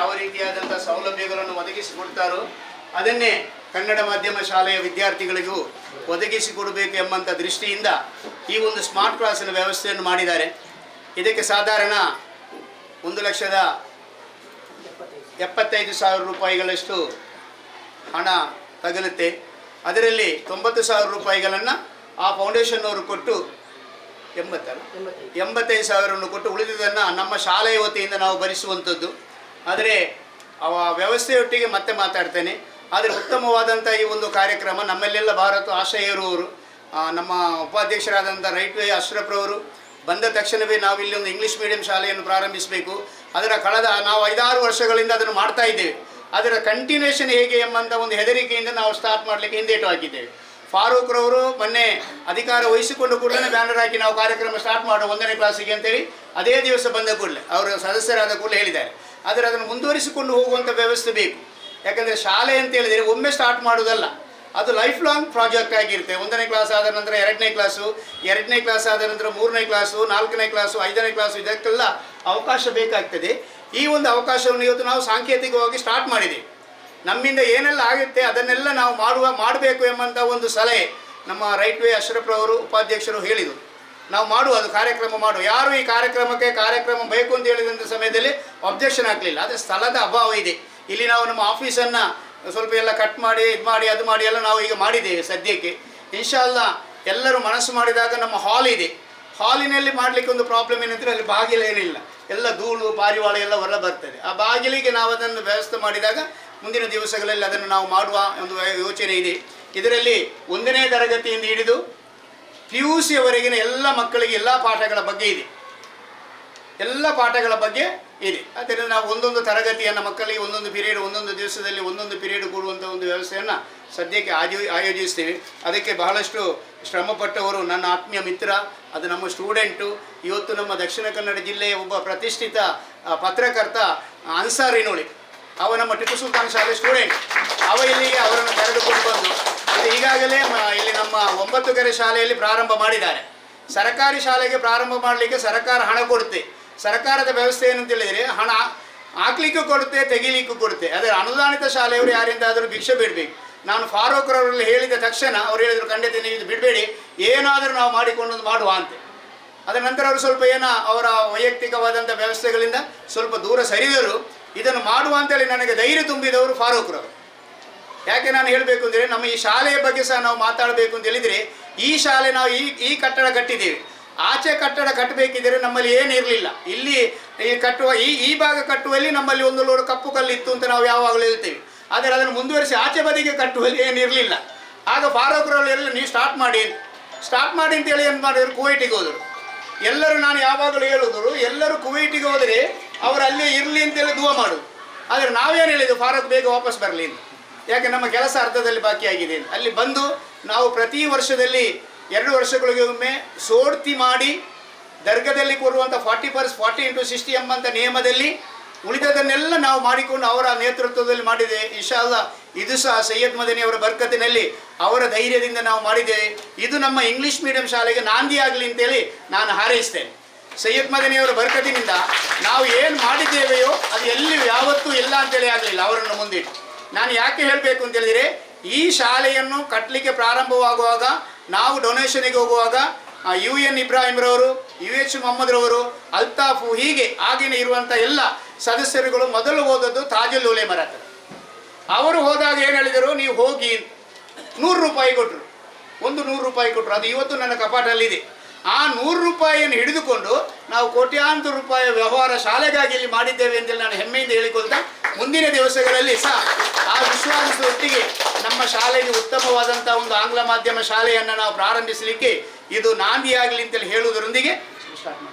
ಯಾವ ರೀತಿಯಾದಂಥ ಸೌಲಭ್ಯಗಳನ್ನು ಒದಗಿಸಿಕೊಡ್ತಾರೋ ಅದನ್ನೇ ಕನ್ನಡ ಮಾಧ್ಯಮ ಶಾಲೆಯ ವಿದ್ಯಾರ್ಥಿಗಳಿಗೂ ಒದಗಿಸಿಕೊಡಬೇಕು ಎಂಬಂಥ ದೃಷ್ಟಿಯಿಂದ ಈ ಒಂದು ಸ್ಮಾರ್ಟ್ ಕ್ಲಾಸಿನ ವ್ಯವಸ್ಥೆಯನ್ನು ಮಾಡಿದ್ದಾರೆ. ಇದಕ್ಕೆ ಸಾಧಾರಣ 1,75,000 ರೂಪಾಯಿಗಳಷ್ಟು ಹಣ ತಗಲುತ್ತೆ. ಅದರಲ್ಲಿ 90,000 ರೂಪಾಯಿಗಳನ್ನು ಆ ಫೌಂಡೇಶನ್ನವರು ಕೊಟ್ಟು 85,000 ಕೊಟ್ಟು ಉಳಿದುದನ್ನು ನಮ್ಮ ಶಾಲೆಯ ವತಿಯಿಂದ ನಾವು ಭರಿಸುವಂಥದ್ದು. ಆದರೆ ಆ ವ್ಯವಸ್ಥೆಯೊಟ್ಟಿಗೆ ಮತ್ತೆ ಮಾತಾಡ್ತೇನೆ. ಆದರೆ ಉತ್ತಮವಾದಂಥ ಈ ಒಂದು ಕಾರ್ಯಕ್ರಮ ನಮ್ಮಲ್ಲೆಲ್ಲ ಭಾರತ ಆಶಯ ಇರುವವರು ನಮ್ಮ ಉಪಾಧ್ಯಕ್ಷರಾದಂಥ ರೈಟ್ ವೇ ಅಶ್ರಫ್ರವರು ಬಂದ ತಕ್ಷಣವೇ ನಾವು ಇಲ್ಲಿ ಒಂದು ಇಂಗ್ಲೀಷ್ ಮೀಡಿಯಂ ಶಾಲೆಯನ್ನು ಪ್ರಾರಂಭಿಸಬೇಕು. ಅದರ ನಾವು 5-6 ವರ್ಷಗಳಿಂದ ಅದನ್ನು ಮಾಡ್ತಾ ಇದ್ದೇವೆ. ಅದರ ಕಂಟಿನ್ಯೂಷನ್ ಹೇಗೆ ಎಂಬಂಥ ಒಂದು ಹೆದರಿಕೆಯಿಂದ ನಾವು ಸ್ಟಾರ್ಟ್ ಮಾಡಲಿಕ್ಕೆ ಹಿಂದೇಟು ಹಾಕಿದ್ದೇವೆ. ಫಾರೂಕ್ರವರು ಮೊನ್ನೆ ಅಧಿಕಾರ ವಹಿಸಿಕೊಂಡು ಕೂಡಲೇ ಬ್ಯಾನರ್ ಹಾಕಿ ನಾವು ಕಾರ್ಯಕ್ರಮ ಸ್ಟಾರ್ಟ್ ಮಾಡುವ 1ನೇ ಕ್ಲಾಸಿಗೆ ಅಂತೇಳಿ ಅದೇ ದಿವಸ ಬಂದ ಕೂಡಲೇ ಅವರ ಸದಸ್ಯರಾದ ಕೂಡಲೇ ಹೇಳಿದ್ದಾರೆ. ಆದರೆ ಅದನ್ನು ಮುಂದುವರಿಸಿಕೊಂಡು ಹೋಗುವಂಥ ವ್ಯವಸ್ಥೆ ಬೇಕು. ಯಾಕಂದರೆ ಶಾಲೆ ಅಂತ ಹೇಳಿದರೆ ಒಮ್ಮೆ ಸ್ಟಾರ್ಟ್ ಮಾಡೋದಲ್ಲ, ಅದು ಲೈಫ್ ಲಾಂಗ್ ಪ್ರಾಜೆಕ್ಟ್ ಆಗಿರುತ್ತೆ. 1ನೇ ಕ್ಲಾಸ್ ಆದ ನಂತರ 2ನೇ ಕ್ಲಾಸು, 2ನೇ ಕ್ಲಾಸ್ ಆದ ನಂತರ 3ನೇ ಕ್ಲಾಸು, 4ನೇ ಕ್ಲಾಸು, 5ನೇ ಕ್ಲಾಸು, ಇದಕ್ಕೆಲ್ಲ ಅವಕಾಶ ಬೇಕಾಗ್ತದೆ. ಈ ಒಂದು ಅವಕಾಶವನ್ನು ಇವತ್ತು ನಾವು ಸಾಂಕೇತಿಕವಾಗಿ ಸ್ಟಾರ್ಟ್ ಮಾಡಿದ್ದೀವಿ. ನಮ್ಮಿಂದ ಏನೆಲ್ಲ ಆಗುತ್ತೆ ಅದನ್ನೆಲ್ಲ ನಾವು ಮಾಡಬೇಕು ಎಂಬಂಥ ಒಂದು ಸಲಹೆ ನಮ್ಮ ರೈಟ್ ವೇ ಅಶ್ರಫ್ರವರು ಉಪಾಧ್ಯಕ್ಷರು ಹೇಳಿದರು. ನಾವು ಅದು ಕಾರ್ಯಕ್ರಮ ಯಾರು ಈ ಕಾರ್ಯಕ್ರಮ ಬೇಕು ಅಂತ ಹೇಳಿದಂಥ ಸಮಯದಲ್ಲಿ ಅಬ್ಜೆಕ್ಷನ್ ಆಗಲಿಲ್ಲ. ಆದರೆ ಸ್ಥಳದ ಅಭಾವ ಇದೆ. ಇಲ್ಲಿ ನಾವು ನಮ್ಮ ಆಫೀಸನ್ನು ಸ್ವಲ್ಪ ಎಲ್ಲ ಕಟ್ ಮಾಡಿ ಅದು ಮಾಡಿ ಎಲ್ಲ ನಾವು ಈಗ ಮಾಡಿದ್ದೇವೆ ಸದ್ಯಕ್ಕೆ. ಇನ್ಶಾಲ್ಲಾ ಎಲ್ಲರೂ ಮನಸ್ಸು ಮಾಡಿದಾಗ ನಮ್ಮ ಹಾಲ್ ಇದೆ. ಹಾಲಿನಲ್ಲಿ ಮಾಡಲಿಕ್ಕೆ ಒಂದು ಪ್ರಾಬ್ಲಮ್ ಏನಂದರೆ ಅಲ್ಲಿ ಬಾಗಿಲೇನಿಲ್ಲ, ಎಲ್ಲ ಧೂಳು ಪಾರಿವಾಳ ಎಲ್ಲ ಹೊರ ಬರ್ತದೆ. ಆ ಬಾಗಿಲಿಗೆ ನಾವು ಅದನ್ನು ವ್ಯವಸ್ಥೆ ಮಾಡಿದಾಗ ಮುಂದಿನ ದಿವಸಗಳಲ್ಲಿ ಅದನ್ನು ನಾವು ಮಾಡುವ ಒಂದು ಯೋಚನೆ ಇದೆ. ಇದರಲ್ಲಿ 1ನೇ ತರಗತಿಯಿಂದ ಹಿಡಿದು PUC ಯವರೆಗಿನ ಎಲ್ಲ ಮಕ್ಕಳಿಗೆ ಎಲ್ಲ ಪಾಠಗಳ ಬಗ್ಗೆ ಇದೆ. ಆದ್ದರಿಂದ ನಾವು ಒಂದೊಂದು ತರಗತಿಯನ್ನು ಮಕ್ಕಳಿಗೆ ಒಂದೊಂದು ಪೀರಿಯಡ್, ಒಂದೊಂದು ದಿವಸದಲ್ಲಿ ಒಂದೊಂದು ಪೀರಿಯಡ್ ಕೊಡುವಂಥ ಒಂದು ವ್ಯವಸ್ಥೆಯನ್ನು ಸದ್ಯಕ್ಕೆ ಆಯೋಜಿಸ್ತೀವಿ. ಅದಕ್ಕೆ ಬಹಳಷ್ಟು ಶ್ರಮಪಟ್ಟವರು ನನ್ನ ಆತ್ಮೀಯ ಮಿತ್ರ, ಅದು ನಮ್ಮ ಸ್ಟೂಡೆಂಟು. ಇವತ್ತು ನಮ್ಮ ದಕ್ಷಿಣ ಕನ್ನಡ ಜಿಲ್ಲೆಯ ಒಬ್ಬ ಪ್ರತಿಷ್ಠಿತ ಪತ್ರಕರ್ತ ಅನ್ಸಾರ್ ಇನೋಳಿ, ಅವ ನಮ್ಮ ಟಿಪ್ಪು ಸುಲ್ತಾನ್ ಶಾಲೆ ಸ್ಟೂಡೆಂಟ್. ಇಲ್ಲಿಗೆ ಅವರನ್ನು ಕರೆದುಕೊಂಡು ಬಂದು ಅದು ಈಗಾಗಲೇ ಇಲ್ಲಿ ನಮ್ಮ 9 ಕೆರೆ ಶಾಲೆಯಲ್ಲಿ ಪ್ರಾರಂಭ ಮಾಡಿದ್ದಾರೆ. ಸರ್ಕಾರಿ ಶಾಲೆಗೆ ಪ್ರಾರಂಭ ಮಾಡಲಿಕ್ಕೆ ಸರ್ಕಾರ ಹಣ ಕೊಡುತ್ತೆ. ಸರ್ಕಾರದ ವ್ಯವಸ್ಥೆ ಏನು ಅಂತ ಹೇಳಿದರೆ ಹಣ ಹಾಕ್ಲಿಕ್ಕೂ ಕೊಡುತ್ತೆ, ತೆಗಿಲಿಕ್ಕೂ ಕೊಡುತ್ತೆ. ಆದರೆ ಅನುದಾನಿತ ಶಾಲೆಯವರು ಯಾರಿಂದಾದರೂ ಭಿಕ್ಷೆ ಬಿಡಬೇಕು. ನಾನು ಫಾರೂಕ್ರವರಲ್ಲಿ ಹೇಳಿದ ತಕ್ಷಣ ಅವ್ರು ಹೇಳಿದರು, ಖಂಡಿತ ನೀವು ಇದು ಬಿಡಬೇಡಿ, ಏನಾದರೂ ನಾವು ಮಾಡಿಕೊಂಡು ಮಾಡುವ ಅಂತೆ. ಅದರ ನಂತರ ಅವರು ಸ್ವಲ್ಪ ಅವರ ವೈಯಕ್ತಿಕವಾದಂಥ ವ್ಯವಸ್ಥೆಗಳಿಂದ ಸ್ವಲ್ಪ ದೂರ ಸರಿದರು. ಇದನ್ನು ಮಾಡುವ ಅಂತೇಳಿ ನನಗೆ ಧೈರ್ಯ ತುಂಬಿದವರು ಫಾರೂಕ್ರವರು. ಯಾಕೆ ನಾನು ಹೇಳಬೇಕು ಅಂದರೆ ನಮ್ಮ ಈ ಶಾಲೆಯ ಬಗ್ಗೆ ಸಹ ನಾವು ಮಾತಾಡಬೇಕು ಅಂತ ಹೇಳಿದರೆ, ಈ ಶಾಲೆ ನಾವು ಈ ಕಟ್ಟಡ ಕಟ್ಟಿದ್ದೇವೆ. ಆಚೆ ಕಟ್ಟಡ ಕಟ್ಟಬೇಕಿದ್ದರೆ ನಮ್ಮಲ್ಲಿ ಏನಿರಲಿಲ್ಲ. ಇಲ್ಲಿ ಈ ಭಾಗ ಕಟ್ಟುವಲ್ಲಿ ನಮ್ಮಲ್ಲಿ ಒಂದು ಲೋಡ್ ಕಪ್ಪು ಕಲ್ಲಿತ್ತು ಅಂತ ನಾವು ಯಾವಾಗಲೂ ಹೇಳ್ತೇವೆ. ಆದರೆ ಅದನ್ನು ಮುಂದುವರಿಸಿ ಆಚೆ ಬದಿಗೆ ಕಟ್ಟುವಲ್ಲಿ ಏನಿರಲಿಲ್ಲ. ಆಗ ಫಾರೂಕ್ರವರೆಲ್ಲ ನೀವು ಸ್ಟಾರ್ಟ್ ಮಾಡಿ ಅಂತೇಳಿ ಏನು ಮಾಡಿದ್ರು, ಕುವೈಟಿಗೆ ಹೋದರು. ಎಲ್ಲರೂ ನಾನು ಯಾವಾಗಲೂ ಹೇಳೋದು, ಎಲ್ಲರೂ ಕುವೈಟಿಗೆ ಹೋದರೆ ಅವರು ಅಲ್ಲೇ ಇರಲಿ ಅಂತೇಳಿ ದುವಾ ಮಾಡೋದು. ಆದರೆ ನಾವೇನು ಹೇಳಿದ್ದು, ಫಾರೂಕ್ ಬೇಗ ವಾಪಸ್ ಬರಲಿ ಅಂತ. ಯಾಕೆ ನಮ್ಮ ಕೆಲಸ ಅರ್ಧದಲ್ಲಿ ಬಾಕಿಯಾಗಿದೆ ಅಂತ. ಅಲ್ಲಿ ಬಂದು ನಾವು ಪ್ರತಿ ವರ್ಷದಲ್ಲಿ 2 ವರ್ಷಗಳಿಗೆ ಒಮ್ಮೆ ಸೋಡ್ತಿ ಮಾಡಿ ದರ್ಗದಲ್ಲಿ ಕೊಡುವಂಥ 40x40x60 ಎಂಬಂಥ ನಿಯಮದಲ್ಲಿ ಉಳಿದದನ್ನೆಲ್ಲ ನಾವು ಮಾಡಿಕೊಂಡು ಅವರ ನೇತೃತ್ವದಲ್ಲಿ ಮಾಡಿದ್ದೇವೆ. ಇನ್ಶಾಅಲ್ಲಾ ಇದು ಸಹ ಸೈಯದ್ ಮದನಿ ಅವರ ಬರ್ಕತಿನಲ್ಲಿ ಅವರ ಧೈರ್ಯದಿಂದ ನಾವು ಮಾಡಿದ್ದೇವೆ. ಇದು ನಮ್ಮ ಇಂಗ್ಲೀಷ್ ಮೀಡಿಯಂ ಶಾಲೆಗೆ ನಾಂದಿ ಆಗಲಿ ಅಂತೇಳಿ ನಾನು ಹಾರೈಸ್ತೇನೆ. ಸೈಯದ್ ಮದನಿಯವರ ಬರ್ಕತಿನಿಂದ ನಾವು ಏನು ಮಾಡಿದ್ದೇವೆಯೋ ಅದು ಎಲ್ಲಿಯೂ ಯಾವತ್ತೂ ಇಲ್ಲ ಅಂತೇಳಿ ಆಗಲಿಲ್ಲ ಅವರನ್ನು ಮುಂದಿಟ್ಟು. ನಾನು ಯಾಕೆ ಹೇಳಬೇಕು ಅಂತ ಹೇಳಿದರೆ, ಈ ಶಾಲೆಯನ್ನು ಕಟ್ಟಲಿಕ್ಕೆ ಪ್ರಾರಂಭವಾಗುವಾಗ ನಾವು ಡೊನೇಷನಿಗೆ ಹೋಗುವಾಗ UN ಇಬ್ರಾಹಿಂರವರು, UH ಮೊಹಮ್ಮದ್ರವರು, ಅಲ್ತಾಫು, ಹೀಗೆ ಆಗಿನ ಇರುವಂಥ ಎಲ್ಲ ಸದಸ್ಯರುಗಳು ಮೊದಲು ಹೋದದ್ದು ತಾಜುಲ್ ಉಲೇಮರ ಹತ್ರ. ಅವರು ಹೋದಾಗ ಏನು ಹೇಳಿದರು, ನೀವು ಹೋಗಿ 100 ರೂಪಾಯಿ ಕೊಟ್ಟರು. 100 ರೂಪಾಯಿ ಕೊಟ್ಟರು. ಅದು ಇವತ್ತು ನನ್ನ ಕಪಾಟಲ್ಲಿದೆ. ಆ 100 ರೂಪಾಯಿಯನ್ನು ಹಿಡಿದುಕೊಂಡು ನಾವು ಕೋಟ್ಯಾಂತರ ರೂಪಾಯಿ ವ್ಯವಹಾರ ಶಾಲೆಗಾಗಿ ಇಲ್ಲಿ ಮಾಡಿದ್ದೇವೆ ಅಂತೇಳಿ ನಾನು ಹೆಮ್ಮೆಯಿಂದ ಹೇಳಿಕೊಳ್ತಾ, ಮುಂದಿನ ದಿವಸಗಳಲ್ಲಿ ಸಹ ಆ ವಿಶ್ವಾಸದೊಟ್ಟಿಗೆ ನಮ್ಮ ಶಾಲೆಗೆ ಉತ್ತಮವಾದಂಥ ಒಂದು ಆಂಗ್ಲ ಮಾಧ್ಯಮ ಶಾಲೆಯನ್ನು ನಾವು ಪ್ರಾರಂಭಿಸಲಿಕ್ಕೆ ಇದು ನಾಂದಿಯಾಗಲಿ ಅಂತೇಳಿ ಹೇಳುವುದರೊಂದಿಗೆ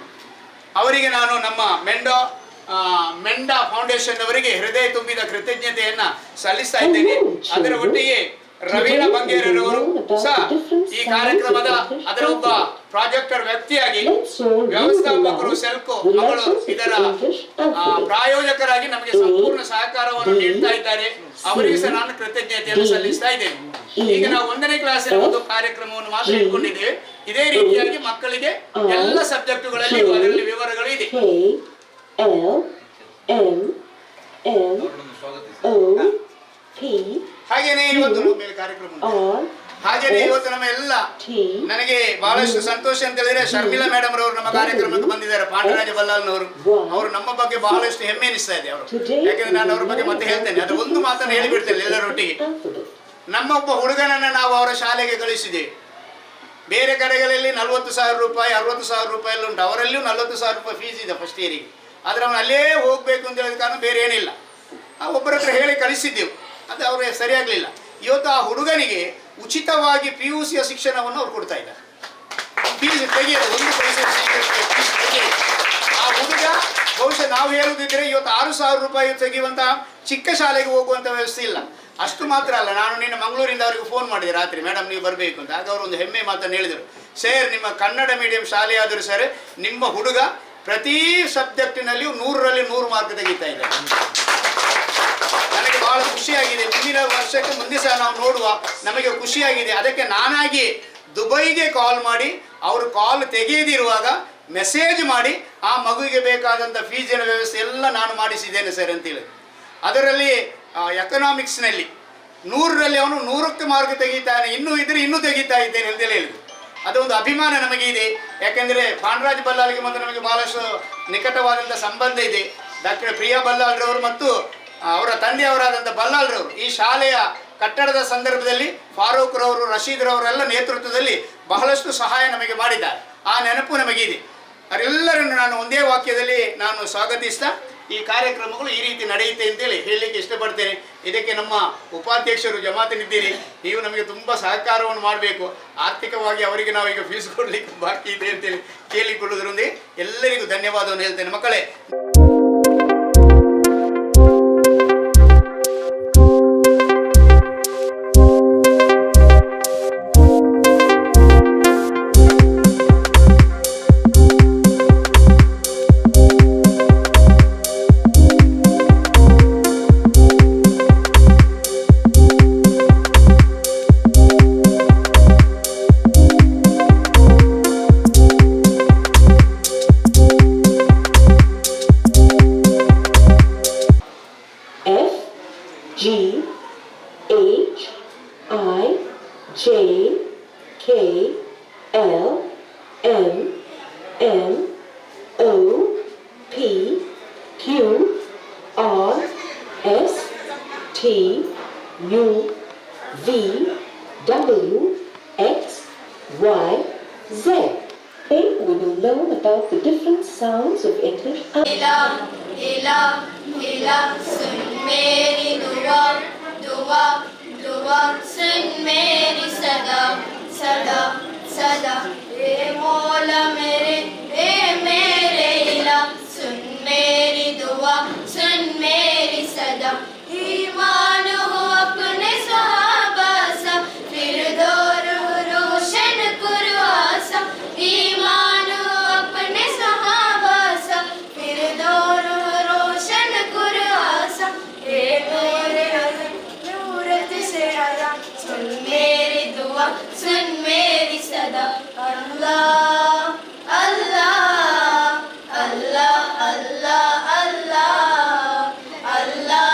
ಅವರಿಗೆ ನಾನು ನಮ್ಮ ಮೆಂಡಾ ಫೌಂಡೇಶನ್ ಅವರಿಗೆ ಹೃದಯ ತುಂಬಿದ ಕೃತಜ್ಞತೆಯನ್ನು ಸಲ್ಲಿಸ್ತಾ ಇದ್ದೇನೆ. ಅದರ ಒಟ್ಟಿಗೆ ರವೀನಾ ಬಂಗೇರವರು ಸಹ ಈ ಕಾರ್ಯಕ್ರಮದ ಅದರ ಒಬ್ಬ ಪ್ರಾಜೆಕ್ಟರ್ ವ್ಯಕ್ತಿಯಾಗಿ, ವ್ಯವಸ್ಥಾಪಕರು ಸೆಲ್ಕೋ ಅವರು ಇದರ ಪ್ರಾಯೋಜಕರಾಗಿ ನಮಗೆ ಸಂಪೂರ್ಣ ಸಹಕಾರವನ್ನು ನೀಡ್ತಾ ಇದ್ದಾರೆ. ಅವರಿಗೆ ಸಹ ನಾನು ಕೃತಜ್ಞತೆಯನ್ನು ಸಲ್ಲಿಸ್ತಾ ಇದ್ದೇನೆ. ಈಗ ನಾವು 1ನೇ ಕ್ಲಾಸಿನ ಒಂದು ಕಾರ್ಯಕ್ರಮವನ್ನು ಮಾತ್ರ ಇಟ್ಕೊಂಡಿದ್ದೇವೆ. ಇದೇ ರೀತಿಯಾಗಿ ಮಕ್ಕಳಿಗೆ ಎಲ್ಲ ಸಬ್ಜೆಕ್ಟುಗಳಲ್ಲಿ ಅದರಲ್ಲಿ ವಿವರಗಳು ಇದೆ. O P ಹಾಗೇನೆ ಇವತ್ತು ನಮ್ಮ ಮೇಲೆ ಕಾರ್ಯಕ್ರಮ ಉಂಟು. R ಹಾಗೇನೆ ಇವತ್ತು ನಮ್ಮ ಎಲ್ಲ ನನಗೆ ಬಹಳಷ್ಟು ಸಂತೋಷ ಅಂತ ಹೇಳಿದ್ರೆ ಶರ್ಮಿಳಾ ಮೇಡಮ್ ರವರು ನಮ್ಮ ಕಾರ್ಯಕ್ರಮಕ್ಕೆ ಬಂದಿದ್ದಾರೆ. ಪಾಂಡರಾಜ ಬಲ್ಲಾಲ್ನವರು ಅವರು ನಮ್ಮ ಬಗ್ಗೆ ಬಹಳಷ್ಟು ಹೆಮ್ಮೆ ಎನಿಸ್ತಾ ಇದೆ ಅವರು. ಯಾಕಂದ್ರೆ ನಾನು ಅವ್ರ ಬಗ್ಗೆ ಮತ್ತೆ ಹೇಳ್ತೇನೆ, ಅದು ಒಂದು ಮಾತನ್ನು ಹೇಳಿಬಿಡ್ತೇನೆ ಎಲ್ಲರೊಟ್ಟಿಗೆ. ನಮ್ಮೊಬ್ಬ ಹುಡುಗನನ್ನು ನಾವು ಅವರ ಶಾಲೆಗೆ ಕಳಿಸಿದ್ದೇವೆ. ಬೇರೆ ಕಡೆಗಳಲ್ಲಿ 40,000 ರೂಪಾಯಿ 60,000 ರೂಪಾಯಿ ಎಲ್ಲ ಉಂಟು, ಅವರಲ್ಲಿಯೂ 40,000 ರೂಪಾಯಿ ಫೀಸ್ ಇದೆ ಫಸ್ಟ್ ಇಯರಿಗೆ. ಆದರೆ ಅವನು ಅಲ್ಲೇ ಹೋಗಬೇಕು ಅಂತ ಹೇಳಿದ ಕಾರಣ ಬೇರೆ ಏನಿಲ್ಲ, ಒಬ್ಬರ ಹತ್ರ ಹೇಳಿ ಕಳಿಸಿದ್ದೆವು, ಅದು ಅವ್ರಿಗೆ ಸರಿಯಾಗಲಿಲ್ಲ. ಇವತ್ತು ಆ ಹುಡುಗನಿಗೆ ಉಚಿತವಾಗಿ PUC ಶಿಕ್ಷಣವನ್ನು ಅವ್ರು ಕೊಡ್ತಾ ಇದ್ದಾರೆ. ಫೀಸ್ ತೆಗೆಯೋದು 1 ಪೈಸೆ ಫೀಸ್ ತೆಗೆಯೋದು. ಆ ಹುಡುಗ ಬಹುಶಃ ನಾವು ಹೇಳುವುದಿದ್ರೆ ಇವತ್ತು 6,000 ರೂಪಾಯಿ ತೆಗೆಯುವಂಥ ಚಿಕ್ಕ ಶಾಲೆಗೆ ಹೋಗುವಂಥ ವ್ಯವಸ್ಥೆ ಇಲ್ಲ. ಅಷ್ಟು ಮಾತ್ರ ಅಲ್ಲ, ನಾನು ನಿನ್ನೆ ಮಂಗಳೂರಿಂದ ಅವರಿಗೆ ಫೋನ್ ಮಾಡಿದೆ ರಾತ್ರಿ, ಮೇಡಮ್ ನೀವು ಬರಬೇಕು ಅಂತ. ಆಗ ಅವರು ಒಂದು ಹೆಮ್ಮೆ ಮಾತನ್ನು ಹೇಳಿದರು, ಸರ್ ನಿಮ್ಮ ಕನ್ನಡ ಮೀಡಿಯಂ ಶಾಲೆ ಆದರೂ ಸರ್ ನಿಮ್ಮ ಹುಡುಗ ಪ್ರತಿ ಸಬ್ಜೆಕ್ಟಿನಲ್ಲಿಯೂ 100ರಲ್ಲಿ 100 ಮಾರ್ಕ್ ತೆಗಿತಾ ಇದ್ದಾರೆ. ನನಗೆ ಬಹಳ ಖುಷಿಯಾಗಿದೆ. ಮುಂದಿನ ವರ್ಷಕ್ಕೆ ಮುಂದೆ ಸಹ ನಾವು ನೋಡುವ, ನಮಗೆ ಖುಷಿಯಾಗಿದೆ. ಅದಕ್ಕೆ ನಾನಾಗಿ ದುಬೈಗೆ ಕಾಲ್ ಮಾಡಿ ಅವರು ಕಾಲ್ ತೆಗೆಯದಿರುವಾಗ ಮೆಸೇಜ್ ಮಾಡಿ ಆ ಮಗುವಿಗೆ ಬೇಕಾದಂಥ ಫೀಸಿನ ವ್ಯವಸ್ಥೆ ಎಲ್ಲ ನಾನು ಮಾಡಿಸಿದ್ದೇನೆ ಸರ್ ಅಂತೇಳಿ. ಅದರಲ್ಲಿ ಎಕನಾಮಿಕ್ಸ್ನಲ್ಲಿ 100ರಲ್ಲಿ ಅವನು 100ಕ್ಕೆ ಮಾರ್ಕ್ ತೆಗಿತಾನೆ, ಇನ್ನೂ ಇದ್ರೆ ಇನ್ನೂ ತೆಗಿತಾ ಇದ್ದೇನೆ ಅಂತೇಳಿ ಹೇಳಿದ್ರು. ಅದೊಂದು ಅಭಿಮಾನ ನಮಗೆ ಇದೆ. ಯಾಕೆಂದರೆ ಪಾಂಡರಾಜ್ ಬಲ್ಲಾಲ್ಗೆ ಮತ್ತು ನಮಗೆ ಬಹಳಷ್ಟು ನಿಕಟವಾದಂಥ ಸಂಬಂಧ ಇದೆ. ಡಾಕ್ಟರ್ ಪ್ರಿಯಾ ಬಲ್ಲಾಲ್ರವರು ಮತ್ತು ಅವರ ತಂದೆಯವರಾದಂಥ ಬಲ್ಲಾಲ್ರವರು ಈ ಶಾಲೆಯ ಕಟ್ಟಡದ ಸಂದರ್ಭದಲ್ಲಿ ಫಾರೂಕ್ ರವರು, ರಶೀದ್ ರವರೆಲ್ಲ ನೇತೃತ್ವದಲ್ಲಿ ಬಹಳಷ್ಟು ಸಹಾಯ ನಮಗೆ ಮಾಡಿದ್ದಾರೆ. ಆ ನೆನಪು ನಮಗಿದೆ. ಅವರೆಲ್ಲರನ್ನು ನಾನು ಒಂದೇ ವಾಕ್ಯದಲ್ಲಿ ನಾನು ಸ್ವಾಗತಿಸ್ತಾ ಈ ಕಾರ್ಯಕ್ರಮಗಳು ಈ ರೀತಿ ನಡೆಯುತ್ತೆ ಅಂತೇಳಿ ಹೇಳಲಿಕ್ಕೆ ಇಷ್ಟಪಡ್ತೇನೆ. ಇದಕ್ಕೆ ನಮ್ಮ ಉಪಾಧ್ಯಕ್ಷರು ಜಮಾತಿನಿದ್ದೀರಿ, ನೀವು ನಮಗೆ ತುಂಬ ಸಹಕಾರವನ್ನು ಮಾಡಬೇಕು. ಆರ್ಥಿಕವಾಗಿ ಅವರಿಗೆ ನಾವು ಈಗ ಫೀಸ್ ಕೊಡಲಿಕ್ಕೆ ಬಾಕಿ ಇದೆ ಅಂತೇಳಿ ಕೇಳಿಕೊಳ್ಳುವುದರೊಂದಿಗೆ ಎಲ್ಲರಿಗೂ ಧನ್ಯವಾದವನ್ನು ಹೇಳ್ತೇನೆ. ಮಕ್ಕಳೇ, G H I J K L M N O P Q R S T U V W X Y Z. Today we will learn about the different sounds of English. इला सुन मेरी दुआ दुआ दुआ सुन मेरी सदा सदा सदा ए मौला मेरे इला सुन मेरी दुआ सुन मेरी सदा ईमान हो अपने सहाबा सा फिर दौर रोशन कुरआसा ईमान हो अपने सहाबा सा फिर दौर रोशन कुरआसा ए मेरे नूरत से आया सुन मेरी दुआ सुन मेरी सदा अल्लाह अल्लाह अल्लाह अल्लाह अल्लाह अल्लाह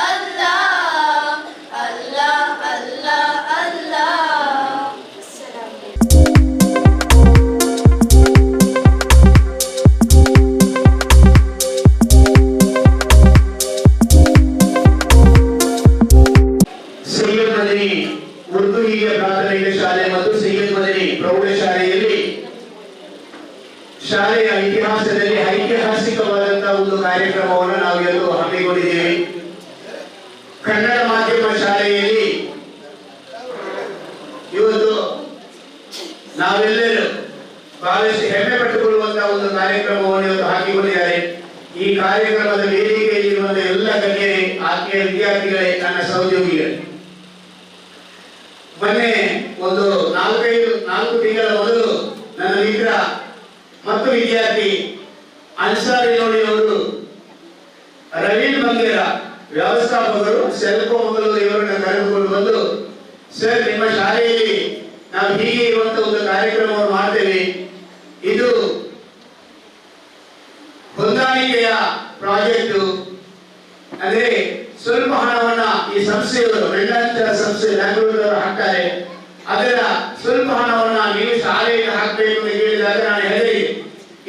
अल्लाह अल्लाह अल्लाह अल्लाह ಸೈಯದ್ ಮದನಿ ಉರ್ದು ಹಿರಿಯ ಪ್ರಾಥಮಿಕ ಶಾಲೆ ಮತ್ತು ಸೈಯದ್ ಮದನಿ ಪ್ರೌಢಶಾಲೆಯಲ್ಲಿ ಶಾಲೆಯ ಇತಿಹಾಸದಲ್ಲಿ ಐತಿಹಾಸಿಕವಾದಂತಹ ಒಂದು ಕಾರ್ಯಕ್ರಮವನ್ನು ನಾವು ಇವತ್ತು ಹಮ್ಮಿಕೊಂಡಿದ್ದೇವೆ. ಕನ್ನಡ ಮಾಧ್ಯಮ ಶಾಲೆಯಲ್ಲಿ ಇವತ್ತು ನಾವೆಲ್ಲರೂ ಬಹಳಷ್ಟು ಹೆಮ್ಮೆ ಪಟ್ಟುಕೊಳ್ಳುವಂತಹ ಒಂದು ಕಾರ್ಯಕ್ರಮವನ್ನು ಇವತ್ತು ಹಾಕಿಕೊಂಡಿದ್ದಾರೆ. ಈ ಕಾರ್ಯಕ್ರಮದ ವೇದಿಕೆಯಲ್ಲಿರುವಂತಹ ಎಲ್ಲ ಗಣ್ಯರೇ, ಆತ್ಮೀಯ ವಿದ್ಯಾರ್ಥಿಗಳೇ, ನನ್ನ ಸಹೋದ್ಯೋಗಿಗಳೇ, ಮೊನ್ನೆ ಒಂದು 4 ತಿಂಗಳ ಮೊದಲು ನನ್ನ ಮಿತ್ರ ಮತ್ತು ವಿದ್ಯಾರ್ಥಿ ಅನ್ಸಾರಿ ನೋಡಿ ಅವರು ರವೀಂದ್ರ ಮಂಗೇರ ವ್ಯವಸ್ಥಾಪಕರು ಸೆಲ್ಕೋ ಮಂಗಳೂರು ಇವರನ್ನು ಕರೆದುಕೊಂಡು ಬಂದು, ಸರ್ ನಿಮ್ಮ ಶಾಲೆಯಲ್ಲಿ ನಾವು ಹೀಗೆ ಇರುವಂತ ಒಂದು ಕಾರ್ಯಕ್ರಮವನ್ನು ಮಾಡ್ತೇವೆ, ಇದು ಹೊಂದಾಣಿಕೆಯ ಪ್ರಾಜೆಕ್ಟ್, ಅಂದ್ರೆ ಸ್ವಲ್ಪ ಹಣವನ್ನ ಈ ಸಂಸ್ಥೆಯವರು ವೆಂಕಟಾಚಲ ಸಂಸ್ಥೆ ಬೆಂಗಳೂರವರು ಹಾಕ್ತಾರೆ. ಅದರ ಸ್ವಲ್ಪ ಹಣವನ್ನ ನೀವು ಶಾಲೆಗೆ ಹಾಕಬೇಕು ಅಂತ ಹೇಳಿದಾಗ ನಾನು ಹೇಳಿದೆ,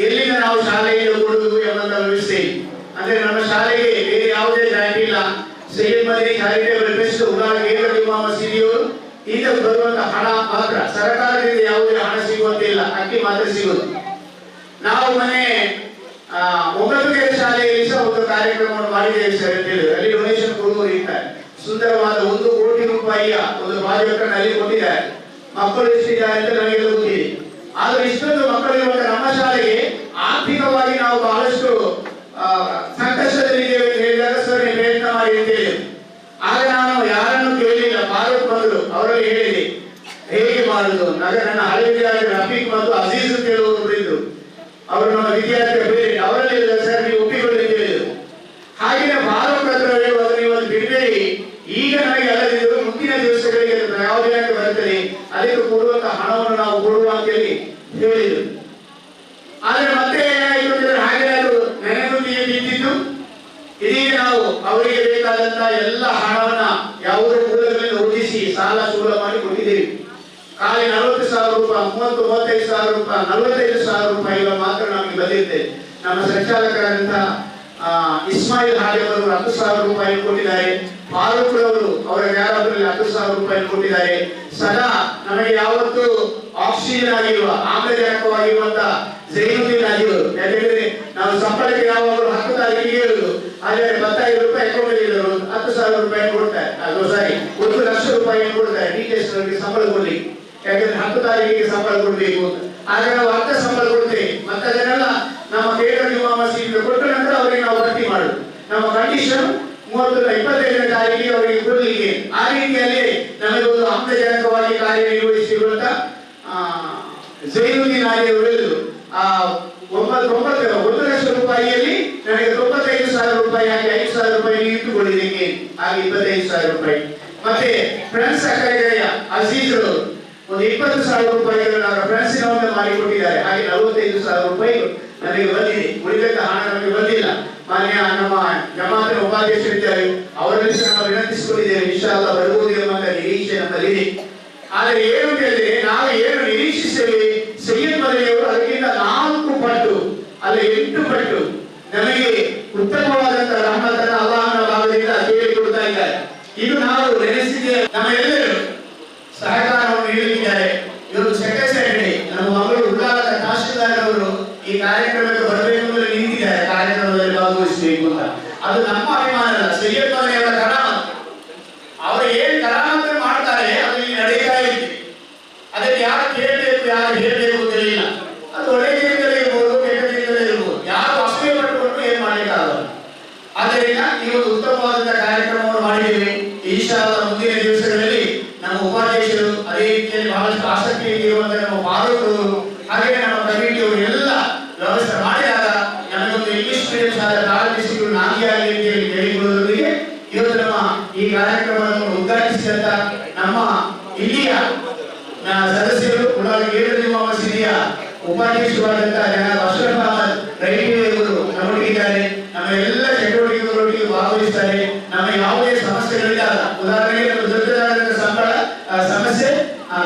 ಎಲ್ಲಿಂದ ನಾವು ಶಾಲೆಗೆ ಕೊಡುವುದು ಎಂಬಂತ ವ್ಯವಸ್ಥೆ. ಅಂದ್ರೆ ನಮ್ಮ ಶಾಲೆಗೆ ಬೇರೆ ಯಾವುದೇ ಗ್ರಾಂಟ್ ಇಲ್ಲ. ಸೈಯದ್ ಮದನಿ ಚಾರಿಟೇಬಲ್ ಟ್ರಸ್ಟ್ ಉಗಾಳ ಕೇಂದ್ರ ಜುಮ್ಮಾ ಮಸೀದಿಯವರು ಈಗ ಬರುವಂತ ಹಣ ಮಾತ್ರ, ಸರ್ಕಾರದಿಂದ ಯಾವುದೇ ಹಣ ಸಿಗುವಂತಿಲ್ಲ, ಅಕ್ಕಿ ಮಾತ್ರ ಸಿಗುವುದು. ನಾವು ಮನೆ 9ನೇ ಶಾಲೆಯಲ್ಲಿ ಸಹ ಒಂದು ಕಾರ್ಯಕ್ರಮವನ್ನು ಮಾಡಿದ್ದೇವೆ ಸರ್ ಅಂತ ಹೇಳಿ, ಅಲ್ಲಿ ಡೊನೇಷನ್ ಕೊಡುವವರು ಇದ್ದಾರೆ. ಸುಂದರವಾದ 1 ಕೋಟಿ ರೂಪಾಯಿಯ ಒಂದು ಪ್ರಾಜೆಕ್ಟ್ ಅಲ್ಲಿ ಕೊಟ್ಟಿದ್ದಾರೆ. ಮಕ್ಕಳು ಎಷ್ಟಿದ್ದಾರೆ ಅಂತ ನನಗೆ ಗೊತ್ತಿದೆ. ಆದ್ರೆ ಇಷ್ಟೊಂದು ಮಕ್ಕಳಿರುವಾಗ ನಮ್ಮ ಶಾಲೆಗೆ ಆರ್ಥಿಕವಾಗಿ ನಾವು ಬಹಳಷ್ಟು ಸಂಕಷ್ಟದಲ್ಲಿದ್ದೇವೆ ಅಂತ ಹೇಳಿದಾಗ ಸರ್ ಪ್ರಯತ್ನ ಮಾಡಿ ಅಂತ ಹೇಳಿ, ಆಗ ನಾನು ಯಾರನ್ನು ಕೇಳಲಿಲ್ಲ, ಫಾರೂಕ್ ಬಂದರು, ಅವರಲ್ಲಿ ಹೇಳಿದೆ ಹೇಗೆ ಮಾಡುದು. ನನ್ನ ಹಳೆ ವಿದ್ಯಾರ್ಥಿ ರಫೀಕ್ ಮತ್ತು ಅಜೀಜ್ ಅಂತ ಹೇಳುವವರು ಇದ್ರು, ಅವರು ನಮ್ಮ ವಿದ್ಯಾರ್ಥಿ ಬೇರೆ, ಅವರಲ್ಲಿ ಸರ್ ನೀವು ಒಪ್ಪಿಕೊಳ್ಳಿ ಅಂತ ಹೇಳಿದ್ರು. ಹಾಗೆಯೇ ಫಾರೂಕ್ ಹತ್ರ ಹೇಳುವಾಗ ನೀವು ಬಿಡಬೇಡಿ, ಈಗ ನನಗೆ ಅಲ್ಲದಿದ್ದರೂ ಮುಂದಿನ ದಿವಸಗಳಿಗೆ ಯಾವ ದಿನಕ್ಕೆ ಬರ್ತದೆ ಅದಕ್ಕೆ ಕೊಡುವಂತ ಹಣವನ್ನು ನಾವು ಕೊಡುವ ಅಂತ ಹೇಳಿ ಹೇಳಿದ್ರು. ಆದ್ರೆ ಮತ್ತೆ ಏನಾಯ್ತು ಅಂದ್ರೆ ಹಾಗೆ ಅದು ನೆನೆಗುಂದಿಗೆ ಬಿದ್ದಿದ್ದು. ಇದೀಗ ನಾವು ಅವರಿಗೆ ಬೇಕಾದಂತ ಎಲ್ಲ ಹಣವನ್ನ ಯಾವುದೋ ಮೂಲಗಳಿಂದ ಒದಗಿಸಿ ಸಾಲ ಸೂಲ ಮಾಡಿ ಕೊಟ್ಟಿದ್ದೇವೆ. ಖಾಲಿ 40,000 ರೂಪಾಯಿ, 35,000 ರೂಪಾಯಿ, 45,000 ರೂಪಾಯಿಗಳು ಮಾತ್ರ ನಮಗೆ ಬಂದಿರುತ್ತೆ. ನಮ್ಮ ಸಂಚಾಲಕರಾದಂತಹ ಇಸ್ಮಾಯಿಲ್ ಹಾಜಿ ಅವರು 10,000 ರೂಪಾಯಿ ಕೊಟ್ಟಿದ್ದಾರೆ. ಫಾರೂಕ್ ಅವರು ಅವರ ಯಾರಾದ್ರಲ್ಲಿ 10,000 ರೂಪಾಯಿ ಕೊಟ್ಟಿದ್ದಾರೆ. ಸದಾ ನಮಗೆ ಯಾವತ್ತು ಆಕ್ಸಿಜನ್ ಆಗಿರುವ ಆಮ್ಲಜನಕವಾಗಿರುವಂತ ಜೈನುದ್ದೀನ್ ಆಗಿವರು, ಯಾಕಂದ್ರೆ ನಾವು ಸಂಬಳಕ್ಕೆ ಯಾವಾಗಲೂ 10 ತಾರೀಕಿಗೆ ಹೇಳುದು, ಆದರೆ 10,000 ರೂಪಾಯಿ ಅಕೌಂಟ್ ಇದ್ದರು 10,000 ರೂಪಾಯಿ ಕೊಡ್ತಾರೆ, ಅದು ಸಾರಿ 1 ಲಕ್ಷ ರೂಪಾಯಿ ಕೊಡ್ತಾರೆ ಟೀಚರ್ಸ್ ಅವರಿಗೆ ಸಂಬಳ ಕೊಡ್ಲಿ, ಯಾಕಂದ್ರೆ 10 ತಾರೀಕಿಗೆ ಸಂಬಳ ಕೊಡ್ಬೇಕು ಅಂತ. ಆಗ ನಾವು ಅರ್ಧ ಸಂಬಳ ಕೊಡ್ತೇವೆ, ಮತ್ತೆ ಅದನ್ನೆಲ್ಲ ನಮ್ಮ ಕೇಂದ್ರ ಜುಮ್ಮಾ ಮಸೀದಿಗೆ ಕೊಟ್ಟ ನಂತರ ಅವರಿಗೆ ನಾವು ಭರ್ತಿ ಮಾಡುದು. ನಮ್ಮ ಕಂಡೀಷನ್ 25ನೇ ತಾರೀಕಿಗೆ ಅವರಿಗೆ ಕೊಡ್ಲಿಕ್ಕೆ. ಆ ರೀತಿಯಲ್ಲಿ ನಮಗೆ ಒಂದು ಆಮ್ಲಜನಕವಾಗಿ ಕಾರ್ಯನಿರ್ವಹಿಸಿರುವಂತ ಜೈನುದ್ದೀನ್ ಆಗಿ ಅವರು ಹೇಳಿದ್ರು, 1 ಲಕ್ಷ ರೂಪಾಯಿಯಲ್ಲಿ ನನಗೆ 95,000 ರೂಪಾಯಿ ಹಾಕಿ 5,000 ರೂಪಾಯಿ ಇಟ್ಟುಕೊಳ್ಳಿದ್ದಕ್ಕೆ ಹಾಗೆ 25,000 ರೂಪಾಯಿ. ಮತ್ತೆ ಫ್ರೆಂಡ್ಸ್ ಅಕಾಡೆಮಿಯ ಅಜೀಜ್ ಅವರು ಒಂದು 20,000 ರೂಪಾಯಿಗಳನ್ನು ಅವರ ಫ್ರೆಂಡ್ಸಿನವನ್ನ ಮಾಡಿಕೊಟ್ಟಿದ್ದಾರೆ. ಹಾಗೆ 45,000 ರೂಪಾಯಿ ನನಗೆ ಬಂದಿದೆ. ಉಳಿದಂತ ಹಣ ನಮಗೆ ಬಂದಿಲ್ಲ. ಮಾನ್ಯ ನಮ್ಮ ಜಮಾತಿನ ಉಪಾಧ್ಯಕ್ಷರಿದ್ದಾರೆ, ಅವರಲ್ಲಿ ಸಹ ನಾವು ವಿನಂತಿಸಿಕೊಂಡಿದ್ದೇವೆ, ಇನ್ಶಾ ಅಲ್ಲಾಹ್ ಬರಬಹುದು ಎಂಬ ನಿರೀಕ್ಷೆ ನಮ್ಮಲ್ಲಿದೆ. ಆದರೆ ಏನು ಹೇಳಿದ್ರೆ ನಾವು ಏನು ನಿರೀಕ್ಷಿಸ್ತೇವೆ, ಸೈಯದ್ ಮದನಿಯವರು ಅದಕ್ಕಿಂತ 4 ಪಟ್ಟು ಅಲ್ಲ 8 ಪಟ್ಟು ನಮಗೆ ಉತ್ತಮವಾದಂತಹ ರಹಮತನ್ನ ಅಲ್ಲಾಹನ ಭಾಗದಿಂದ ಕೇಳಿಕೊಡ್ತಾ ಇದ್ದಾರೆ. ಇದು ನಾವು ನೆನೆಸಿದ್ದೇವೆ. ನಮ್ಮ ಎಲ್ಲರೂ ಸಹಕಾರವನ್ನು ನೀಡಲಿದ್ದಾರೆ. ಇವತ್ತು ಸೆಕೆಂಡ್ ಸ್ಯಾಟರ್ಡೇ ನಮ್ಮ ಮಗಳು ಉಳ್ಳಾಲದ ತಹಶೀಲ್ದಾರ್ ಅವರು ಈ ಕಾರ್ಯಕ್ರಮಕ್ಕೆ ಬರಬೇಕು ಅಂತ ನಿಂತಿದ್ದಾರೆ, ಕಾರ್ಯಕ್ರಮದಲ್ಲಿ ಭಾಗವಹಿಸಬೇಕು ಅಂತ. ಅದು ನಮ್ಮ ಅಭಿಮಾನ ಅಲ್ಲ, ಸೈಯದ್ ಮದನಿಯವರ ಕರಾಮತ್. ಅವರು ಏನು ಕರಾಮತ್ ಮಾಡ್ತಾರೆ ಅದು ಇಲ್ಲಿ ನಡೆಯುತ್ತಾ ಇದೆ. ಅದಕ್ಕೆ ಯಾರು ಕೇಳಬೇಕು ಯಾರು ಹೇಳಬೇಕು ಅಂತ ಇಲ್ಲ. ಅದು ಒಳ್ಳೆಯದಿಂದಲೇ ಇರ್ಬೋದು, ಕೆಟ್ಟದಿಂದಲೇ ಇರ್ಬೋದು, ಯಾರು ಅಸೂಯೆ ಪಟ್ಟುಕೊಂಡು ಏನು ಮಾಡಲಿಕ್ಕಾಗಲ್ಲ. ಆದ್ದರಿಂದ ಈ ಒಂದು ಉತ್ತಮವಾದಂತಹ ಕಾರ್ಯಕ್ರಮವನ್ನು ಮಾಡಿದ್ದೇವೆ. ಇನ್ಶಾ ಅಲ್ಲಾಹ್ ಮುಂದಿನ ದಿವಸಗಳಲ್ಲಿ ನಮ್ಮ ಉಪಾಧ್ಯಕ್ಷರು, ಅದೇ ರೀತಿಯಲ್ಲಿ ಬಹಳಷ್ಟು ಆಸಕ್ತಿ ಇರುವಂತಹ ನಮ್ಮ ಫಾರೂಕ್ ಅವರು, ಹಾಗೆ ನಮ್ಮ ಕಮಿಟಿಯವರು ಎಲ್ಲ ವ್ಯವಸ್ಥೆ ಮಾಡಿದಾಗ ನಮಗೊಂದು ಇಂಗ್ಲಿಷ್ ಮೀಡಿಯಂ ಶಾಲೆ ಪ್ರಾರಂಭಿಸಿದ್ರು ನಾಂದಿ ಆಗಲಿ ಅಂತ ಹೇಳಿ ಕೇಳಿಕೊಳ್ಳುವುದರಿಗೆ ಇವತ್ತು ನಮ್ಮ ಈ ಕಾರ್ಯಕ್ರಮವನ್ನು ಉದ್ಘಾಟಿಸಿದಂತ ನಮ್ಮ ಇಲ್ಲಿಯ ಸದಸ್ಯರು, ಉಳ್ಳಾಲ ಕೇಂದ್ರ ಜುಮ್ಮಾ ಮಸೀದಿಯ ಉಪಾಧ್ಯಕ್ಷರಾದಂತಹ ಜನಾಬ್ ಅಶ್ರಫ್ ಅಹಮದ್ ರೈಟಿಯವರು ನಮ್ಮೊಟ್ಟಿಗಿದ್ದಾರೆ. ನಮ್ಮ ಎಲ್ಲ ಚಟುವಟಿಕೆಗಳೊಟ್ಟಿಗೆ ಭಾಗವಹಿಸ್ತಾರೆ. ನಮ್ಮ ಯಾವುದೇ ಸಮಸ್ಯೆಗಳಿಲ್ಲ. ಉದಾಹರಣೆಗೆ ನಮ್ಮ ದೊಡ್ಡದಾದಂತಹ ಸಂಬಳ ಸಮಸ್ಯೆ,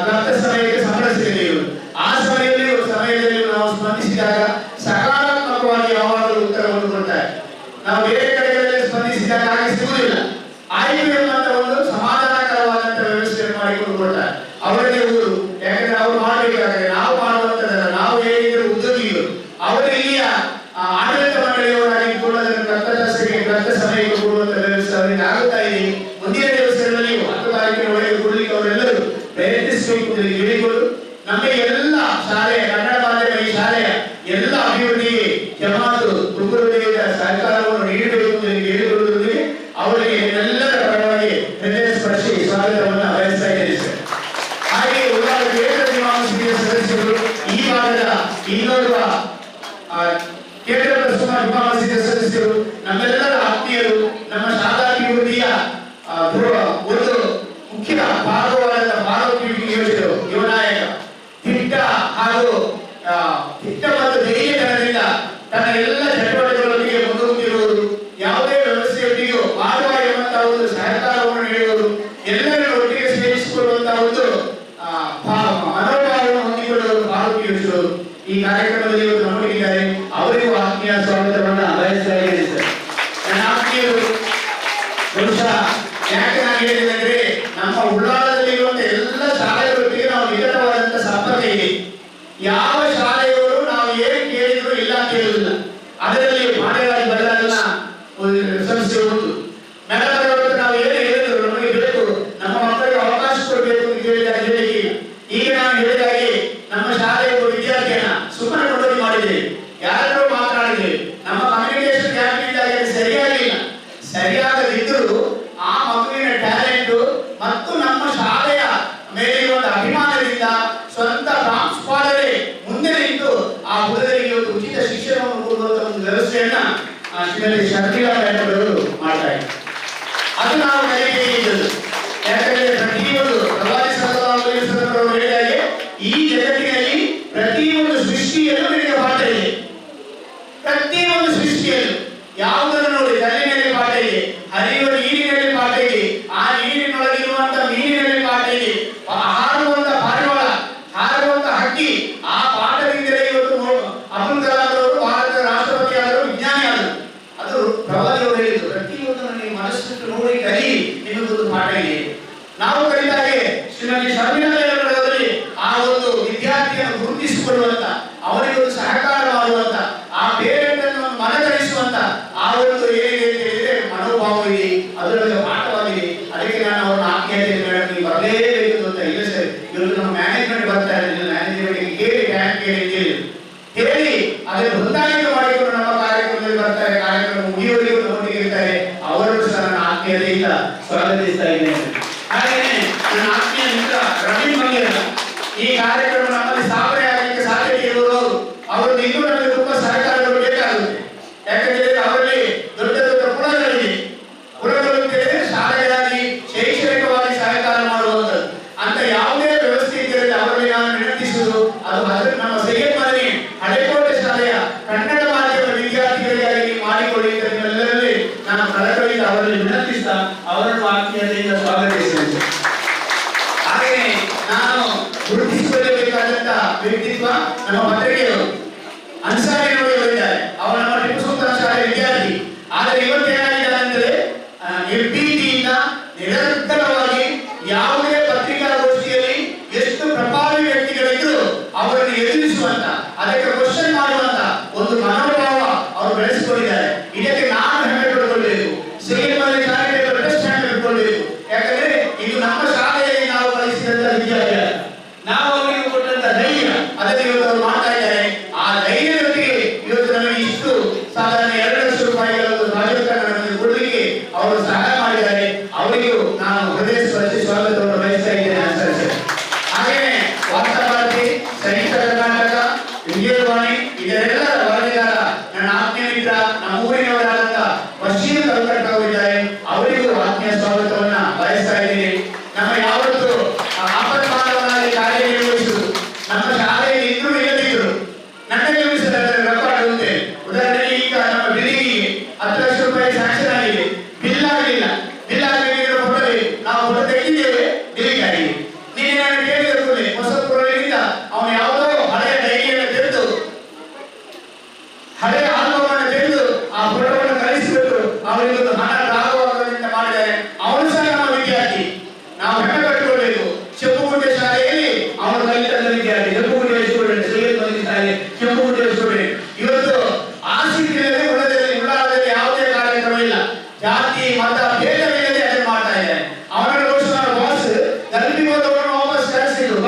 ಕಷ್ಟ ಸಮಯಕ್ಕೆ ಸಂಬಳ ಸಿಗಲಿಲ್ಲ. ಆ ಸಮಯದಲ್ಲಿ ನಾವು ಸ್ಪಂದಿಸಿದಾಗ ಸಕಾರಾತ್ಮಕವಾಗಿ ಯಾವಾಗಲೂ ಉತ್ತರವನ್ನು ಕೊಡ್ತಾರೆ. ನಾವು ಬೇರೆ ಕಡೆಗಳಲ್ಲಿ ಸ್ಪಂದಿಸಿದಾಗ ಹಾಗೆ ಸಿಗುವುದಿಲ್ಲ. ಆಯ್ಕೆ ಎಂಬಂತ ಒಂದು ಸಮಾಧಾನಕರವಾದಂತಹ ವ್ಯವಸ್ಥೆಯನ್ನು ಮಾಡಿಕೊಂಡು ಕೊಡ್ತಾರೆ. ಅವರಿಗೆ ಊರು, ಯಾಕಂದ್ರೆ ಅವರು ಮಾಡಬೇಕಾದ್ರೆ ನಾವು ಮಾಡುವಂತದ್ದಲ್ಲ, ನಾವು ಹೇಳಿದ್ರೆ ಉದ್ಯೋಗಿಗಳು ಅವರು ಇಲ್ಲಿಯ ಆಡಳಿತ ಮಂಡಳಿಯವರಾಗಿ ಕೊಡೋದನ್ನು ಕಷ್ಟ ಸಮಯಕ್ಕೆ ಕೊಡುವಂತ ವ್ಯವಸ್ಥೆ ಅವರಿಗೆ ಆಗುತ್ತಾ ಇದೆ. ಮುಂದಿನ ದಿವಸಗಳಲ್ಲಿ 10 ತಾರೀಕಿನ ಒಳಗೆ ಕೊಡಲಿಕ್ಕೆ ಅವರೆಲ್ಲರೂ ಪ್ರಯತ್ನಿಸಬೇಕು ಅಂತ ಹೇಳಿಕೊಂಡು ನಮ್ಮ ಎಲ್ಲ ಶಾಲೆಯ ಕನ್ನಡ ಮಾಧ್ಯಮ ಈ ಶಾಲೆಯ ಎಲ್ಲ ಅಭಿವೃದ್ಧಿಗೆ ಜಮಾತು ತುಮಕೂರಿನ ಸಹಕಾರವನ್ನು ನೀಡಬೇಕು ಅಂತ ಹೇಳಿಕೊಳ್ಳುವುದರಿಗೆ ಅವರಿಗೆ ಎಲ್ಲರ ಪರವಾಗಿ ಹೃದಯ ಸ್ಪರ್ಶಿ ಸ್ವಾಗತವನ್ನು ಬಯಸ್ತಾ ಇದ್ದೇನೆ ಸರ್. ಹಾಗೆ ಉಳ್ಳಾಲ ಕೇಂದ್ರ ಜುಮ್ಮಾ ಮಸೀದಿಯ ಸದಸ್ಯರು, ಈ ಭಾಗದ ಇನ್ನೋರ್ವ ಕೇಂದ್ರ ಜುಮ್ಮಾ ಮಸೀದಿಯ ಸದಸ್ಯರು, ನಮ್ಮೆಲ್ಲರ ಆತ್ಮೀಯರು, ನಮ್ಮ ಶಾಲಾಭಿವೃದ್ಧಿಯ ಒಂದು ಮುಖ್ಯ ಭಾಗವಾದ ಫಾರೂಕ್ ಯೋಜನೆಗಳು ಯುವ ನಾಯಕ ದಿಟ್ಟ ಹಾಗೂ ದಿಟ್ಟ ಮತ್ತು ಧೈರ್ಯದಿಂದ ತನ್ನ ಎಲ್ಲ ಚಟುವಟಿಕೆಗಳೊಂದಿಗೆ ಮುಂದೂಡುತ್ತಿರುವುದು, ಯಾವುದೇ ವ್ಯವಸ್ಥೆಯೊಂದಿಗೂ ಮಾಡಿದ್ದೇವೆ, ಯಾರು ಮಾತನಾಡಿದ್ದೇವೆ. ನಮ್ಮ ಕಮ್ಯುನಿಕೇಶನ್ ಗ್ಯಾಪ್ ಇದ್ದಾಗ ಸರಿಯಾಗಿಲ್ಲ. ಸರಿಯಾಗದಿದ್ದರೂ ಆ ಮಗುವಿನ ಟ್ಯಾಲೆಂಟ್ ಮತ್ತು ನಮ್ಮ ಶಾಲೆಯ ಮೇಲೆ ಇರುವ ಅಭಿಮಾನದಿಂದ ಸ್ವಂತ ಪ್ರಾಂಶುಪಾಲರೇ ಮುಂದೆ ನಿಂತು ಆ ಹುಡುಗರಿಗೆ ಒಂದು ಉಚಿತ ಶಿಕ್ಷಣವನ್ನು ಕೊಡುವಂತಹ ಒಂದು ವ್ಯವಸ್ಥೆಯನ್ನ ಶ್ರೀಮತಿ ಶರ್ಮಿಳಾ ಮೇಡಮ್ ಅವರು ಮಾಡ್ತಾ ಇದ್ದಾರೆ. ಅದು ನಾವು ಕಲಿಯಬೇಕಿದ್ದದ್ದು. ಯಾಕಂದ್ರೆ ಪ್ರತಿಯೊಂದು ಪ್ರವಾದಿ ಸಲ್ಲಲ್ಲಾಹು ಅಲೈಹಿ ವಸಲ್ಲಂ ಅವರು ಹೇಳಿದಾಗೆ ಈ ಜಗತ್ತಿನಲ್ಲಿ ಪ್ರತಿಯೊಂದು ಸೃಷ್ಟಿಯಲ್ಲೂ ನಿಮಗೆ ಪಾಠ ಇದೆ. ಪ್ರತಿಯೊಂದು ಸೃಷ್ಟಿಯಲ್ಲೂ ಯಾವುದನ್ನು ನೋಡಿ, ಕಲ್ಲಿನಲ್ಲಿ ಪಾಠ ಇದೆ, ಹರಿಯುವ ನೀರಿನಲ್ಲಿ ಪಾಠ ಇದೆ, ಆ ನೀರಿನೊಳಗಿರುವಂತ ಮೀನಿನಲ್ಲಿ ಪಾಠ ಇದೆ, ಹಾರುವಂತ ಪಾರಿವಾಳ, ಹಾರುವಂತ ಹಕ್ಕಿ. ಆ ಪಾಠದಿಂದಲೇ ಇವತ್ತು ಅಬ್ದುಲ್ ಕಲಾಂ ಅವರು ಭಾರತದ ರಾಷ್ಟ್ರಪತಿ ಆದರು, ವಿಜ್ಞಾನಿ ಆದರು. ಅದು ಪ್ರವಾದಿಯವರು ಹೇಳಿದ್ರು, ಪ್ರತಿಯೊಂದನ್ನು ನೀವು ಮನಸ್ಸಿಟ್ಟು ನೋಡಿ ಕಲಿ, ನಿಮಗೊಂದು ಪಾಠ ಇದೆ. ನಾವು ಕಲಿತಾಗೆ ಶ್ರೀಮತಿ ಶರ್ಮಿಳಾ ಅವರಲ್ಲಿ ಆ ಒಂದು ವಿದ್ಯಾರ್ಥಿಯನ್ನು ಗುರುತಿಸಿಕೊಳ್ಳುವಂತ, ಅವರಿಗೆ ಒಂದು ಸಹಕಾರ ಮಾಡುವಂತ, ಆ ಪೇರೆಂಟ್ ಅನ್ನು ಮನಗಣಿಸುವಂತ ಆ ಒಂದು ಏನಿದೆ ಅಂತ ಹೇಳಿದ್ರೆ ಮನೋಭಾವ ಇದೆ, ಅದರೊಳಗೆ ಪಾಠವಾಗಿದೆ. ಅದಕ್ಕೆ ನಾನು ಅವರನ್ನ ಆತ್ಮೀಯತೆ ಮೇಡಮ್ ನೀವು ಬರಲೇಬೇಕು ಅಂತ. ಇಲ್ಲ ಸರ್, ಇವತ್ತು ನಮ್ಮ ಮ್ಯಾನೇಜ್ಮೆಂಟ್ ಬರ್ತಾ ಇರಲಿಲ್ಲ, ಮ್ಯಾನೇಜ್ಮೆಂಟ್ ಕೇಳಿ ಟ್ಯಾಂಕ್ ಹೇಳಿ ಅದನ್ನು ಹೊಂದಾಣಿಕೆ ಮಾಡಿಕೊಂಡು ನಮ್ಮ ಕಾರ್ಯಕ್ರಮದಲ್ಲಿ ಬರ್ತಾರೆ, ಕಾರ್ಯಕ್ರಮ ಮುಗಿಯುವವರೆಗೂ ನಮ್ಮೊಟ್ಟಿಗೆ ಇರ್ತಾರೆ. ಅವರನ್ನು ಸಹ ನನ್ನ ಆತ್ಮೀಯತೆಯಿಂದ ಸ್ವಾಗತಿಸ್ತಾ ಇದ್ದೇನೆ. ಹಾಗೆಯೇ ನನ್ನ ಆತ್ಮೀಯ ಮಿತ್ರ ರವಿ ಮಂಗೇರ, ಈ ಕಾರ್ಯಕ್ರಮ ನಮ್ಮಲ್ಲಿ ಸ್ಥಾಪನೆ ಆಗಲಿಕ್ಕೆ ಸಾಧ್ಯತೆ ಇರುವವರು, ಅವರದ್ದು ಇನ್ನೂ ನಮಗೆ ತುಂಬಾ ಸಹಕಾರಗಳು ಬೇಕಾಗುತ್ತೆ. ಯಾಕಂದ್ರೆ ಅವರಲ್ಲಿ ದೊಡ್ಡ ದೊಡ್ಡ ಕುಳಗಳಿವೆ. ಕುಳಗಳು ಅಂತ ಹೇಳಿದ್ರೆ ಶಾಲೆಗಾಗಿ ಶೈಕ್ಷಣಿಕವಾಗಿ ಸಹಕಾರ ಮಾಡುವಂಥದ್ದು. ಅಂತ ಯಾವುದೇ ವ್ಯವಸ್ಥೆ ಇದ್ದರೆ ಅವರಲ್ಲಿ ನಾನು ವಿನಂತಿಸುವುದು, ಅದು ನಮ್ಮ ಸೈಯದ್ ಮದನಿ ಹಳೆಕೋಟೆ ಶಾಲೆಯ ಕನ್ನಡ ಮಾಧ್ಯಮ ವಿದ್ಯಾರ್ಥಿಗಳಿಗಾಗಿ ಮಾಡಿಕೊಳ್ಳಿ ಅಂತ ನಿಮ್ಮೆಲ್ಲರಲ್ಲಿ ನಾನು ಕಳಕಳಿಯಿಂದ ಅವರಲ್ಲಿ ವಿನಂತಿಸ್ತಾ ಅವರನ್ನು ಆತ್ಮೀಯತೆಯಿಂದ ಸ್ವಾಗತಿಸುತ್ತೇನೆ. ಹಾಗೆಯೇ ನಾನು ಗುರುತಿಸಿಕೊಳ್ಳಬೇಕಾದಂತ ವ್ಯಕ್ತಿತ್ವ ನಮ್ಮ ಪತ್ರಿಕೆಯವರು ಅನ್ಸಾರಿ ನೋಡಿ ಅವರಿದ್ದಾರೆ. ಅವರು ನಮ್ಮ ಟಿಪ್ಪು ಸುಲ್ತಾನ್ ಶಾಲೆಯ ವಿದ್ಯಾರ್ಥಿ. ಆದರೆ ಇವತ್ತೇನಾಗಿದೆ ಅಂದರೆ FBTಯಿಂದ ನಿರಂತರವಾಗಿ ಯಾವುದೇ ಪತ್ರಿಕಾಗೋಷ್ಠಿಯಲ್ಲಿ ಎಷ್ಟು ಪ್ರಭಾವಿ ವ್ಯಕ್ತಿಗಳಿದ್ರು ಅವರನ್ನು ಎದುರಿಸುವಂತ, ಅದಕ್ಕೆ ಕ್ವಶನ್ ಮಾಡುವಂತ ಒಂದು ಮನೋಭಾವ ಅವರು ಬೆಳೆಸಿಕೊಂಡಿದ್ದಾರೆ. ಇದಕ್ಕೆ ನಾನು ಹೆಮ್ಮೆ ಪಡ್ಕೊಳ್ಬೇಕು, ಸೇರಿನಲ್ಲಿ ಚಾರಿಟೇಬಲ್ ಟ್ರಸ್ಟ್ ಹೆಮ್ಮೆ ಪಡ್ಕೊಳ್ಬೇಕು. ಯಾಕಂದ್ರೆ ಇದು ನಮ್ಮ ಶಾಲೆಯಲ್ಲಿ ನಾವು ಕಲಿಸಿದಂತ ವಿದ್ಯಾಭ್ಯಾಸ, ನಾವು ಅವರಿಗೆ ಕೊಟ್ಟಂತ ಧೈರ್ಯ, ಅದನ್ನು ಇವತ್ತು ಅವರು ಮಾಡ್ತಾ ಇದ್ದಾರೆ. ಆ ಧೈರ್ಯದೊಂದಿಗೆ ಇವತ್ತು ನಮಗೆ ಇಷ್ಟು ಸಾಧಾರಣ 2 ಲಕ್ಷ ರೂಪಾಯಿಗಳ ಒಂದು ಪ್ರಾಜೆಕ್ಟ್ ನಮಗೆ ಕೊಡಲಿಕ್ಕೆ ಅವರು ಸಹಾಯ ಮಾಡಿದ್ದಾರೆ. ಅವರಿಗೂ ನಾನು ಹೃದಯ ಸ್ಪರ್ಶಿ ಸ್ವಾಗತವನ್ನು ಬಯಸ್ತಾ ಇದ್ದೇನೆ. ಹಾಗೆಯೇ ವಾರ್ತಾಭಾರತಿ, ಸಂಯುಕ್ತ ಕರ್ನಾಟಕ, ವಿಜಯವಾಣಿ ಇದರೆಲ್ಲರ ವರದಿಗಾರ ನನ್ನ ಆತ್ಮೀಯ ಮಿತ್ರ ನಮ್ಮ ಊರಿನವರಾದಂತ ಬಶೀರ್ ಕಲ್ಕಟ್ಟ ಅವರಿದ್ದಾರೆ. ಅವರಿಗೂ ಆತ್ಮೀಯ ಸ್ವಾಗತವನ್ನ ಬಯಸ್ತಾ ಇದ್ದೀನಿ. ನಮ್ಮ ಯಾವತ್ತು ಆಪತ್ಕಾಲದಲ್ಲಿ ಕಾರ್ಯನಿರ್ವಹಿಸುವುದು, ನಮ್ಮ ಶಾಲೆಯಲ್ಲಿ ಇನ್ನೂ ಇಲ್ಲದಿದ್ರು ನನಗೆ ರೆಕಾರ್ಡ್ ಉಂಟೆ. ಉದಾಹರಣೆಗೆ ಈಗ ನಮ್ಮ ಬಿಲ್ಡಿಂಗಿಗೆ 10 ಲಕ್ಷ ರೂಪಾಯಿ ಸ್ಯಾಂಕ್ಷನ್ ಆಗಿದೆ, ಬಿಲ್ ಆಗಲಿಲ್ಲ. ಬಿಲ್ ಆಗಬೇಕಿದ್ರೆ ಫೋಟೋ ನಾವು ಫೋಟೋ ತೆಗೆದಿದ್ದೇವೆ, ಡಿಲೀಟ್ ಆಗಿದೆ. ನೀನು ನಾನು ಕೇಳಿದ್ರೆ ಹೊಸಪುರದಿಂದ ಅವನು ಯಾವುದೋ ಹಳೆಯ ಡೈರಿಯನ್ನು ತೆಗೆದು, ಹಳೆಯ ಆಲ್ಬಮನ್ನು ತೆಗೆದು ಆ ಫೋಟೋವನ್ನು ಕಳಿಸಿಬಿಟ್ಟು ಅವರಿಗೊಂದು ಹಣ ಲಾಭವಾಗುವುದರಿಂದ ಮಾಡಿದ್ದಾರೆ. ಅವನು ಸಹ ನಮ್ಮ ವಿದ್ಯಾರ್ಥಿ, ನಾವು ಹೆಮ್ಮೆ ಪಟ್ಟುಕೊಳ್ಬೇಕು. ಚೆಪ್ಪುಗುಂಟೆ ಶಾಲೆಯಲ್ಲಿ ಅವನು ಕಲಿತ ವಿದ್ಯಾರ್ಥಿ, ಚೆಪ್ಪುಗುಂಟೆ ಸ್ಟೂಡೆಂಟ್, ಸೈಯದ್ ಮದನಿ ಶಾಲೆ ಚೆಪ್ಪುಗುಂಟೆ ಸ್ಟೂಡೆಂಟ್. ಇವತ್ತು ಆಸಕ್ತಿಯಲ್ಲಿ ಉಳ್ಳಾಳದಲ್ಲಿ ಯಾವುದೇ ಕಾರ್ಯಕ್ರಮ ಇಲ್ಲ, ಜಾತಿ ಮತ ಭೇದವಿಲ್ಲದೆ ಅದನ್ನು ಮಾಡ್ತಾ ಇದ್ದಾರೆ. ಅವನ ಬಾಸ್ ಗಲ್ಪಿಗೋದವನ್ನು ವಾಪಸ್ ಕಳಿಸಿದ್ರು,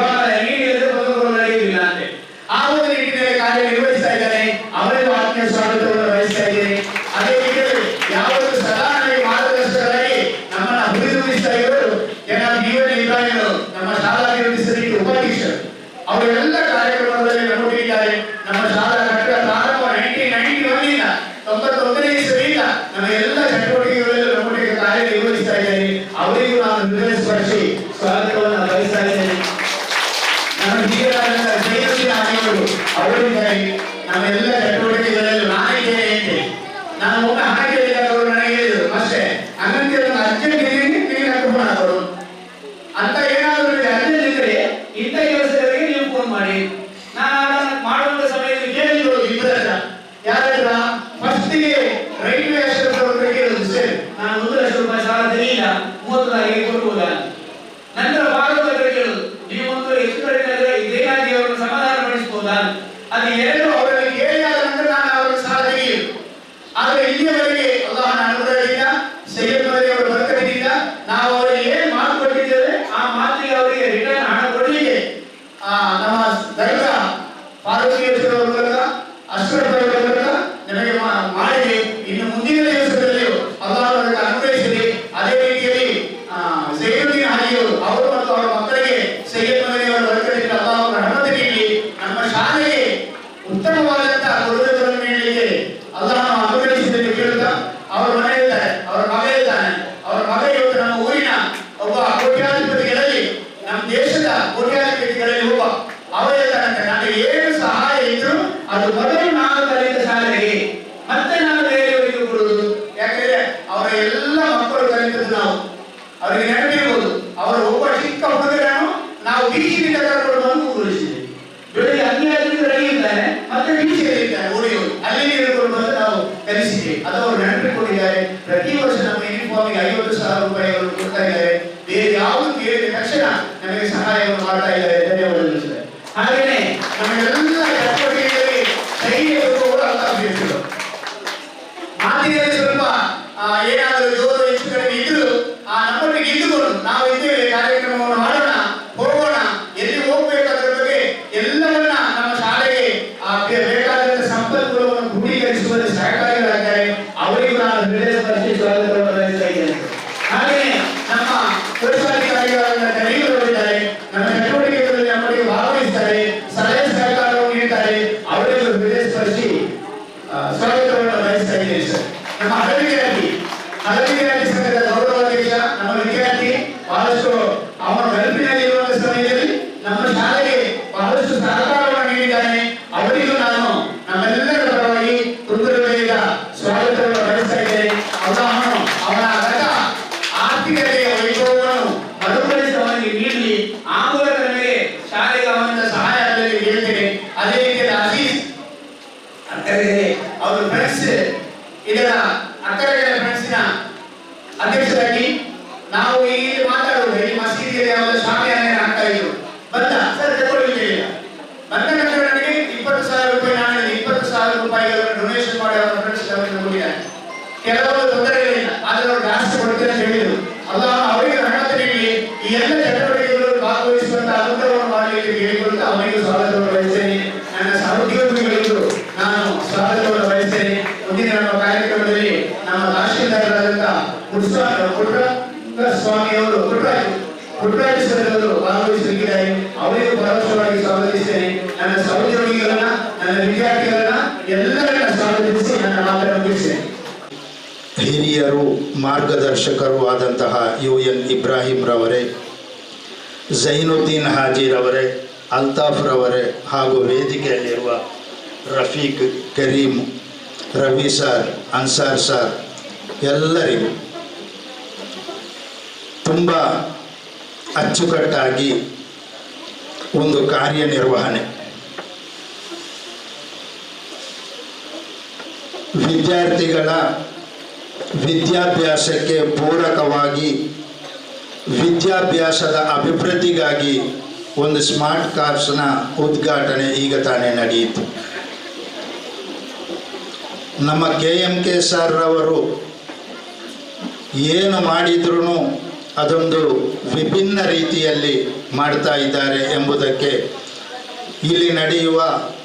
ನಡೆಯುವುದಿಲ್ಲ ಅಂತ. ಆ ಒಂದು ನಿಟ್ಟಿನಲ್ಲಿ ಕಾರ್ಯನಿರ್ವಹಿಸ್ತಾ ಇದ್ದಾನೆ. ಅವರಿಗೂ ಆತ್ಮೀಯ ಸ್ವಾಗತವನ್ನು ಬಯಸ್ತಾ ಇದ್ದೇನೆ. ಅದೇ ರೀತಿಯಲ್ಲಿ ಯಾವತ್ತು ಸದಾ ನನಗೆ ಮಾರ್ಗದರ್ಶಕರಾಗಿ ನಮ್ಮನ್ನ ಹುರಿದುಂಬಿಸ್ತಾ ಇರೋರು ಜನಾಬ್ BN ಇಬ್ರಾಹಿಂ, ನಮ್ಮ ಶಾಲಾಭಿವೃದ್ಧಿ ಸಮಿತಿ ಉಪಾಧ್ಯಕ್ಷರು. ಅವರೆಲ್ಲ ಕಾರ್ಯಕ್ರಮಗಳಲ್ಲಿ ನಮ್ಮೊಟ್ಟಿಗಿದ್ದಾರೆ. ನಮ್ಮ ಶಾಲಾ ಕಟ್ಟಡ ಪ್ರಾರಂಭ 1991 91ನೇ ಇಸವಿಯಿಂದ ನಮ್ಮ ಎಲ್ಲ ಚಟುವಟಿಕೆಗಳಲ್ಲೂ ನಮ್ಮೊಟ್ಟಿಗೆ ಕಾರ್ಯನಿರ್ವಹಿಸ್ತಾ ಇದ್ದಾರೆ. ಅವರಿಗೂ ನಾನು ಹೃದಯ ಸ್ಪರ್ಶಿ ಸ್ವಾಗತವನ್ನು ಬಯಸ್ತಾ ಇದ್ದೇನೆ. ನಮ್ಮ ಹಿರಿಯರಾದಂತ ಜಯಶ್ರೀ ಆನೆಯವರು ಅವರಿಗಾಗಿ ನಮ್ಮೆಲ್ಲ ಚಟುವಟಿಕೆಗಳಲ್ಲೂ ನಾನಿದ್ದೇನೆ ಎಂದೆ. ನಾನು ಒಮ್ಮೆ ಹಣ ಕೇಳಿದಾಗ ಅವರು ನನಗೆ ಹೇಳಿದರು, ಅಷ್ಟೇ ಅನಂತರ ಅರ್ಜೆಂಟ್ ನೀವು ಫೋನ್ ಹಾಕೋರು ಅಂತ. ಏನಾದರೂ ಅರ್ಜೆಂಟ್ ಇದ್ರೆ ಇಂಥ ಕೆಲಸಗಳಿಗೆ ನೀವು ಫೋನ್ ಮಾಡಿ. ನಾನು ಮಾಡುವಂತ ಸಮಯದಲ್ಲಿ ಕೇಳಿದ್ರು ಇಬ್ಬರ ಯಾರ ಫಸ್ಟಿಗೆ ರೈಲ್ವೆ ಅಷ್ಟೇ ಕೇಳಿದ್ರು, ಸರ್ ನಾನು 1 ಲಕ್ಷ ರೂಪಾಯಿ ಸಾಲ ತೆಗೆಯಿಲ್ಲ, 30 ತಾರೀಕಿಗೆ ಕೊಡುವುದಾ. ನಂತರ ಭಾಗವತ ಕೇಳುದು, ನೀವು ಒಂದು ಎಷ್ಟು ಕಡಿಮೆ ಇದೇನಾಗಿ ಅವರನ್ನು ಸಮಾಧಾನ ಪಡಿಸಬಹುದಾ. ಅದು ಎರಡು ಅವರಲ್ಲಿ ಕೇಳಿ ಆದ ನಂತರ ನಾನು ಅವರಿಗೆ ಸಾಲ ತೆಗೆಯುವುದು. ಆದರೆ ಇಲ್ಲಿಯವರೆಗೆ ಅಲ್ಲಾಹನ ಅನುಗ್ರಹದಿಂದ ಸೈಯದ್ ಮದನಿ ಅವರ ಬರಕದಿಂದ ನಾವು ಅವರಿಗೆ ಏನು ಮಾತು ಕೊಟ್ಟಿದ್ದೇವೆ ಆ ಮಾತಿಗೆ ಅವರಿಗೆ ರಿಟರ್ನ್ ಹಣ ಕೊಡಲಿಕ್ಕೆ ನಮ್ಮ ದರ್ಗಾ ಫಾರೂಕಿ ಅವರ ಮೂಲಕ ಬೇಕಾದಂತ ಕೊಡುಗೆಗಳನ್ನು ನೀಡಲಿಕ್ಕೆ ಅಲ್ಲಾಹನು ಅನುಗ್ರಹಿಸಿದ್ದನ್ನು ಕೇಳುತ್ತಾ ಅವರ ಮನೆ ಇದ್ದಾರೆ, ಅವರ ಮಗ ಇದ್ದಾನೆ. ಅವರ ಮಗ ಇವತ್ತು ನಮ್ಮ ಊರಿನ ಒಬ್ಬ ಕೋಟ್ಯಾಧಿಪತಿಗಳಲ್ಲಿ, ನಮ್ಮ ದೇಶದ ಕೋಟ್ಯಾಧಿಪತಿಗಳಲ್ಲಿ ಒಬ್ಬ. ಅವರ ಇದ್ದಾರಂತೆ, ನನಗೆ ಏನು ಸಹಾಯ ಇದ್ರು ಅದು ಮೊದಲು ನಾನು ಕಲಿತ ಶಾಲೆಗೆ ಮತ್ತೆ ನಾನು ಬೇರೆಯವರಿಗೆ ಕೊಡುವುದು. ಯಾಕಂದ್ರೆ ಅವರ ಎಲ್ಲ ಮಕ್ಕಳು ಕಲಿತದ್ದು ನಾವು, ಅವರಿಗೆ ನೆನಪಿರ್ಬೋದು. ಅವರ ಒಬ್ಬ ಚಿಕ್ಕ ಹುಡುಗರನ್ನು ನಾವು ಬೀಚಿನಿಂದ ಕರ್ಕೊಂಡು ಬಂದು ಕೂರಿಸಿದ್ದೇವೆ. ಬೆಳಿಗ್ಗೆ 12 ರೆಡಿ ಇದ್ದಾರೆ, ಮತ್ತೆ ಬೀಚಿನಲ್ಲಿದ್ದಾರೆ ಊರಿಗಳು, ಅಲ್ಲಿ ಹಿಡ್ಕೊಂಡು ಬಂದು ನಾವು ಕಲಿಸಿದ್ದೇವೆ. ಅದು ಅವರು ನೆನಪಿಕೊಂಡಿದ್ದಾರೆ. ಪ್ರತಿ ವರ್ಷ ನಮ್ಮ ಯೂನಿಫಾರ್ಮಿಗೆ 50,000 ರೂಪಾಯಿಗಳನ್ನು ಕೊಡ್ತಾ ಇದ್ದಾರೆ. ಬೇರೆ ಯಾವುದು ಕೇಳಿದ ತಕ್ಷಣ ನಮಗೆ ಸಹಾಯವನ್ನು ಮಾಡ್ತಾ ಇದ್ದಾರೆ. ಧನ್ಯವಾದಗಳು ಸರ್. ಹಾಗೆಯೇ ನಮಗೆಲ್ಲ ಚಟುವಟಿಕೆಗಳಲ್ಲಿ ಧೈರ್ಯ ಕೂಡ ಅಭ್ಯರ್ಥಿಗಳು ಮಾತಿನಲ್ಲಿ ಸ್ವಲ್ಪ ಏನಾದರೂ ಜೋರು ಹೆಚ್ಚು ಕಡಿಮೆ ಇದ್ರು ನಮ್ಮೊಟ್ಟಿಗೆ ಇದ್ದುಕೊಂಡು ನಾವು ಇದ್ದೇವೆ, ಕಾರ್ಯಕ್ರಮವನ್ನು ಮಾಡೋಣ, ಹೋಗೋಣ, ಎಲ್ಲಿ ಹೋಗ್ಬೇಕಾದ್ರ ಬಗ್ಗೆ ಎಲ್ಲವನ್ನ ನಮ್ಮ ಶಾಲೆಗೆ ಬೇಕಾದಂತ ಸಂಪನ್ಮೂಲವನ್ನು ಕ್ರೋಢೀಕರಿಸುವಲ್ಲಿ ಸಹಕಾರಿಗಳಾಗಿದ್ದಾರೆ. ಅವರಿಗೂ ನಾನು ಹೃದಯಸ್ಪರ್ಶಿ ಸ್ವಾಗತವನ್ನು ಬಯಸ್ತಾ ಇದ್ದೇನೆ. ಹಾಗೆಯೇ ನಮ್ಮ ಪೊಲೀಸಾಧಿಕಾರಿಗಳನ್ನ ಕರೆಯುವವರಿದ್ದಾರೆ, ನಮ್ಮ ಚಟುವಟಿಕೆಗಳಲ್ಲಿ ನಮ್ಮೊಟ್ಟಿಗೆ ಭಾಗವಹಿಸ್ತಾರೆ, ಸಲಹೆ ಸಹಕಾರವನ್ನು ನೀಡುತ್ತಾರೆ. ಅವರಿಗೂ ಹೃದಯಸ್ಪರ್ಶಿ ಸ್ವಾಗತವನ್ನು ಬಯಸ್ತಾ ಇದ್ದೇನೆ ಸರ್. ನಮ್ಮ ಹಲವಿದ್ಯಾರ್ಥಿ ಸಂಘದ ಗೌರವಾಧ್ಯಕ್ಷ ನಮ್ಮ ವಿದ್ಯಾರ್ಥಿ ಬಹಳಷ್ಟು ಅವನ ಗಲ್ಪಿನಲ್ಲಿ ಇರುವಂತಹ ಸಮಯದಲ್ಲಿ ನಮ್ಮ ಶಾಲೆಗೆ ಬಹಳಷ್ಟು ಸಹಕಾರವನ್ನು ನೀಡಿದ್ದಾನೆ. ಅವರಿಗೂ ನಾನು ನಮ್ಮೆಲ್ಲರ ಪರವಾಗಿ ಹೃದಯದ ಸ್ವಾಗತವನ್ನು ಬಯಸ್ತಾ ಇದ್ದೇನೆ. ಅವನ ಗತ ಆರ್ಥಿಕತೆಯ ವೈಭವವನ್ನು ಮರುಕಳಿಸಿ ಅವನಿಗೆ ನೀಡಲಿ, ಆ ಮೂಲಕ ನಮಗೆ ಶಾಲೆಗೆ ಅವನಿಂದ ಸಹಾಯ ಆಗಲಿ ಹೇಳ್ತೇನೆ. ಅದೇ ರೀತಿಯಲ್ಲಿ ಅಜೀಜ್ ಅಕ್ಕರೆಗೆ ಅವರು ಫ್ರೆಂಡ್ಸ್, ಇದರ ಅಕ್ಕರೆಗಳ ಫ್ರೆಂಡ್ಸಿನ ಅಧ್ಯಕ್ಷರಾಗಿ ನಾವು ಇಲ್ಲಿ ಮಾತಾಡುವುದು, ಈ ಮಸೀದಿಯಲ್ಲಿ ಯಾವುದೋ ಶಾಮಿಯಾನ ಆಗ್ತಾ ಇದ್ರು. ಬಂದ ಸರ್ ತಗೊಳ್ಳಿಲ್ಲ, ಬಂದ ನಂತರ ನನಗೆ 20,000 ರೂಪಾಯಿ, ನಾನು 20,000 ರೂಪಾಯಿಗಳನ್ನು ಡೊನೇಷನ್ ಮಾಡಿ ಅವರ ಫ್ರೆಂಡ್ಸ್ ಕೊಟ್ಟಿದ್ದಾರೆ. ಕೆಲವೊಂದು ತೊಂದರೆಗಳಿಲ್ಲ, ಆದರೆ ಅವರು ಜಾಸ್ತಿ ಕೊಡ್ತಾರೆ ಅಂತ ಹೇಳಿದ್ರು. ಅವರಿಗೆ ಹಣತೆ ನೀಡಿ ಈ ಎಲ್ಲ ಚಟುವಟಿಕೆಗಳು ಭಾಗವಹಿಸುವಂತಹ ಅನುಗ್ರಹವನ್ನು ಮಾಡಲಿಕ್ಕೆ ಹೇಳಿಕೊಳ್ತಾ ಅವನಿಗೆ ಸ್ವಾಗತವನ್ನು ಬಯಸ್ತೇನೆ. ನನ್ನ ಸಹೋದ್ಯೋಗಿಗಳಿಗೂ ನಾನು ಸ್ವಾಗತವನ್ನು ಬಯಸ್ತೇನೆ. ಮುಂದಿನ ನಮ್ಮ ಕಾರ್ಯಕ್ರಮದಲ್ಲಿ ನಮ್ಮ ತಹಶೀಲ್ದಾರರಾದಂತಹ ಸ್ವಾಮಿಯವರು ಪುಟ್ಟರಾಜ ಸರ್ ಅವರು ಭಾಗವಹಿಸಲಿದ್ದಾರೆ. ಅವರಿಗೂ ಪರೋಕ್ಷವಾಗಿ ಸ್ವಾಗತಿಸ್ತೇನೆ. ನನ್ನ ಸಹೋದ್ಯೋಗಿಗಳನ್ನ, ನನ್ನ ವಿದ್ಯಾರ್ಥಿಗಳನ್ನ ಎಲ್ಲರನ್ನ ಸ್ವಾಗತಿಸಿ ನನ್ನ ಮಾತನ್ನು ಮುಗಿಸ್ತೇನೆ. ಹಿರಿಯರು, ಮಾರ್ಗದರ್ಶಕರು ಆದಂತಹ UN ಇಬ್ರಾಹಿಂ ರವರೇ, ಝೈನುದ್ದೀನ್ ಹಾಜಿರವರೇ, ಅಲ್ತಾಫ್ ರವರೇ ಹಾಗೂ ವೇದಿಕೆಯಲ್ಲಿರುವ ರಫೀಕ್, ಕರೀಂ, ರವಿ ಸರ್, ಅನ್ಸಾರ್ ಸರ್ ಎಲ್ಲರಿಗೂ ತುಂಬ ಅಚ್ಚುಕಟ್ಟಾಗಿ ಒಂದು ಕಾರ್ಯನಿರ್ವಹಣೆ, ವಿದ್ಯಾರ್ಥಿಗಳ ವಿದ್ಯಾಭ್ಯಾಸಕ್ಕೆ ಪೂರಕವಾಗಿ ವಿದ್ಯಾಭ್ಯಾಸದ ಅಭಿವೃದ್ಧಿಗಾಗಿ ಒಂದು ಸ್ಮಾರ್ಟ್ ಕ್ಲಾಸ್ನ ಉದ್ಘಾಟನೆ ಈಗ ತಾನೇ ನಡೆಯಿತು. ನಮ್ಮ KMK ಸರ್ ರವರು ಏನು ಮಾಡಿದ್ರೂ ಅದೊಂದು ವಿಭಿನ್ನ ರೀತಿಯಲ್ಲಿ ಮಾಡ್ತಾ ಇದ್ದಾರೆ ಎಂಬುದಕ್ಕೆ ಇಲ್ಲಿ ನಡೆಯುವ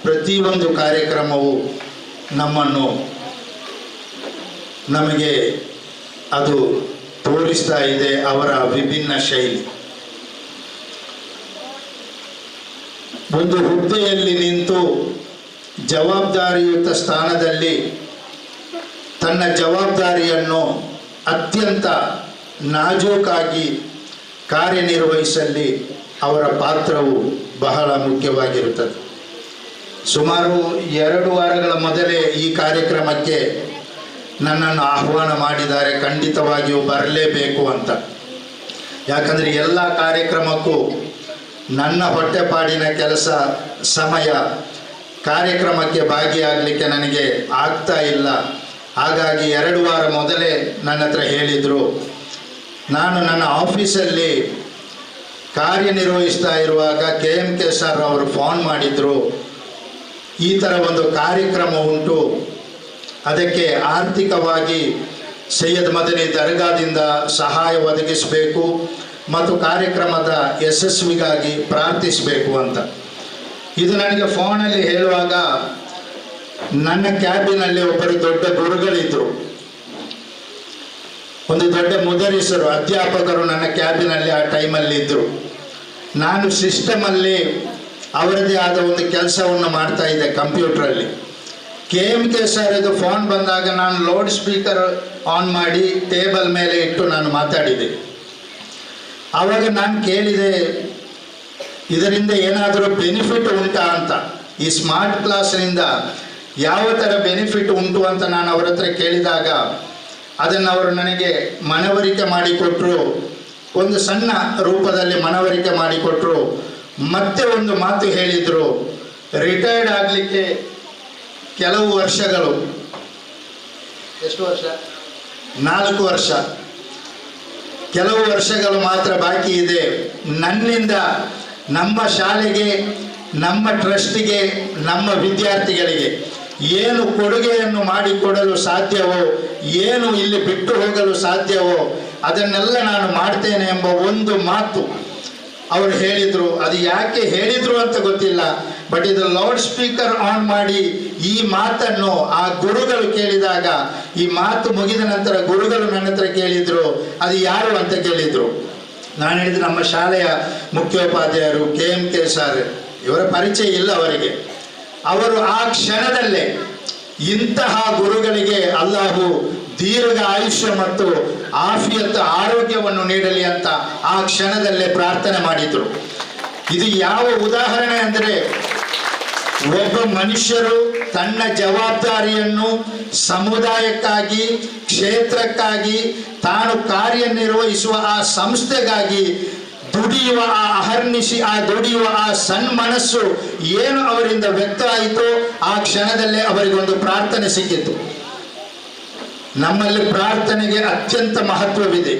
ಪ್ರತಿಯೊಂದು ಕಾರ್ಯಕ್ರಮವು ನಮಗೆ ಅದು ತೋರಿಸ್ತಾ ಇದೆ ಅವರ ವಿಭಿನ್ನ ಶೈಲಿ. ಒಂದು ಹುದ್ದೆಯಲ್ಲಿ ನಿಂತು ಜವಾಬ್ದಾರಿಯುತ ಸ್ಥಾನದಲ್ಲಿ ತನ್ನ ಜವಾಬ್ದಾರಿಯನ್ನು ಅತ್ಯಂತ ನಾಜೂಕಾಗಿ ಕಾರ್ಯನಿರ್ವಹಿಸಲಿ ಅವರ ಪಾತ್ರವು ಬಹಳ ಮುಖ್ಯವಾಗಿರುತ್ತದೆ. ಸುಮಾರು 2 ವಾರಗಳ ಮೊದಲೇ ಈ ಕಾರ್ಯಕ್ರಮಕ್ಕೆ ನನ್ನನ್ನು ಆಹ್ವಾನ ಮಾಡಿದ್ದಾರೆ, ಖಂಡಿತವಾಗಿಯೂ ಬರಲೇಬೇಕು ಅಂತ. ಯಾಕಂದರೆ ಎಲ್ಲ ಕಾರ್ಯಕ್ರಮಕ್ಕೂ ನನ್ನ ಹೊಟ್ಟೆಪಾಡಿನ ಕೆಲಸ, ಸಮಯ, ಕಾರ್ಯಕ್ರಮಕ್ಕೆ ಭಾಗಿಯಾಗಲಿಕ್ಕೆ ನನಗೆ ಆಗ್ತಾ ಇಲ್ಲ. ಹಾಗಾಗಿ 2 ವಾರ ಮೊದಲೇ ನನ್ನ ಹತ್ರ ಹೇಳಿದರು. ನಾನು ನನ್ನ ಆಫೀಸಲ್ಲಿ ಕಾರ್ಯನಿರ್ವಹಿಸ್ತಾ ಇರುವಾಗ KMK ಸರ್ ಅವರು ಫೋನ್ ಮಾಡಿದರು, ಈ ಥರ ಒಂದು ಕಾರ್ಯಕ್ರಮ ಉಂಟು, ಅದಕ್ಕೆ ಆರ್ಥಿಕವಾಗಿ ಸೈಯದ್ ಮದನಿ ದರ್ಗಾದಿಂದ ಸಹಾಯ ಒದಗಿಸಬೇಕು ಮತ್ತು ಕಾರ್ಯಕ್ರಮದ ಯಶಸ್ವಿಗಾಗಿ ಪ್ರಾರ್ಥಿಸಬೇಕು ಅಂತ. ಇದು ನನಗೆ ಫೋನಲ್ಲಿ ಹೇಳುವಾಗ ನನ್ನ ಕ್ಯಾಬಿನಲ್ಲಿ ಒಬ್ಬರು ದೊಡ್ಡ ಗುರುಗಳಿದ್ದರು, ಒಂದು ದೊಡ್ಡ ಮುದರಿಸರು, ಅಧ್ಯಾಪಕರು ನನ್ನ ಕ್ಯಾಬಿನಲ್ಲಿ ಆ ಟೈಮಲ್ಲಿ ಇದ್ದರು. ನಾನು ಸಿಸ್ಟಮಲ್ಲಿ ಅವರದೇ ಆದ ಒಂದು ಕೆಲಸವನ್ನು ಮಾಡ್ತಾ ಇದ್ದೆ ಕಂಪ್ಯೂಟ್ರಲ್ಲಿ. KMK ಸರ್ ಇದು ಫೋನ್ ಬಂದಾಗ ನಾನು ಲೌಡ್ ಸ್ಪೀಕರ್ ಆನ್ ಮಾಡಿ ಟೇಬಲ್ ಮೇಲೆ ಇಟ್ಟು ನಾನು ಮಾತಾಡಿದೆ. ಆವಾಗ ನಾನು ಕೇಳಿದೆ, ಇದರಿಂದ ಏನಾದರೂ ಬೆನಿಫಿಟ್ ಉಂಟಾ ಅಂತ, ಈ ಸ್ಮಾರ್ಟ್ ಕ್ಲಾಸ್ನಿಂದ ಯಾವ ಥರ ಬೆನಿಫಿಟ್ ಉಂಟು ಅಂತ ನಾನು ಅವರ ಹತ್ರ ಕೇಳಿದಾಗ ಅದನ್ನು ಅವರು ನನಗೆ ಮನವರಿಕೆ ಮಾಡಿಕೊಟ್ರು. ಒಂದು ಸಣ್ಣ ರೂಪದಲ್ಲಿ ಮನವರಿಕೆ ಮಾಡಿಕೊಟ್ರು. ಮತ್ತೆ ಒಂದು ಮಾತು ಹೇಳಿದರು, ರಿಟೈರ್ಡ್ ಆಗಲಿಕ್ಕೆ ಕೆಲವು ವರ್ಷಗಳು, ಎಷ್ಟು ವರ್ಷ? 4 ವರ್ಷ, ಕೆಲವು ವರ್ಷಗಳು ಮಾತ್ರ ಬಾಕಿ ಇದೆ. ನನ್ನಿಂದ ನಮ್ಮ ಶಾಲೆಗೆ, ನಮ್ಮ ಟ್ರಸ್ಟಿಗೆ, ನಮ್ಮ ವಿದ್ಯಾರ್ಥಿಗಳಿಗೆ ಏನು ಕೊಡುಗೆಯನ್ನು ಮಾಡಿಕೊಡಲು ಸಾಧ್ಯವೋ, ಏನು ಇಲ್ಲಿ ಬಿಟ್ಟು ಹೋಗಲು ಸಾಧ್ಯವೋ ಅದನ್ನೆಲ್ಲ ನಾನು ಮಾಡ್ತೇನೆ ಎಂಬ ಒಂದು ಮಾತು ಅವರು ಹೇಳಿದರು. ಅದು ಯಾಕೆ ಹೇಳಿದರು ಅಂತ ಗೊತ್ತಿಲ್ಲ, ಬಟ್ ಇದು ಲೌಡ್ ಸ್ಪೀಕರ್ ಆನ್ ಮಾಡಿ ಈ ಮಾತನ್ನು ಆ ಗುರುಗಳು ಕೇಳಿದಾಗ, ಈ ಮಾತು ಮುಗಿದ ನಂತರ ಗುರುಗಳು ನನ್ನ ಹತ್ರ ಕೇಳಿದರು, ಅದು ಯಾರು ಅಂತ ಕೇಳಿದರು. ನಾನು ಹೇಳಿದೆ, ನಮ್ಮ ಶಾಲೆಯ ಮುಖ್ಯೋಪಾಧ್ಯಾಯರು KMK ಸರ್. ಇವರ ಪರಿಚಯ ಇಲ್ಲ ಅವರಿಗೆ. ಅವರು ಆ ಕ್ಷಣದಲ್ಲೇ ಇಂತಹ ಗುರುಗಳಿಗೆ ಅಲ್ಲಾಹು ದೀರ್ಘ ಆಯುಷ್ಯ ಮತ್ತು ಆಫಿಯತ್ ಆರೋಗ್ಯವನ್ನು ನೀಡಲಿ ಅಂತ ಆ ಕ್ಷಣದಲ್ಲೇ ಪ್ರಾರ್ಥನೆ ಮಾಡಿದರು. ಇದು ಯಾವ ಉದಾಹರಣೆ ಅಂದರೆ, ಒಬ್ಬ ಮನುಷ್ಯರು ತನ್ನ ಜವಾಬ್ದಾರಿಯನ್ನು ಸಮುದಾಯಕ್ಕಾಗಿ, ಕ್ಷೇತ್ರಕ್ಕಾಗಿ, ತಾನು ಕಾರ್ಯನಿರ್ವಹಿಸುವ ಆ ಸಂಸ್ಥೆಗಾಗಿ ದುಡಿಯುವ ಆ ಅಹರ್ನಿಶಿ, ಆ ದುಡಿಯುವ ಆ ಸನ್ಮನಸ್ಸು ಏನು ಅವರಿಂದ ವ್ಯಕ್ತ ಆಯಿತೋ ಆ ಕ್ಷಣದಲ್ಲೇ ಅವರಿಗೊಂದು ಪ್ರಾರ್ಥನೆ ಸಿಕ್ಕಿತು. ನಮ್ಮಲ್ಲಿ ಪ್ರಾರ್ಥನೆಗೆ ಅತ್ಯಂತ ಮಹತ್ವವಿದೆ.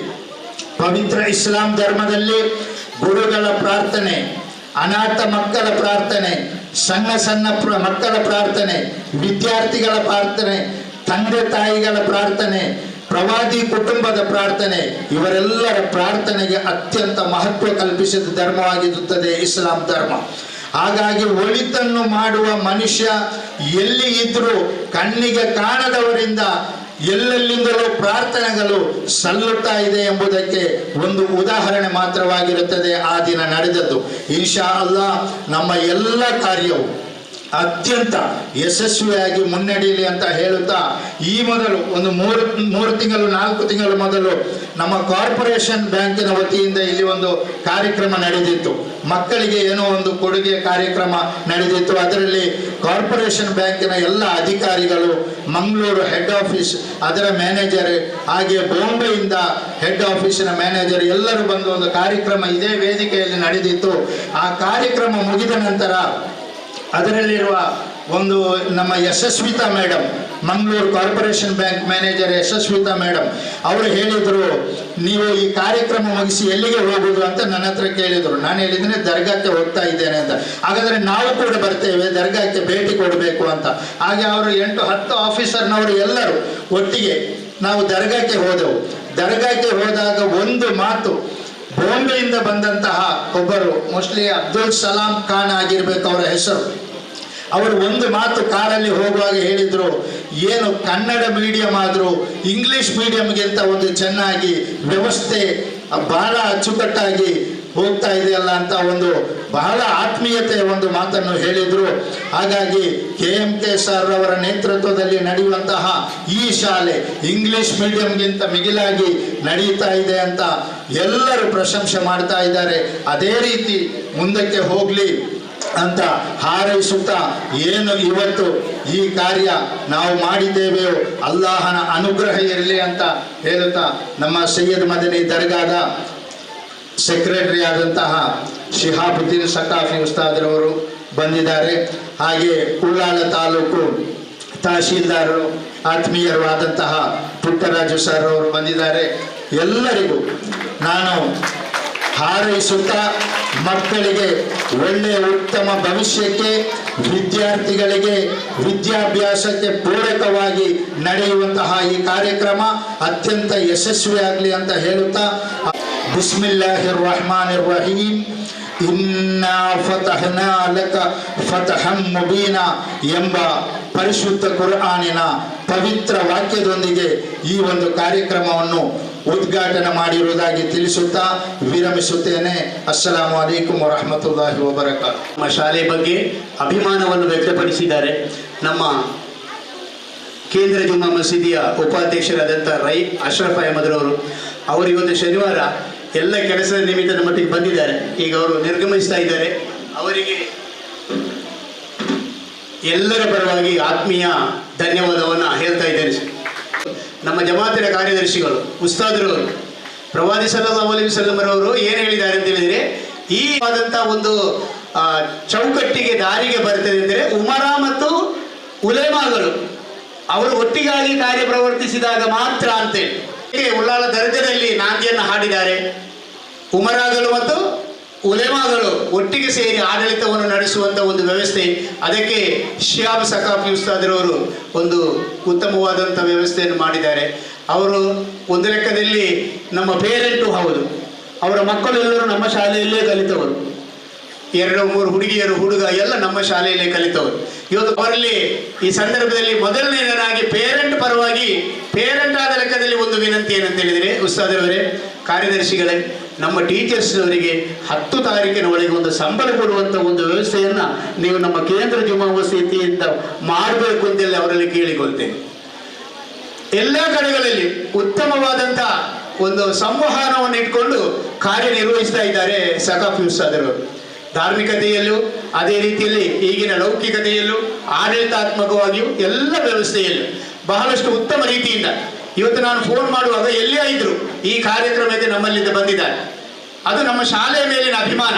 ಪವಿತ್ರ ಇಸ್ಲಾಂ ಧರ್ಮದಲ್ಲಿ ಗುರುಗಳ ಪ್ರಾರ್ಥನೆ, ಅನಾಥ ಮಕ್ಕಳ ಪ್ರಾರ್ಥನೆ, ಸಣ್ಣ ಸಣ್ಣ ಮಕ್ಕಳ ಪ್ರಾರ್ಥನೆ, ವಿದ್ಯಾರ್ಥಿಗಳ ಪ್ರಾರ್ಥನೆ, ತಂದೆ ತಾಯಿಗಳ ಪ್ರಾರ್ಥನೆ, ಪ್ರವಾದಿ ಕುಟುಂಬದ ಪ್ರಾರ್ಥನೆ, ಇವರೆಲ್ಲರ ಪ್ರಾರ್ಥನೆಗೆ ಅತ್ಯಂತ ಮಹತ್ವ ಕಲ್ಪಿಸಿದ ಧರ್ಮವಾಗಿರುತ್ತದೆ ಇಸ್ಲಾಂ ಧರ್ಮ. ಹಾಗಾಗಿ ಒಳಿತನ್ನು ಮಾಡುವ ಮನುಷ್ಯ ಎಲ್ಲಿ ಇದ್ರೂ ಕಣ್ಣಿಗೆ ಕಾಣದವರಿಂದ ಎಲ್ಲೆಲ್ಲಿಂದಲೂ ಪ್ರಾರ್ಥನೆಗಳು ಸಲ್ಲುತ್ತಾ ಇದೆ ಎಂಬುದಕ್ಕೆ ಒಂದು ಉದಾಹರಣೆ ಮಾತ್ರವಾಗಿರುತ್ತದೆ ಆ ದಿನ ನಡೆದದ್ದು. ಇನ್ಶಾ ಅಲ್ಲಾ ನಮ್ಮ ಎಲ್ಲ ಕಾರ್ಯವು ಅತ್ಯಂತ ಯಶಸ್ವಿಯಾಗಿ ಮುನ್ನಡೆಯಲಿ ಅಂತ ಹೇಳುತ್ತಾ, ಈ ಮೊದಲು ಒಂದು 3 ತಿಂಗಳು 4 ತಿಂಗಳು ಮೊದಲು ನಮ್ಮ ಕಾರ್ಪೊರೇಷನ್ ಬ್ಯಾಂಕಿನ ವತಿಯಿಂದ ಇಲ್ಲಿ ಒಂದು ಕಾರ್ಯಕ್ರಮ ನಡೆದಿತ್ತು. ಮಕ್ಕಳಿಗೆ ಏನೋ ಒಂದು ಕೊಡುಗೆ ಕಾರ್ಯಕ್ರಮ ನಡೆದಿತ್ತು. ಅದರಲ್ಲಿ ಕಾರ್ಪೊರೇಷನ್ ಬ್ಯಾಂಕಿನ ಎಲ್ಲ ಅಧಿಕಾರಿಗಳು, ಮಂಗಳೂರು ಹೆಡ್ ಆಫೀಸ್ ಅದರ ಮ್ಯಾನೇಜರ್, ಹಾಗೆ ಬಾಂಬೆಯಿಂದ ಹೆಡ್ ಆಫೀಸಿನ ಮ್ಯಾನೇಜರ್ ಎಲ್ಲರೂ ಬಂದು ಒಂದು ಕಾರ್ಯಕ್ರಮ ಇದೇ ವೇದಿಕೆಯಲ್ಲಿ ನಡೆದಿತ್ತು. ಆ ಕಾರ್ಯಕ್ರಮ ಮುಗಿದ ನಂತರ ಅದರಲ್ಲಿರುವ ಒಂದು ನಮ್ಮ Yashaswitha madam, Mangaluru corporation bank manager Yashaswitha madam ಅವರು ಹೇಳಿದರು, ನೀವು ಈ ಕಾರ್ಯಕ್ರಮ ಮುಗಿಸಿ ಎಲ್ಲಿಗೆ ಹೋಗುವುದು ಅಂತ ನನ್ನ ಹತ್ರ ಕೇಳಿದರು. ನಾನು ಹೇಳಿದ್ದೇನೆ, ದರ್ಗಾಕ್ಕೆ ಹೋಗ್ತಾ ಇದ್ದೇನೆ ಅಂತ. ಹಾಗಾದರೆ ನಾವು ಕೂಡ ಬರ್ತೇವೆ, ದರ್ಗಾಕ್ಕೆ ಭೇಟಿ ಕೊಡಬೇಕು ಅಂತ. ಹಾಗೆ ಅವರು 8-10 ಆಫೀಸರ್ನವರು ಎಲ್ಲರೂ ಒಟ್ಟಿಗೆ ನಾವು ದರ್ಗಾಕ್ಕೆ ಹೋದೆವು. ದರ್ಗಾಕ್ಕೆ ಹೋದಾಗ ಒಂದು ಮಾತು, ಬಾಂಬೆಯಿಂದ ಬಂದಂತಹ ಒಬ್ಬರು, ಮೋಸ್ಟ್ಲಿ ಅಬ್ದುಲ್ ಸಲಾಂ ಖಾನ್ ಆಗಿರ್ಬೇಕು ಅವರ ಹೆಸರು, ಅವರು ಒಂದು ಮಾತು ಕಾರಲ್ಲಿ ಹೋಗುವಾಗ ಹೇಳಿದರು, ಏನು ಕನ್ನಡ ಮೀಡಿಯಂ ಆದರೂ ಇಂಗ್ಲಿಷ್ ಮೀಡಿಯಂಗಿಂತ ಒಂದು ಚೆನ್ನಾಗಿ ವ್ಯವಸ್ಥೆ ಬಹಳ ಅಚ್ಚುಕಟ್ಟಾಗಿ ಹೋಗ್ತಾ ಇದೆಯಲ್ಲ ಅಂತ ಒಂದು ಬಹಳ ಆತ್ಮೀಯತೆಯ ಒಂದು ಮಾತನ್ನು ಹೇಳಿದರು. ಹಾಗಾಗಿ KMK ಸರ್ ಅವರ ನೇತೃತ್ವದಲ್ಲಿ ನಡೆಯುವಂತಹ ಈ ಶಾಲೆ ಇಂಗ್ಲಿಷ್ ಮೀಡಿಯಂಗಿಂತ ಮಿಗಿಲಾಗಿ ನಡೀತಾ ಇದೆ ಅಂತ ಎಲ್ಲರೂ ಪ್ರಶಂಸೆ ಮಾಡ್ತಾ ಇದ್ದಾರೆ. ಅದೇ ರೀತಿ ಮುಂದಕ್ಕೆ ಹೋಗಲಿ ಅಂತ ಹಾರೈಸುತ್ತಾ, ಏನು ಇವತ್ತು ಈ ಕಾರ್ಯ ನಾವು ಮಾಡಿದ್ದೇವೆಯೋ ಅಲ್ಲಾಹನ ಅನುಗ್ರಹ ಇರಲಿ ಅಂತ ಹೇಳುತ್ತಾ, ನಮ್ಮ ಸೈಯದ್ ಮದನಿ ದರ್ಗಾದ ಸೆಕ್ರೆಟರಿ ಆದಂತಹ ಶಿಹಾಬುದ್ದೀನ್ ಸಕಾಫಿ ಉಸ್ತಾದ್ರವರು ಬಂದಿದ್ದಾರೆ. ಹಾಗೆ ಉಳ್ಳಾಲ ತಾಲೂಕು ತಹಶೀಲ್ದಾರರು ಆತ್ಮೀಯರು ಆದಂತಹ ಪುಟ್ಟರಾಜು ಸರ್ ಅವರು ಬಂದಿದ್ದಾರೆ. ಎಲ್ಲರಿಗೂ ನಾನು ಹಾರೈಸುತ್ತಾ, ಮಕ್ಕಳಿಗೆ ಒಳ್ಳೆಯ ಉತ್ತಮ ಭವಿಷ್ಯಕ್ಕೆ, ವಿದ್ಯಾರ್ಥಿಗಳಿಗೆ ವಿದ್ಯಾಭ್ಯಾಸಕ್ಕೆ ಪೂರಕವಾಗಿ ನಡೆಯುವಂತಹ ಈ ಕಾರ್ಯಕ್ರಮ ಅತ್ಯಂತ ಯಶಸ್ವಿಯಾಗಲಿ ಅಂತ ಹೇಳುತ್ತಾ, ಬಿಸ್ಮಿಲ್ಲಾಹಿರ್ ರಹಮಾನಿರ್ ರಹೀಮ್, ಇನ್ನಾ ಫತಹ್ನಾ ಲಕ ಫತಹಂ ಮುಬೀನಾ ಎಂಬ ಪರಿಶುದ್ಧ ಕುರ್ಆನಿನ ಪವಿತ್ರ ವಾಕ್ಯದೊಂದಿಗೆ ಈ ಒಂದು ಕಾರ್ಯಕ್ರಮವನ್ನು ಉದ್ಘಾಟನೆ ಮಾಡಿರುವುದಾಗಿ ತಿಳಿಸುತ್ತಾ ವಿರಮಿಸುತ್ತೇನೆ. ಅಸ್ಸಲಾಮು ಅಲೈಕುಂ ವರಹಮತುಲ್ಲಾಹಿ ವಬರಕಾತು. ನಮ್ಮ ಶಾಲೆ ಬಗ್ಗೆ ಅಭಿಮಾನವನ್ನು ವ್ಯಕ್ತಪಡಿಸಿದ್ದಾರೆ. ನಮ್ಮ ಕೇಂದ್ರ ಜುಮ್ಮಾ ಮಸೀದಿಯ ಉಪಾಧ್ಯಕ್ಷರಾದಂಥ ಅಶ್ರಫ್ ಅಹಮದ್ರವರು. ಅವರು ಇವತ್ತು ಶನಿವಾರ ಎಲ್ಲ ಕೆಲಸದ ನಿಮಿತ್ತದ ಮಟ್ಟಿಗೆ ಬಂದಿದ್ದಾರೆ. ಈಗ ಅವರು ನಿರ್ಗಮಿಸ್ತಾ ಇದ್ದಾರೆ. ಅವರಿಗೆ ಎಲ್ಲರ ಪರವಾಗಿ ಆತ್ಮೀಯ ಧನ್ಯವಾದವನ್ನು ಹೇಳ್ತಾ ಇದ್ದೇನೆ. ನಮ್ಮ ಜಮಾತಿನ ಕಾರ್ಯದರ್ಶಿಗಳು ಉಸ್ತಾದ್ರವರು ಪ್ರವಾದಿ ಸಲ್ಲಲ್ಲಾಹು ಅಲೈಹಿ ವಸಲ್ಲಂ ರವರು ಏನು ಹೇಳಿದ್ದಾರೆ ಅಂತ ಹೇಳಿದರೆ, ಈ ಆದಂಥ ಒಂದು ಚೌಕಟ್ಟಿಗೆ ದಾರಿಗೆ ಬರ್ತದೆ ಅಂದರೆ ಉಮರ ಮತ್ತು ಉಲೇಮಾಗಳು ಅವರು ಒಟ್ಟಿಗಾಗಿ ಕಾರ್ಯಪ್ರವರ್ತಿಸಿದಾಗ ಮಾತ್ರ ಅಂತೇಳಿ ಉಳ್ಳಾಲ ದರ್ಗದಲ್ಲಿ ನಾಂದಿಯನ್ನು ಹಾಡಿದ್ದಾರೆ. ಉಮರಾಗಳು ಮತ್ತು ಉಲೇಮಾಗಳು ಒಟ್ಟಿಗೆ ಸೇರಿ ಆಡಳಿತವನ್ನು ನಡೆಸುವಂಥ ಒಂದು ವ್ಯವಸ್ಥೆ, ಅದಕ್ಕೆ ಶಿಹಾಬ್ ಸಕಾಫಿ ಉಸ್ತಾದ್ರವರು ಒಂದು ಉತ್ತಮವಾದಂಥ ವ್ಯವಸ್ಥೆಯನ್ನು ಮಾಡಿದ್ದಾರೆ. ಅವರು ಒಂದು ಲೆಕ್ಕದಲ್ಲಿ ನಮ್ಮ ಪೇರೆಂಟು ಹೌದು. ಅವರ ಮಕ್ಕಳು ಎಲ್ಲರೂ ನಮ್ಮ ಶಾಲೆಯಲ್ಲೇ ಕಲಿತವರು. 2-3 ಹುಡುಗಿಯರು ಹುಡುಗ ಎಲ್ಲ ನಮ್ಮ ಶಾಲೆಯಲ್ಲೇ ಕಲಿತವರು. ಇವತ್ತು ಅವರಲ್ಲಿ ಈ ಸಂದರ್ಭದಲ್ಲಿ ಮೊದಲನೇದಾಗಿ ಪೇರೆಂಟ್ ಪರವಾಗಿ ಪೇರೆಂಟ್ ಆದ ಲೆಕ್ಕದಲ್ಲಿ ಒಂದು ವಿನಂತಿ ಏನಂತ ಹೇಳಿದರೆ, ಉಸ್ತಾದರವರೇ, ಕಾರ್ಯದರ್ಶಿಗಳೇ, ನಮ್ಮ ಟೀಚರ್ಸ್ನವರಿಗೆ 10 ತಾರೀಕಿನ ಒಳಗೆ ಒಂದು ಸಂಬಳ ಕೊಡುವಂಥ ಒಂದು ವ್ಯವಸ್ಥೆಯನ್ನು ನೀವು ನಮ್ಮ ಕೇಂದ್ರ ಜುಮ್ಮಾ ಮಸೀದಿಯಿಂದ ಮಾಡಬೇಕು ಅಂತೇಳಿ ಅವರಲ್ಲಿ ಕೇಳಿಕೊಳ್ತೇನೆ. ಎಲ್ಲ ಕಡೆಗಳಲ್ಲಿ ಉತ್ತಮವಾದಂಥ ಒಂದು ಸಂವಹನವನ್ನು ಇಟ್ಕೊಂಡು ಕಾರ್ಯನಿರ್ವಹಿಸ್ತಾ ಇದ್ದಾರೆ ಸಕಾಫಿ ಉಸ್ತಾದರವರು. ಧಾರ್ಮಿಕತೆಯಲ್ಲೂ ಅದೇ ರೀತಿಯಲ್ಲಿ ಈಗಿನ ಲೌಕಿಕತೆಯಲ್ಲೂ ಆಡಳಿತಾತ್ಮಕವಾಗಿಯೂ ಎಲ್ಲ ವ್ಯವಸ್ಥೆಯಲ್ಲೂ ಬಹಳಷ್ಟು ಉತ್ತಮ ರೀತಿಯಿಂದ ಇವತ್ತು ನಾನು ಫೋನ್ ಮಾಡುವಾಗ ಎಲ್ಲಿಯೇ ಇದ್ರು ಈ ಕಾರ್ಯಕ್ರಮಕ್ಕೆ ನಮ್ಮಲ್ಲಿಂದ ಬಂದಿದ್ದಾರೆ. ಅದು ನಮ್ಮ ಶಾಲೆಯ ಮೇಲಿನ ಅಭಿಮಾನ.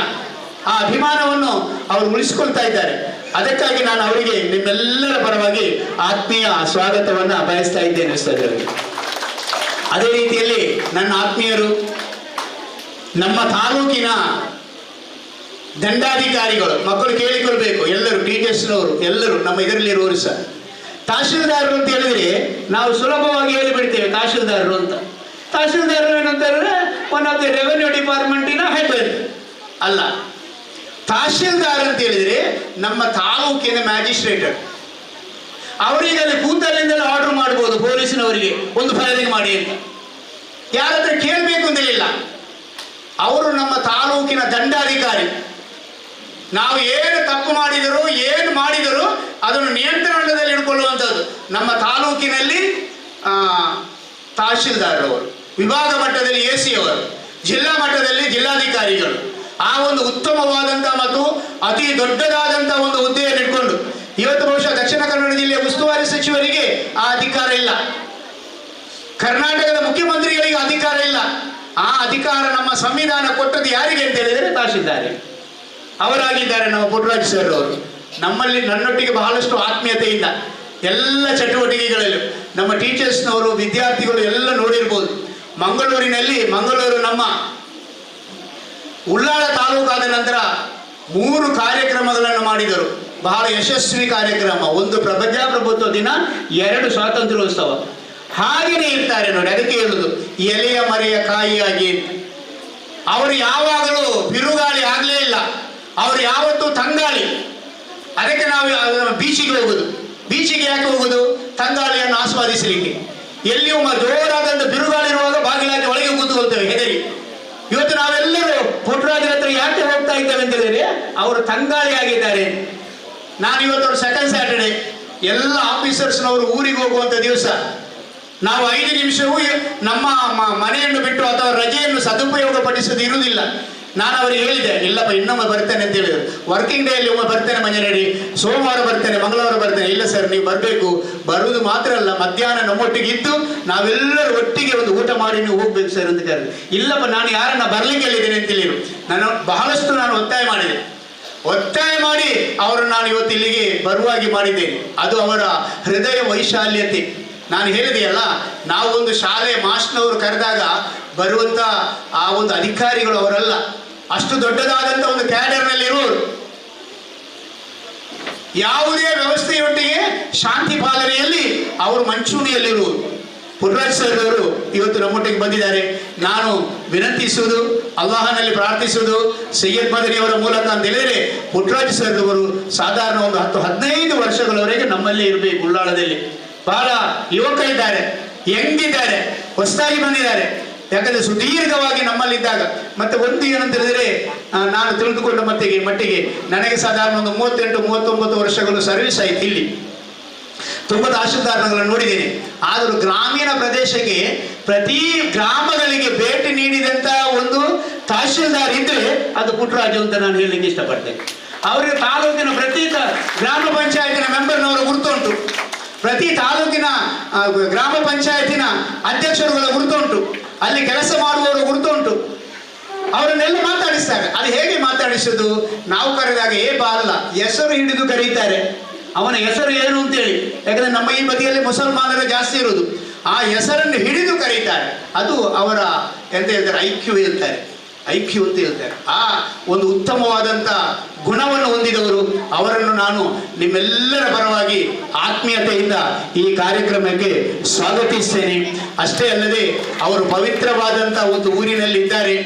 ಆ ಅಭಿಮಾನವನ್ನು ಅವರು ಉಳಿಸಿಕೊಳ್ತಾ ಇದ್ದಾರೆ. ಅದಕ್ಕಾಗಿ ನಾನು ಅವರಿಗೆ ನಿಮ್ಮೆಲ್ಲರ ಪರವಾಗಿ ಆತ್ಮೀಯ ಸ್ವಾಗತವನ್ನು ಬಯಸ್ತಾ ಇದ್ದೇನೆ ಉಸ್ತಾದರವರಿಗೆ. ಅದೇ ರೀತಿಯಲ್ಲಿ ನನ್ನ ಆತ್ಮೀಯರು, ನಮ್ಮ ತಾಲೂಕಿನ ದಂಡಾಧಿಕಾರಿಗಳು, ಮಕ್ಕಳು ಕೇಳಿಕೊಳ್ಬೇಕು, ಎಲ್ಲರೂ ಟೀಚರ್ಸ್ನವರು ಎಲ್ಲರೂ ನಮ್ಮ ಇದರಲ್ಲಿರುವವರು ಸಹ ತಹಶೀಲ್ದಾರರು ಅಂತ ಹೇಳಿದ್ರೆ ನಾವು ಸುಲಭವಾಗಿ ಹೇಳಿಬಿಡ್ತೇವೆ ತಹಶೀಲ್ದಾರರು ಅಂತ. ತಹಶೀಲ್ದಾರರು ಏನಂತಾರೆ, ಒನ್ ಆಫ್ ದಿ ರೆವೆನ್ಯೂ ಡಿಪಾರ್ಟ್ಮೆಂಟಿನ ಹೆಡ್ ಅಲ್ಲ. ತಹಶೀಲ್ದಾರ್ ಅಂತ ಹೇಳಿದ್ರೆ ನಮ್ಮ ತಾಲೂಕಿನ ಮ್ಯಾಜಿಸ್ಟ್ರೇಟರ್. ಅವರಿಗೆ ಅಲ್ಲಿ ಕೂತಲ್ಲಿಂದಲೇ ಆರ್ಡರ್ ಮಾಡ್ಬೋದು ಪೊಲೀಸಿನವರಿಗೆ ಒಂದು ಫೈಲಿಂಗ್ ಮಾಡಿ ಅಂತ, ಯಾರ ಹತ್ರ ಕೇಳಬೇಕು ಅಂತೇಳಿಲ್ಲ. ಅವರು ನಮ್ಮ ತಾಲೂಕಿನ ದಂಡಾಧಿಕಾರಿ. ನಾವು ಏನು ತಪ್ಪು ಮಾಡಿದರೂ ಏನು ಮಾಡಿದರೂ ಅದನ್ನು ನಿಯಂತ್ರಣದಲ್ಲಿ ಇಟ್ಕೊಳ್ಳುವಂಥದ್ದು ನಮ್ಮ ತಾಲೂಕಿನಲ್ಲಿ ತಹಶೀಲ್ದಾರರವರು, ವಿಭಾಗ ಮಟ್ಟದಲ್ಲಿ AC ಅವರು, ಜಿಲ್ಲಾ ಮಟ್ಟದಲ್ಲಿ ಜಿಲ್ಲಾಧಿಕಾರಿಗಳು. ಆ ಒಂದು ಉತ್ತಮವಾದಂಥ ಮತ್ತು ಅತಿ ದೊಡ್ಡದಾದಂಥ ಒಂದು ಹುದ್ದೆಯನ್ನು ಇಟ್ಕೊಂಡು ಇವತ್ತು ಬಹುಶಃ ದಕ್ಷಿಣ ಕನ್ನಡ ಜಿಲ್ಲೆಯ ಉಸ್ತುವಾರಿ ಸಚಿವರಿಗೆ ಆ ಅಧಿಕಾರ ಇಲ್ಲ, ಕರ್ನಾಟಕದ ಮುಖ್ಯಮಂತ್ರಿಗಳಿಗೆ ಅಧಿಕಾರ ಇಲ್ಲ. ಆ ಅಧಿಕಾರ ನಮ್ಮ ಸಂವಿಧಾನ ಕೊಟ್ಟದ್ದು ಯಾರಿಗೆ ಅಂತ ಹೇಳಿದರೆ ತಹಶೀಲ್ದಾರ್ ಅವರಾಗಿದ್ದಾರೆ ನಮ್ಮ ಪುಟ್ಟರಾಜ್ ಸರ್ ಅವರು. ನಮ್ಮಲ್ಲಿ ನನ್ನೊಟ್ಟಿಗೆ ಬಹಳಷ್ಟು ಆತ್ಮೀಯತೆಯಿಂದ ಎಲ್ಲ ಚಟುವಟಿಕೆಗಳಲ್ಲೂ ನಮ್ಮ ಟೀಚರ್ಸ್ನವರು ವಿದ್ಯಾರ್ಥಿಗಳು ಎಲ್ಲ ನೋಡಿರ್ಬೋದು. ಮಂಗಳೂರು ನಮ್ಮ ಉಳ್ಳಾಳ ತಾಲೂಕಾದ ನಂತರ 3 ಕಾರ್ಯಕ್ರಮಗಳನ್ನು ಮಾಡಿದರು, ಬಹಳ ಯಶಸ್ವಿ ಕಾರ್ಯಕ್ರಮ. ಒಂದು ಪ್ರಜಾಪ್ರಭುತ್ವ ದಿನ, 2 ಸ್ವಾತಂತ್ರ್ಯೋತ್ಸವ. ಹಾಗೆಯೇ ಇರ್ತಾರೆ ನೋಡಿ, ಅದಕ್ಕೆ ಹೇಳುದು ಎಲೆಯ ಮರೆಯ ಕಾಯಿಯಾಗಿ. ಅವರು ಯಾವಾಗಲೂ ಬಿರುಗಾಳಿ ಆಗಲೇ ಇಲ್ಲ, ಅವರು ಯಾವತ್ತೂ ತಂಗಾಳಿ. ಅದಕ್ಕೆ ನಾವು ಬೀಚಿಗೆ ಹೋಗುದು. ಬೀಚಿಗೆ ಯಾಕೆ ಹೋಗುದು? ತಂಗಾಳಿಯನ್ನು ಆಸ್ವಾದಿಸಲಿಕ್ಕೆ. ಎಲ್ಲಿಯೂ ಜೋರಾದಂಥ ಬಿರುಗಾಳಿ ಇರುವಾಗ ಬಾಗಿಲಾಗಿ ಒಳಗೆ ಕೂತ್ಕೊಳ್ತೇವೆ ಹೆದರಿ. ಇವತ್ತು ನಾವೆಲ್ಲರೂ ಪುಟ್ಟರಾಜರ ಹತ್ರ ಯಾಕೆ ಹೋಗ್ತಾ ಇದ್ದೇವೆ ಅಂತ ಹೇಳಿದ್ರೆ ಅವರು ತಂಗಾಳಿ ಆಗಿದ್ದಾರೆ. ನಾನು ಇವತ್ತು ಸೆಕೆಂಡ್ ಸ್ಯಾಟರ್ಡೆ ಎಲ್ಲ ಆಫೀಸರ್ಸ್ನವರು ಊರಿಗೆ ಹೋಗುವಂಥ ದಿವಸ. ನಾವು 5 ನಿಮಿಷವೂ ನಮ್ಮ ಮನೆಯನ್ನು ಬಿಟ್ಟು ಅಥವಾ ರಜೆಯನ್ನು ಸದುಪಯೋಗ ಪಡಿಸೋದು ಇರುವುದಿಲ್ಲ. ನಾನು ಅವರಿಗೆ ಹೇಳಿದೆ, ಇಲ್ಲಪ್ಪ ಇನ್ನೊಮ್ಮೆ ಬರ್ತೇನೆ ಅಂತ ಹೇಳಿದರು. ವರ್ಕಿಂಗ್ ಡೇಯಲ್ಲಿ ಒಮ್ಮೆ ಬರ್ತೇನೆ ಮಂಜನಡಿ, ಸೋಮವಾರ ಬರ್ತೇನೆ, ಮಂಗಳವಾರ ಬರ್ತೇನೆ. ಇಲ್ಲ ಸರ್, ನೀವು ಬರಬೇಕು. ಬರುವುದು ಮಾತ್ರ ಅಲ್ಲ, ಮಧ್ಯಾಹ್ನ ನಮ್ಮೊಟ್ಟಿಗೆ ಇದ್ದು ನಾವೆಲ್ಲರೂ ಒಟ್ಟಿಗೆ ಒಂದು ಊಟ ಮಾಡಿ ನೀವು ಹೋಗ್ಬೇಕು ಸರ್ ಅಂತ ಕರೆದು. ಇಲ್ಲಪ್ಪ, ನಾನು ಯಾರನ್ನ ಬರ್ಲಿಕ್ಕೆ ಹೇಳಿದ್ದೇನೆ ಅಂತ ಹೇಳಿರು. ಬಹಳಷ್ಟು ಒತ್ತಾಯ ಮಾಡಿ ಅವರನ್ನು ನಾನು ಇವತ್ತು ಇಲ್ಲಿಗೆ ಬರುವಾಗಿ ಮಾಡಿದ್ದೇನೆ. ಅದು ಅವರ ಹೃದಯ ವೈಶಾಲ್ಯತೆ. ನಾನು ಹೇಳಿದೆಯಲ್ಲ, ನಾವು ಒಂದು ಶಾಲೆ ಮಾಸ್ಟ್ನವರು ಕರೆದಾಗ ಬರುವಂಥ ಆ ಒಂದು ಅಧಿಕಾರಿಗಳು ಅವರಲ್ಲ, ಅಷ್ಟು ದೊಡ್ಡದಾದಂಥ ಒಂದು ಕ್ಯಾಡರ್ನಲ್ಲಿ ಇರುವರು. ಯಾವುದೇ ವ್ಯವಸ್ಥೆಯೊಟ್ಟಿಗೆ ಶಾಂತಿ ಪಾಲನೆಯಲ್ಲಿ ಅವರು ಮಂಚೂಣಿಯಲ್ಲಿರುವರು. ಪುಟ್ಟರಾಜ್ ಸರ್ ಅವರು ಇವತ್ತು ನಮ್ಮೊಟ್ಟಿಗೆ ಬಂದಿದ್ದಾರೆ. ನಾನು ವಿನಂತಿಸುವುದು, ಅಲ್ಲಾಹನಲ್ಲಿ ಪ್ರಾರ್ಥಿಸುವುದು ಸೈಯದ್ ಮದನಿಯವರ ಮೂಲಕ ಅಂತ ಹೇಳಿದರೆ, ಪುಟ್ಟರಾಜ್ ಸರ್ ಅವರು ಸಾಧಾರಣ ಒಂದು 10-15 ವರ್ಷಗಳವರೆಗೆ ನಮ್ಮಲ್ಲೇ ಇರಬೇಕು. ಉಳ್ಳಾಳದಲ್ಲಿ ಬಹಳ ಯುವಕ ಇದ್ದಾರೆ, ಹೆಂಗಿದ್ದಾರೆ, ಹೊಸದಾಗಿ ಬಂದಿದ್ದಾರೆ. ಯಾಕಂದರೆ ಸುದೀರ್ಘವಾಗಿ ನಮ್ಮಲ್ಲಿದ್ದಾಗ ಮತ್ತೆ ಒಂದು ಏನಂತ ಹೇಳಿದರೆ, ನಾನು ತಿಳಿದುಕೊಂಡ ಮಟ್ಟಿಗೆ ನನಗೆ ಸಾಧಾರಣ ಒಂದು 38-39 ವರ್ಷಗಳು ಸರ್ವಿಸ್ ಆಯಿತು ಇಲ್ಲಿ. ತುಂಬ ತಹಶೀಲ್ದಾರ್ಗಳನ್ನು ನೋಡಿದ್ದೀನಿ. ಆದರೂ ಗ್ರಾಮೀಣ ಪ್ರದೇಶಕ್ಕೆ ಪ್ರತಿ ಗ್ರಾಮಗಳಿಗೆ ಭೇಟಿ ನೀಡಿದಂಥ ಒಂದು ತಹಶೀಲ್ದಾರ್ ಇದ್ದರೆ ಅದು ಪುಟ್ಟರಾಜು ಅಂತ ನಾನು ಹೇಳಲಿಕ್ಕೆ ಇಷ್ಟಪಡ್ತೇನೆ. ಅವರಿಗೆ ತಾಲೂಕಿನ ಪ್ರತಿ ಗ್ರಾಮ ಪಂಚಾಯತಿನ ಮೆಂಬರ್ನವರ ಗುರುತುಂಟು, ಪ್ರತಿ ತಾಲೂಕಿನ ಗ್ರಾಮ ಪಂಚಾಯತಿನ ಅಧ್ಯಕ್ಷರುಗಳ ಗುರುತುಂಟು, ಅಲ್ಲಿ ಕೆಲಸ ಮಾಡುವವರ ಗುರುತುಂಟು. ಅವರನ್ನೆಲ್ಲ ಮಾತಾಡಿಸ್ತಾರೆ. ಅದು ಹೇಗೆ ಮಾತಾಡಿಸೋದು? ನಾವು ಕರೆದಾಗ ಅಲ್ಲ, ಹೆಸರು ಹಿಡಿದು ಕರೀತಾರೆ. ಅವನ ಹೆಸರು ಏನು ಅಂತೇಳಿ, ಯಾಕಂದ್ರೆ ನಮ್ಮ ಈ ಬದಿಯಲ್ಲಿ ಮುಸಲ್ಮಾನರು ಜಾಸ್ತಿ ಇರುವುದು. ಆ ಹೆಸರನ್ನು ಹಿಡಿದು ಕರೀತಾರೆ. ಅದು ಅವರ ಎಂತ ಹೇಳ್ತಾರೆ, ಐಕ್ಯೂ ಹೇಳ್ತಾರೆ, ಐಕ್ಯೂ ಅಂತ ಹೇಳ್ತಾರೆ. ಆ ಒಂದು ಉತ್ತಮವಾದಂಥ ಗುಣವನ್ನು ಹೊಂದಿದವರು. ಅವರನ್ನು ನಾನು ನಿಮ್ಮೆಲ್ಲರ ಪರವಾಗಿ ಆತ್ಮೀಯತೆಯಿಂದ ಈ ಕಾರ್ಯಕ್ರಮಕ್ಕೆ ಸ್ವಾಗತಿಸ್ತೇನೆ. ಅಷ್ಟೇ ಅಲ್ಲದೆ ಅವರು ಪವಿತ್ರವಾದಂಥ ಒಂದು ಊರಿನಲ್ಲಿದ್ದಾರೆ.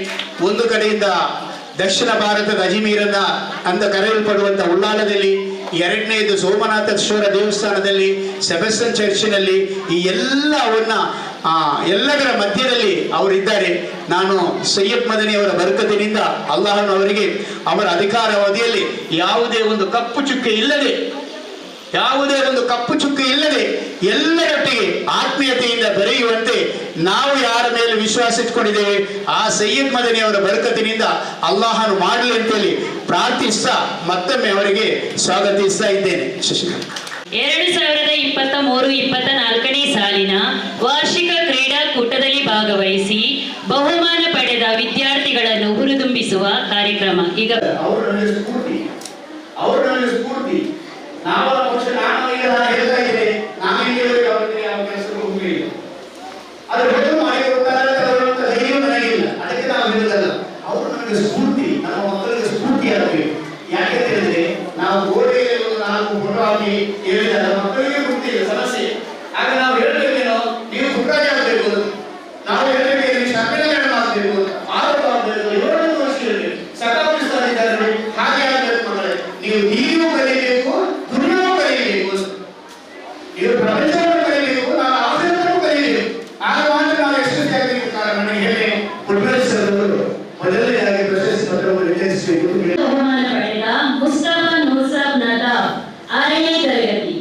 ಒಂದು ಕಡೆಯಿಂದ ದಕ್ಷಿಣ ಭಾರತದ ಅಜ್ಮೀರನ್ನ ಅಂತ ಕರೆಯಲ್ಪಡುವಂಥ ಉಳ್ಳಾಲದಲ್ಲಿ, ಎರಡನೇದು ಸೋಮನಾಥೇಶ್ವರ ದೇವಸ್ಥಾನದಲ್ಲಿ, ಸೆಬಸ್ಟನ್ ಚರ್ಚಿನಲ್ಲಿ, ಈ ಎಲ್ಲವನ್ನ ಎಲ್ಲದರ ಮಧ್ಯದಲ್ಲಿ ಅವರಿದ್ದಾರೆ. ನಾನು ಸೈಯದ್ ಮದನಿ ಅವರ ಬರಕತಿನಿಂದ ಅಲ್ಲಾಹನು ಅವರಿಗೆ ಅವರ ಅಧಿಕಾರಾವಧಿಯಲ್ಲಿ ಯಾವುದೇ ಒಂದು ಕಪ್ಪು ಚುಕ್ಕೆ ಇಲ್ಲದೆ ಎಲ್ಲರೊಟ್ಟಿಗೆ ಆತ್ಮೀಯತೆಯಿಂದ ಬೆರೆಯುವಂತೆ ನಾವು ಯಾರ ಮೇಲೆ ವಿಶ್ವಾಸ ಇಟ್ಕೊಂಡಿದ್ದೇವೆ ಆ ಸೈಯದ್ ಮದನಿ ಅವರ ಬರಕತಿನಿಂದ ಅಲ್ಲಾಹನು ಮಾಡಲಿ ಅಂತೇಳಿ ಪ್ರಾರ್ಥಿಸ್ತಾ ಮತ್ತೊಮ್ಮೆ ಅವರಿಗೆ ಸ್ವಾಗತಿಸ್ತಾ ಇದ್ದೇನೆ. ಶಶಿಕಾಂತ್ 2023-24ನೇ ಸಾಲಿನ ವಾರ್ಷಿಕ ಕ್ರೀಡಾಕೂಟದಲ್ಲಿ ಭಾಗವಹಿಸಿ ಬಹುಮಾನ ಪಡೆದ ವಿದ್ಯಾರ್ಥಿಗಳನ್ನು ಹುರಿದುಂಬಿಸುವ ಕಾರ್ಯಕ್ರಮ. ಈಗ ಸ್ಫೂರ್ತಿ ನಾನು ಈಗ ಹೇಳ್ತಾ ಇದ್ದೇನೆ, ನಾನು ಅದು ಧೈರ್ಯ ನನಗಿಲ್ಲ, ಅದಕ್ಕೆ ನಾವು ಹೇಳುದಲ್ಲ. ಅವರು ನನಗೆ ಸ್ಫೂರ್ತಿ, ನಮ್ಮ ಮಕ್ಕಳಿಗೆ ಸ್ಫೂರ್ತಿ ಆಗಬೇಕು. ಯಾಕೆ ಹೇಳಿದ್ರೆ ನಾವು ಗೋಡೆಯಲ್ಲಿ ಒಂದು 4 ಫೋಟೋ ಹಾಕಿ ಹೇಳಿದಾಗ ಮಕ್ಕಳಿಗೆ ಗೊತ್ತಿಲ್ಲ ಸಮಸ್ಯೆ. ಆಗ ನಾವು ಹೇಳ್ಬೇಕೇನೋ, ನೀವು ಪುಟ್ರಾಜ ಆಗಬೇಕು, ನಾವು ಹೇಳ್ಬೇಕು ನೀವು ಶರ್ಮಿಳ ಮೇಡಮ್ ಆಗಬೇಕು, ಆರೋಪ ಆಗಬೇಕು, 7 ವರ್ಷ ಇರಬೇಕು, ಸಕಾಪಿಸ್ತಾನಿದ್ದಾರೆ, ಹಾಗೆ ಆಗಬೇಕು. ಮಕ್ಕಳೇ ನೀವು ನೀವು ಕಲಿಬೇಕು, ದುನಿಯಾವು ಕಲಿಯಬೇಕು, ನೀವು ಪ್ರಪಂಚವನ್ನು ಕಲಿಯಬೇಕು, ನಾವು ಆಸೆಯನ್ನು ಕಲಿಯಬೇಕು. ಆಗ ಮಾತ್ರ ನಾವು ಯಶಸ್ವಿ ಆಗಬೇಕು. ಕಾರಣ ನನಗೆ ಹೇಳಿ ಪುಟ್ರಾಜ ಸರ್ ಅವರು ಮೊದಲನೇದಾಗಿ ಪ್ರಶಸ್ತಿ ಪತ್ರವನ್ನು ವಿತರಿಸಬೇಕು. ಬಹುಮಾನ ಪಡೆದ ಮುಸ್ತಫಾ ನೂಸಾಬ್ ನದಾಫ್ 6ನೇ ತರಗತಿ.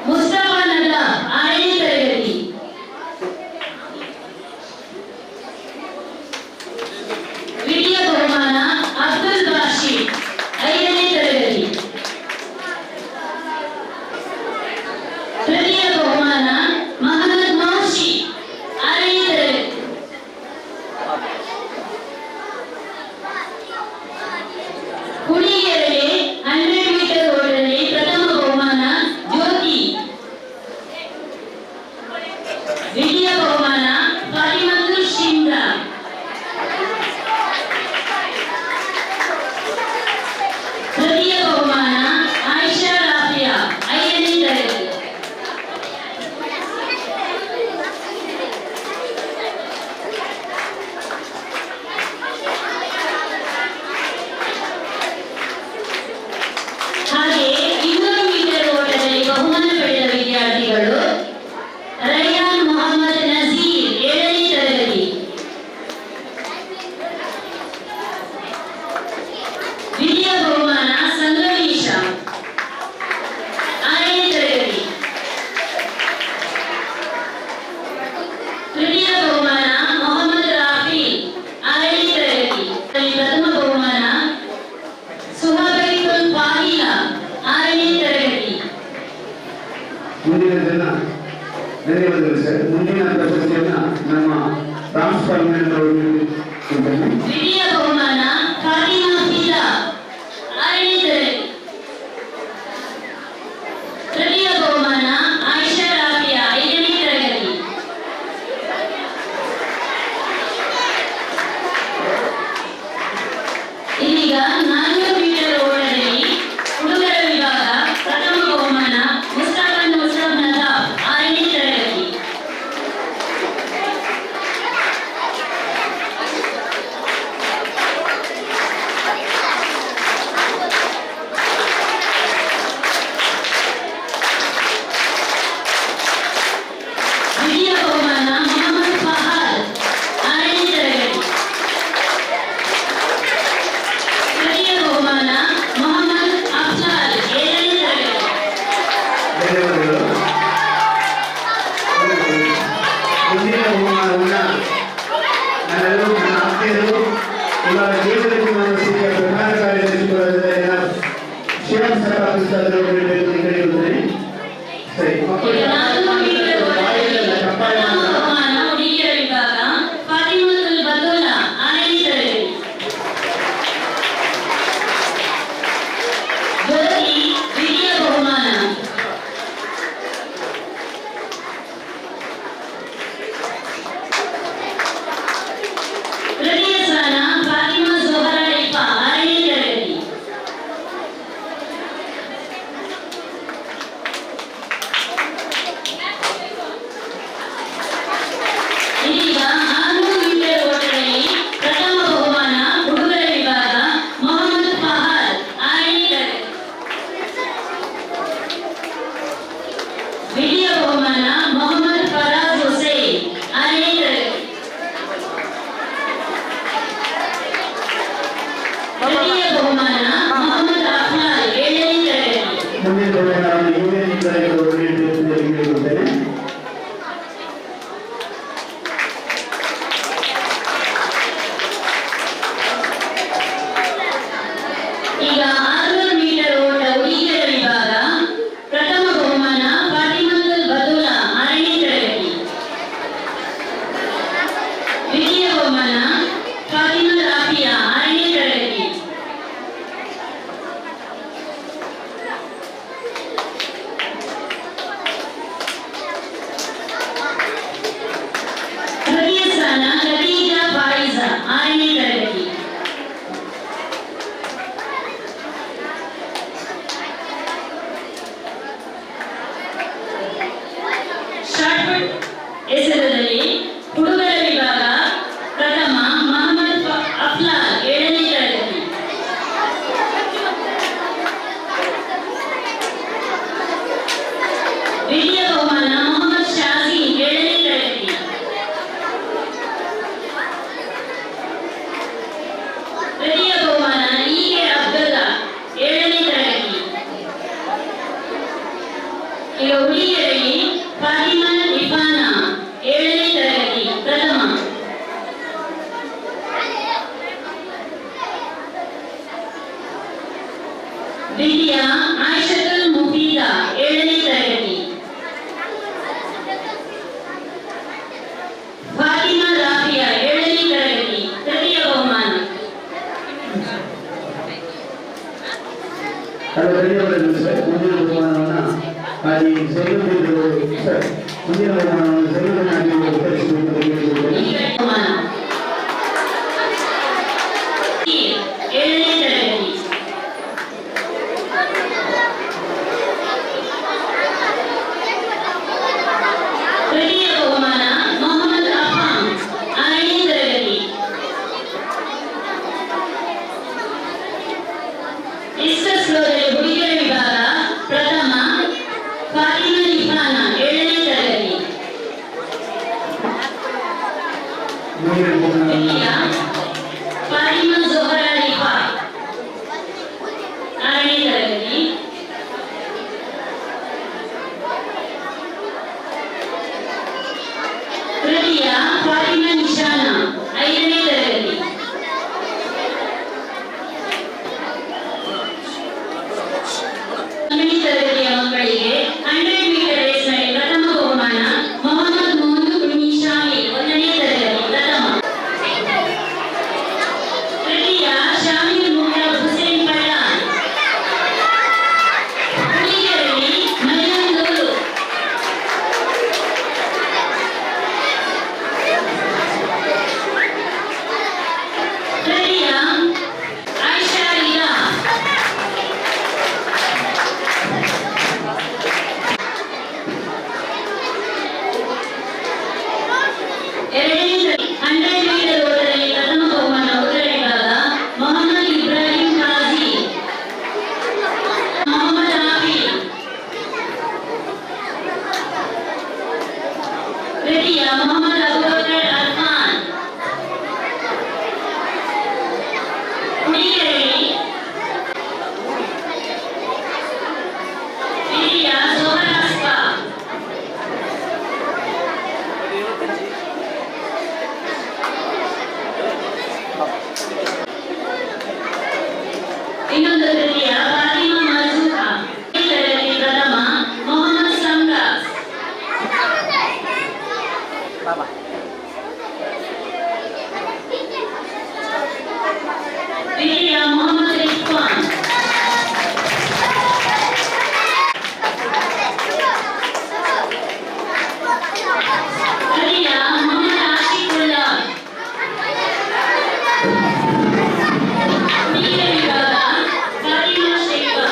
ಮುಸ್ತಫಾ ನದಾಫ್ 6ನೇ ತರಗತಿ. ದ್ವಿತೀಯ ಬಹುಮಾನ ಅಬ್ದುಲ್ ಬಾಷಿರ್ 5ನೇ ತರಗತಿ. ತೃತೀಯ ಬಹುಮಾನ ಮಹಮ್ಮದ್ ಮೌಶಿ 6ನೇ ತರಗತಿ. ಹುಡುಗಿಯರಿಗೆ 100 ಮೀಟರ್ ಓಟದಲ್ಲಿ ಪ್ರಥಮ ಬಹುಮಾನ ಜ್ಯೋತಿ. ದ್ವಿತೀಯ ಬಹುಮಾನ ಫಾತಿಮತ್ತು ಶಿಂದ್ರಾ. ತೃತೀಯ ಬಹುಮಾನ ಆಯಿಷಾ ರಾಫಿಯಾ 5ನೇ ತರಗತಿ. ಹಾಗೆಯೇ 200 ಮೀಟರ್ ಓಟದಲ್ಲಿ ಬಹುಮಾನ ಪಡೆದ ವಿದ್ಯಾರ್ಥಿಗಳು ರೈಯಾನ್ ಮೊಹಮ್ಮದ್ ನಜೀರ್ 7ನೇ ತರಗತಿ. ದ್ವಿತೀಯ ಬಹುಮಾನ ಸಂಗಮೇಶ 6ನೇ ತರಗತಿ. ತೃತೀಯ ಬಹುಮಾನ ಮೊಹಮ್ಮದ್ ರಾಫಿ 6ನೇ ತರಗತಿ. ಪ್ರಥಮ ಬಹುಮಾನ ಸುಹಬೈತುಲ್ ಫಾಹಿಲಾ 6ನೇ ತರಗತಿ. ಮುಂದಿನ ದಿನ ಧನ್ಯವಾದಗಳು ಸರ್. ಮುಂದಿನ ಪ್ರಶಸ್ತಿಯನ್ನ ನಮ್ಮ ರಾಮ್ಸ್ವಾಮಿ ಅವರು ನೀಡುತ್ತಿದ್ದಾರೆ. ದ್ವಿತೀಯ ಬಹುಮಾನ ಫಾತಿಮಾ ಫಿದಾ 6ನೇ ತರಗತಿ. ತೃತೀಯ ಬಹುಮಾನ ಆಯಿಷಾ ರಾಫಿಯಾ 5ನೇ ತರಗತಿ. ಇದೀಗ 400 ಮೀಟರ್ ಓಟದಲ್ಲಿ ಹುಡುಗರ ವಿಭಾಗ ಪ್ರಥಮ ಬಹುಮಾನ ಮುಸ್ತಫಾ ನೂಸಾಬ್ ನದಾಫ್ 6ನೇ ತರಗತಿ. ಬಹುಮಾನ ಸಮಿತಿಯ ಪ್ರಧಾನ ಕಾರ್ಯದರ್ಶಿಗಳಾದ ಶಿವಂ ಸಭಾಪಿಸಿದರು ಕರೆಯುತ್ತೇನೆ. ಸರಿ, ಮಕ್ಕಳು ಚಪ್ಪಾಳೆ ಬಹುಮಾನ ಹುಡುಗಿಯರ ವಿಭಾಗ ಫಾತಿಮತುಲ್ ಬತೂಲಾ 6ನೇ ತರಗತಿ. ಜ್ಯೋತಿ ದ್ವಿತೀಯ ಬಹುಮಾನ. ತೃತೀಯ ಸ್ಥಾನ ಫಾತಿಮಾ ಜೋಹರಾ ರಿಫಾ 6ನೇ ತರಗತಿ. ಇದೀಗ 600 ಮೀಟರ್ ಓಟದಲ್ಲಿ ಪ್ರಥಮ ಬಹುಮಾನ ಹುಡುಗರ ವಿಭಾಗ ಮೊಹಮ್ಮದ್ ಫಹದ್ 6ನೇ ತರಗತಿ. ದ್ವಿತೀಯ ಬಹುಮಾನ ಮೊಹಮ್ಮದ್ ಫರಾಜ್ ಹುಸೇನ್ 6ನೇ ತರಗತಿ. ತೃತೀಯ ಬಹುಮಾನ ಮೊಹಮ್ಮದ್ ಅಫ್ಲಾಲ್ 7ನೇ ತರಗತಿ. ಮುಂದಿನ ಬಹುಮಾನವನ್ನು ಯುಎನ್ ಕರೆಯುತ್ತೇನೆ. ಈಗ 600 ಮೀಟರ್ ಓಟ ಹುಡುಗಿಯರ ವಿಭಾಗ ಪ್ರಥಮ ಬಹುಮಾನ ಫಾತಿಮತುಲ್ ಬತೂಲಾ 6ನೇ ತರಗತಿ. ದ್ವಿತೀಯ ಬಹುಮಾನ ಫಾತಿಮಾ ರಾಫಿಯಾ 6ನೇ ತರಗತಿ. ತೃತೀಯ ಸ್ಥಾನ ಖದೀಜಾ ಫಾಯಿಜಾ 6ನೇ ತರಗತಿ. ಶಾಟ್ಪುಟ್ ಎಸೆತದಲ್ಲಿ ಹುಡುಗರ ವಿಭಾಗ ಪ್ರಥಮ ಮೊಹಮ್ಮದ್ ಅಫ್ಲಾಲ್ 7ನೇ ತರಗತಿ. ದ್ವಿತೀಯ ಬಹುಮಾನ ಮೊಹಮ್ಮದ್ ಶಾಜಿ 7ನೇ ತರಗತಿ. ತೃತೀಯ ಬಹುಮಾನ ಇಕೆ ಅಬ್ದುಲ್ಲಾ 7ನೇ ತರಗತಿ. ಈಗ ಹುಡುಗಿಯರಲ್ಲಿ ಫಾತಿಮಾ ರಿಫಾನಾ 7ನೇ ತರಗತಿ ಪ್ರಥಮ. ದ್ವಿತೀಯ ಆಯಿಷತುಲ್ ಮುಫೀದಾ 7ನೇ ತರಗತಿ. ಫಾತಿಮಾ ರಾಫಿಯಾ 7ನೇ ತರಗತಿ ತೃತೀಯ ಬಹುಮಾನ. ಅದು ಧನ್ಯವಾದಗಳು ಸರ್. ಮುಂದಿನ ಬಹುಮಾನವನ್ನು ಅಲ್ಲಿ ಸೈನಿಕರು ಸರ್ ಮುಂದಿನ ಬಹುಮಾನವನ್ನು ಸೈನಿಕರಾಗಿ ವಿತರಿಸಬೇಕು. ಈಗ ಬಹುಮಾನ 7ನೇ ತರಗತಿ. ತೃತೀಯ ಬಹುಮಾನ ಮೊಹಮ್ಮದ್ ಅಫಾಮ್ 6ನೇ ತರಗತಿ. ಡಿಸ್ಕಸ್ ಥ್ರೋದಲ್ಲಿ ಹುಡುಗಿಯರ ವಿಭಾಗ ಪ್ರಥಮ ಫಾತಿಮಾ ರಿಫಾನಾ 7ನೇ ತರಗತಿ. ಮುಂದಿನ ದ್ವಿತೀಯ ಬಹುಮಾನವನ್ನು ಫಾತಿಮಾ ಜೋಹರಾ ರಿಫಾ 6ನೇ ತರಗತಿ. ತೃತೀಯ ಫಾತಿಮಾ ನಿಶಾನಾ 5ನೇ ತರಗತಿ. 12ನೇ ತರಗತಿಯ ಮಕ್ಕಳಿಗೆ 100 ಮೀಟರ್ ರೇಸ್ನಲ್ಲಿ ಪ್ರಥಮ ಬಹುಮಾನ ಮೊಹಮ್ಮದ್ ಮೊಹಮ್ಮದ್ ಕುನಿ ಶಾಮಿ 1ನೇ ತರಗತಿ ಪ್ರಥಮ. ತೃತೀಯ ಶಾಮೀರ್ ಮುಹಮ್ಮದ್ ಹುಸೇನ್ ಪಠಾಣ್. ಹುಡುಗಿಯರಲ್ಲಿ ಮರಿಯಂ ದೋಲು. ತೃತೀಯ ಆಯಿಷಾ ರಿದಾ. ಎರಡನೇ 100 ಮೀಟರ್ ಓಟದಲ್ಲಿ ಪ್ರಥಮ ಬಹುಮಾನ ಹುಡುಗರ ವಿಭಾಗ ಮೊಹಮ್ಮದ್ ಇಬ್ರಾಹಿಂ ಕಾಜಿ, ಮೊಹಮ್ಮದ್ ಆಫೀಲ್. ತೃತೀಯ ಮೊಹಮ್ಮದ್ ಅಬೂಬಕರ್ ಅರ್ಫಾನ್. ಹುಡುಗಿಯರಲ್ಲಿ ದ್ವಿತೀಯ ಜೋಹರಾ ಅಸ್ಫಾ. ದ್ವಿತೀಯ ಮೊಹಮ್ಮದ್ ರಿಜ್ವಾನ್. ತೃತೀಯ ಮೊಹಮ್ಮದ್ ಆಶಿಕುಲ್ಲಾ. ಹುಡುಗಿಯರ ವಿಭಾಗ ಫಾತಿಮಾ ಶೇಖಾ.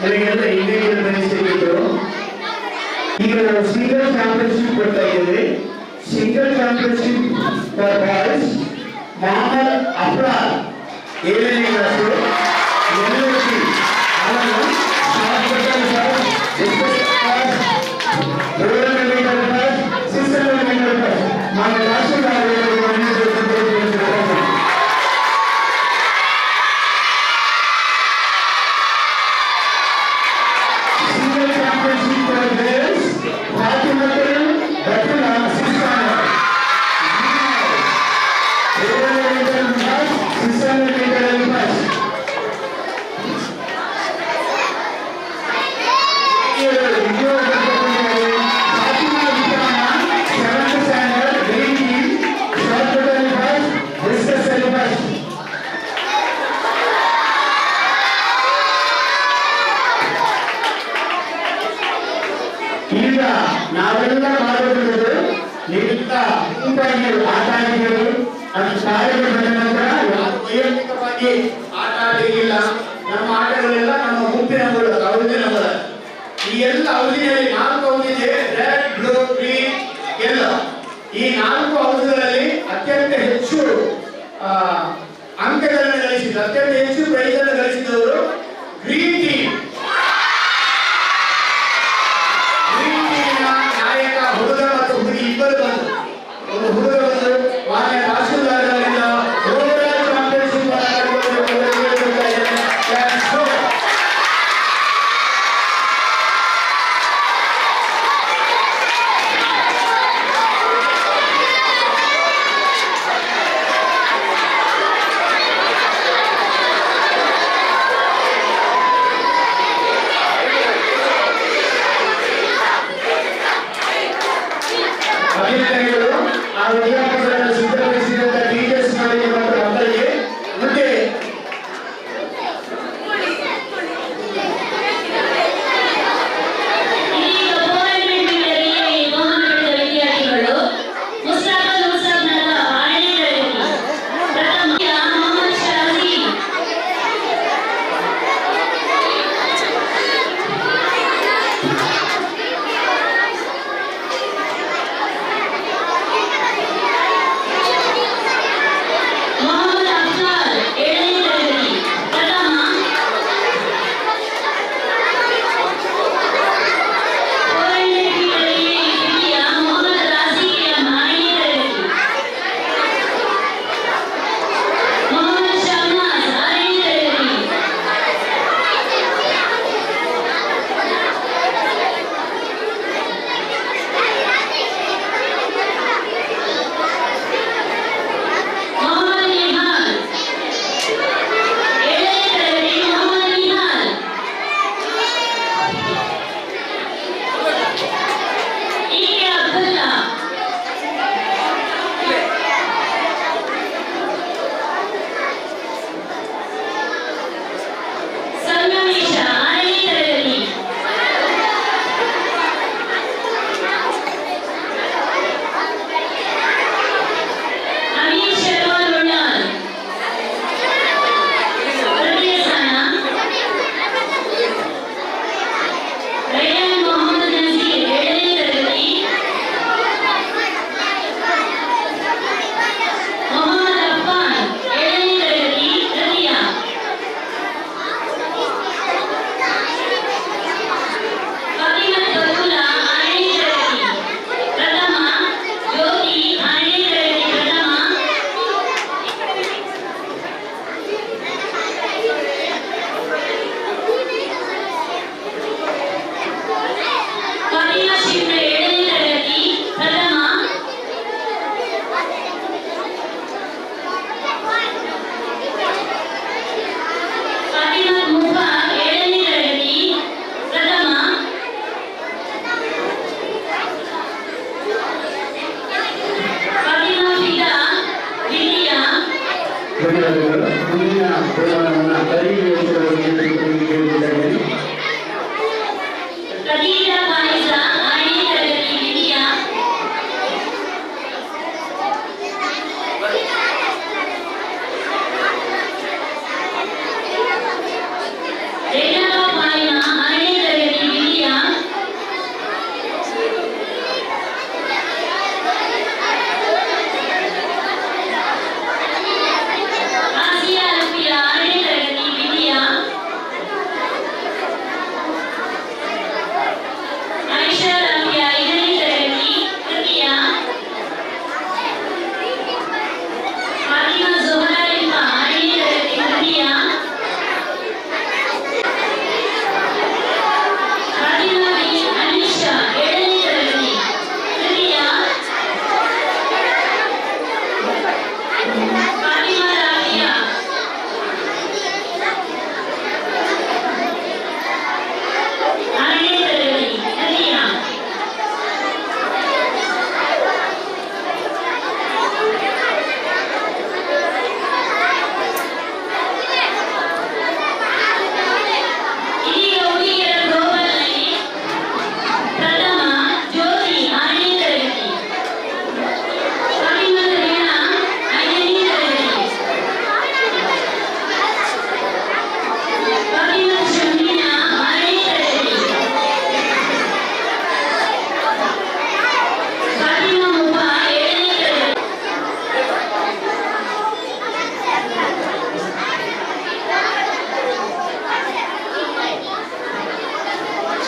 ನನಗೆಲ್ಲ ಇಂಡಿವಿಜುವಲ್ ಪ್ರೈಸ್ ಸಿಕ್ಕಿತ್ತು. ಈಗ ನಾವು ಸಿಂಗಲ್ ಚಾಂಪಿಯನ್ಶಿಪ್ ಕೊಡ್ತಾ ಇದ್ದೇವೆ. Single championship for boys Mohammed Afrad 7ನೇ ಕ್ಲಾಸು NLC ಅವನು shot put first, discus first, 400 metre first, 600 metre first ಮಾನ್ಯ ರಾಷ್ಟ್ರಪತಿ ಈಗ ನಾವೆಲ್ಲ ಮಾಡುವುದು ನಿಮಿತ್ತ ಗುಂಪಾಗಿ ಆಟ ಆಡಿದರು. ಅದು ಶಾಲೆಗೆ ಬಂದ ನಂತರ ಯಾರು ವೈಯಕ್ತಿಕವಾಗಿ ಆಟ ಆಡಿಲ್ಲ. ನಮ್ಮ ಆಟಗಳೆಲ್ಲ ನಮ್ಮ ಗುಂಪಿನ ಮೂಲಕ ಅವಧಿನ ಮೂಲಕ. ಈ ಎಲ್ಲ ಅವಧಿಯಲ್ಲಿ 4 ಅವಧಿ ಇದೆ, ರೆಡ್, ಬ್ಲೂ, ಗ್ರೀನ್, ಯೆಲ್ಲೋ. ಈ 4 ಅವಧಿಗಳಲ್ಲಿ ಅತ್ಯಂತ ಹೆಚ್ಚು ಅಂಕಗಳನ್ನು ಗಳಿಸಿದ, ಅತ್ಯಂತ ಹೆಚ್ಚು ಪ್ರೈಸ್ ಅನ್ನು ಗಳಿಸಿದವರು ಗ್ರೀನ್ ಟೀಮ್. ಹುಡುಗ ಮತ್ತು ಹುಡುಗಿ ಇಬ್ಬರು ಬಂದು, ಒಂದು ಹುಡುಗ ಬಂದು ಮಾನ್ಯ ತಹಸೀಲ್ದಾರರಿಂದ ಓವರಾಲ್ ಚಾಂಪಿಯನ್ಶಿಪ್ ಅಭಿನಂದನೆಗಳು. ಆ ವಿದ್ಯಾರ್ಥಿಗಳನ್ನು ಸಿದ್ಧಪಡಿಸಿದಂತ ಟೀಚರ್ಸ್ ಗಳಿಗೆ ಮತ್ತು ಮಕ್ಕಳಿಗೆ ಮುಂದೆ ಧನ್ಯವಾದಗಳು. ಮುಂದಿನ ಬಹುಮಾನವನ್ನು ಕೇಳಿದ್ದೇನೆ. ಖದೀಜಾ ಫಾಯಿಜಾ 6ನೇ ತರಗತಿ ವಿದ್ಯಾ ರೇಣುಕಾ ಫಾಯಿಮಾ 6ನೇ ತರಗತಿ ವಿದ್ಯಾ ಆಸಿಯಾ ರಫಿಯಾ 6ನೇ ತರಗತಿ ವಿದ್ಯಾ ಆಯಿಷಾ ರಫಿಯಾ 5ನೇ ತರಗತಿ ತೃತೀಯ ಫಾತಿಮಾ ಜೋಹರಾ ಇಲ್ಮಾ 6ನೇ ತರಗತಿ ತೃತೀಯ ಫಾತಿಮಾ ಬಿನ್ ಅನಿಶಾ 7ನೇ ತರಗತಿ ತೃತೀಯ ಫಾತಿಮಾ ರಾಫಿಯಾ 6ನೇ ತರಗತಿ ತೃತೀಯ ಇದೀಗ ಹುಡುಗಿಯರ ಗ್ಲೋಬಲ್ನಲ್ಲಿ ಪ್ರಥಮ ಜ್ಯೋತಿ 6ನೇ ತರಗತಿ ಫಾತಿಮಾ ರೇಣಾ 5ನೇ ತರಗತಿ ಫಾತಿಮಾ ಶಮೀನಾ 6ನೇ ತರಗತಿ ಫಾತಿಮಾ ಮುಬಾ 7ನೇ ತರಗತಿ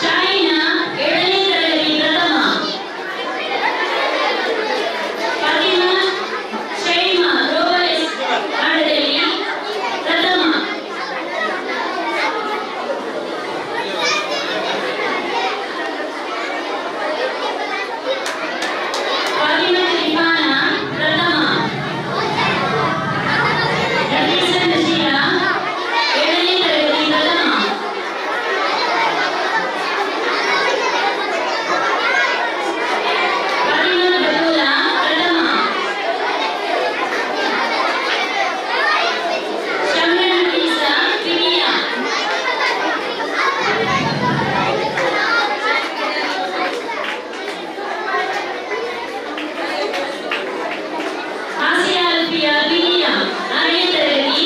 ಶಾಹಿನಾ 7ನೇ ತರಗತಿ ಪ್ರಥಮ ಫಾತಿಮಾ ಶೈಮಾ ಗ್ಲೋಬಲ್ ಆಟದಲ್ಲಿ ಪ್ರಥಮ ಫಾತಿಮಾ ರಿಫಾನಾ ಪ್ರಥಮ ನಫೀಸಾ ನಜೀರಾ 7ನೇ ತರಗತಿ ಪ್ರಥಮ ಫಾತಿಮಾ ಬತೂಲಾ ಪ್ರಥಮ ಶಮ್ರಾ ನಫೀಸಾ ದ್ವಿತೀಯ ಆಸಿಯಾ ಅಲ್ಫಿಯಾ ದ್ವಿತೀಯ 6ನೇ ತರಗತಿ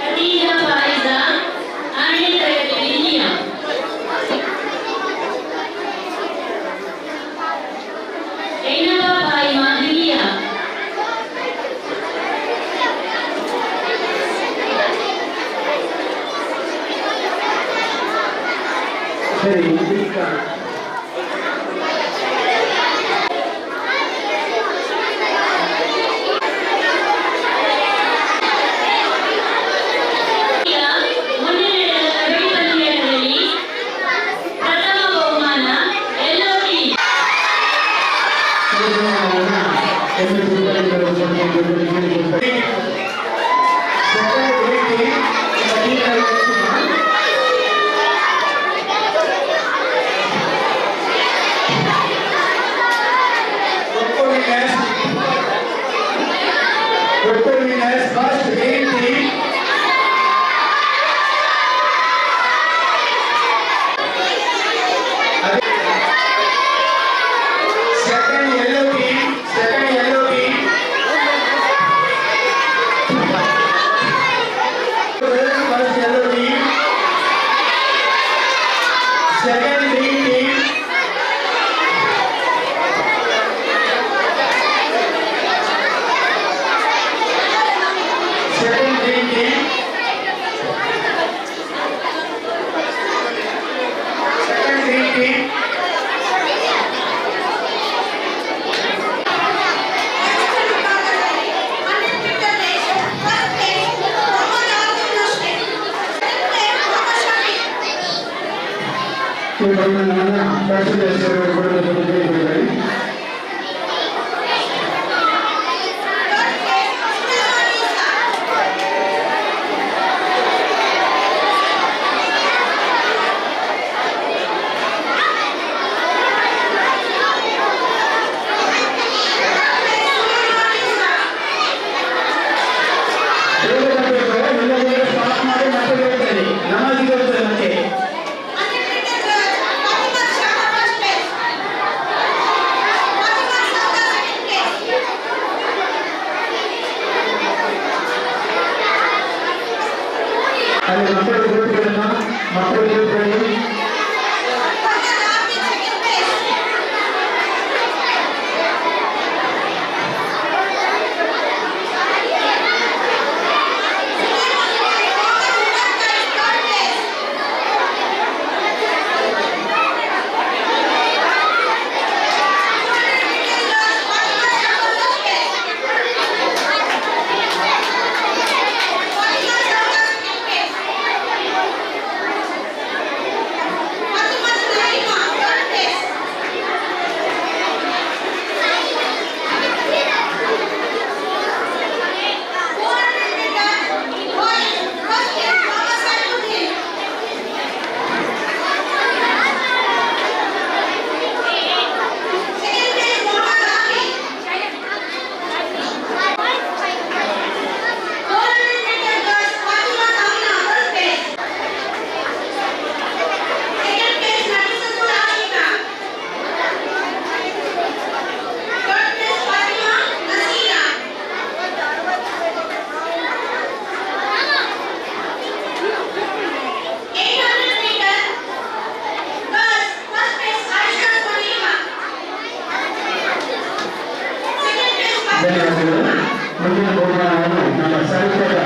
ಖದೀಜಾ ಫಾಯಿಜಾ 6ನೇ ತರಗತಿ ವಿದ್ಯಾ ರೇಣುಕಾ ಫಾಯಿಮಾ ದ್ವಿತೀಯ ಸರಿ, ಈಗ ಮೊನ್ನೆ ನಡೆದ ಕಬಡ್ಡಿ ಪಂದ್ಯಾಟದಲ್ಲಿ ಪ್ರಥಮ ಬಹುಮಾನ LOT first 8 second yellow team, second yellow team. First yellow team, second green team. Second green team. Second green team. ಅಲ್ಲಿ ಮಕ್ಕಳ ಗ್ರೂಪ್ಗಳನ್ನ ಮಕ್ಕಳ ಗ್ರೂಪ್ಗಳಲ್ಲಿ ಮುಂದಿನ ಬಹುಮಾನವನ್ನು ನಮ್ಮ ಸಾಹಿತ್ಯದ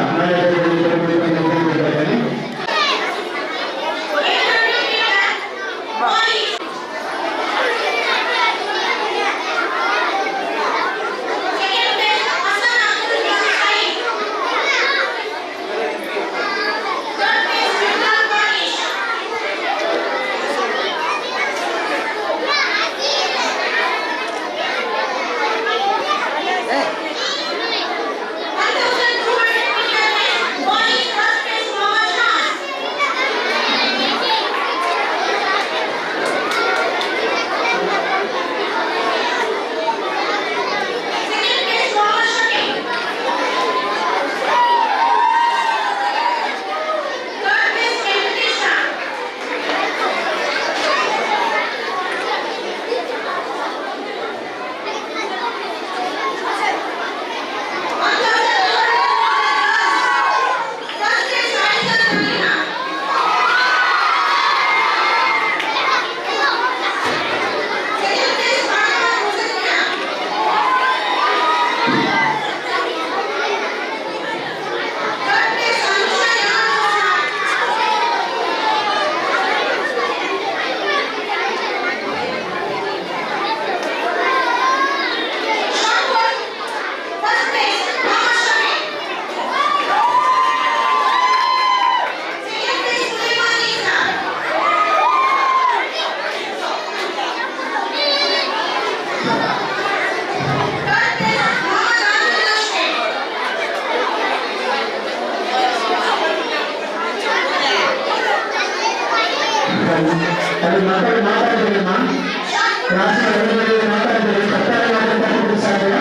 ಅದು ಮಾತಾಡಿದ್ರಮ್ಮ ಮಾತಾಡಿದ್ರೆ ಕಟ್ಟಾಗಿ ಸಾಧ್ಯ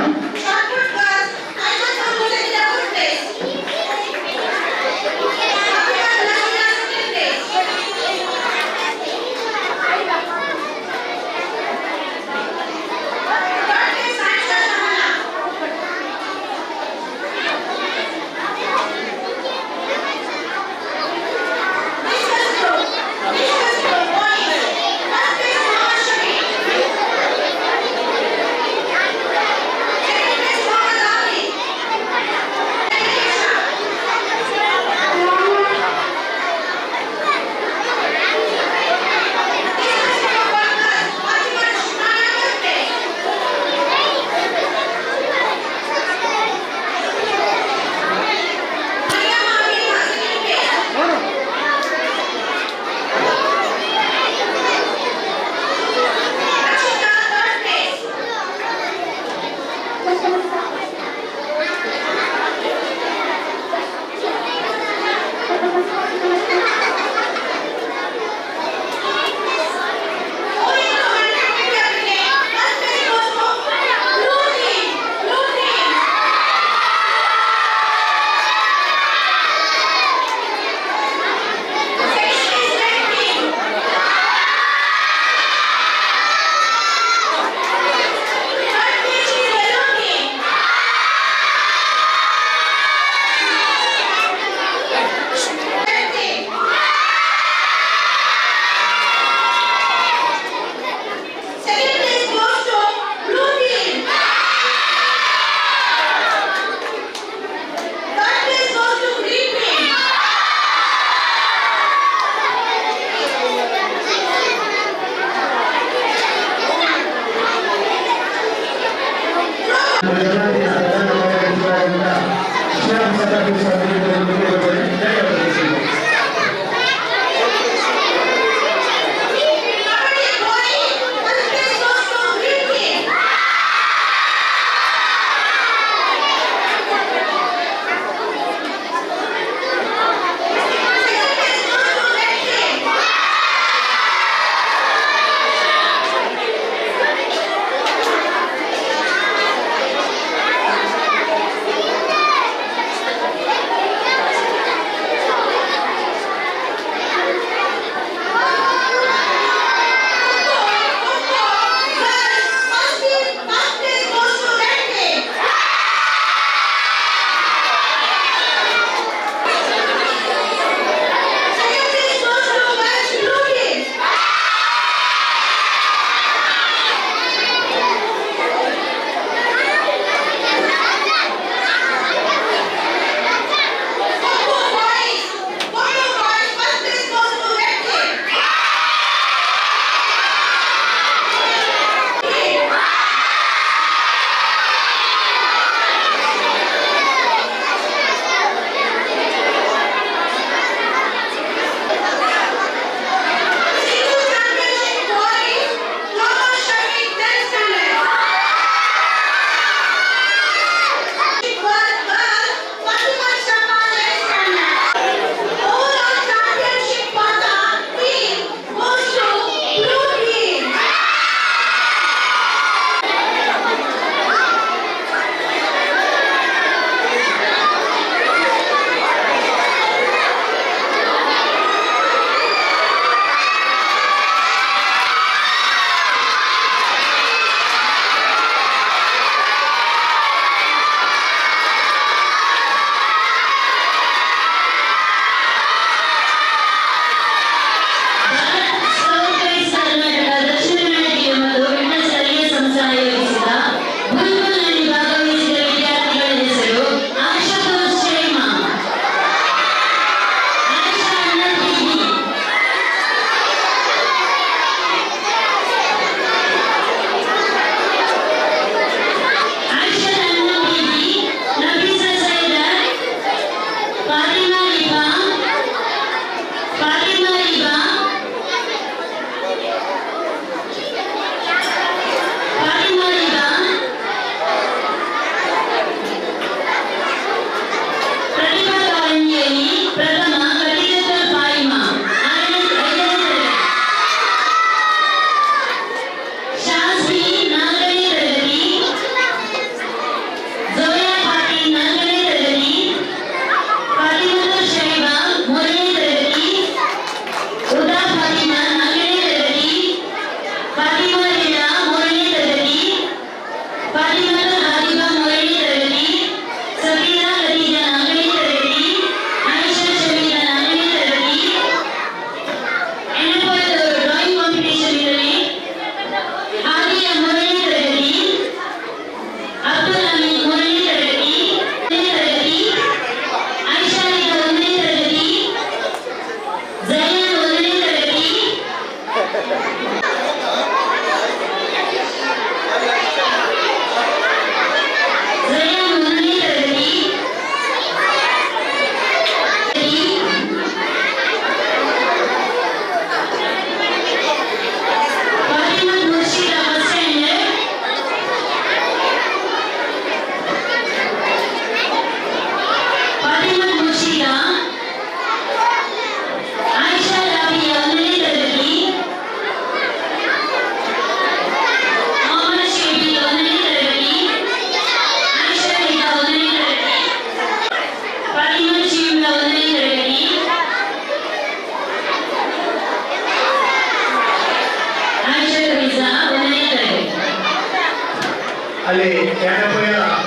ಅಲ್ಲಿ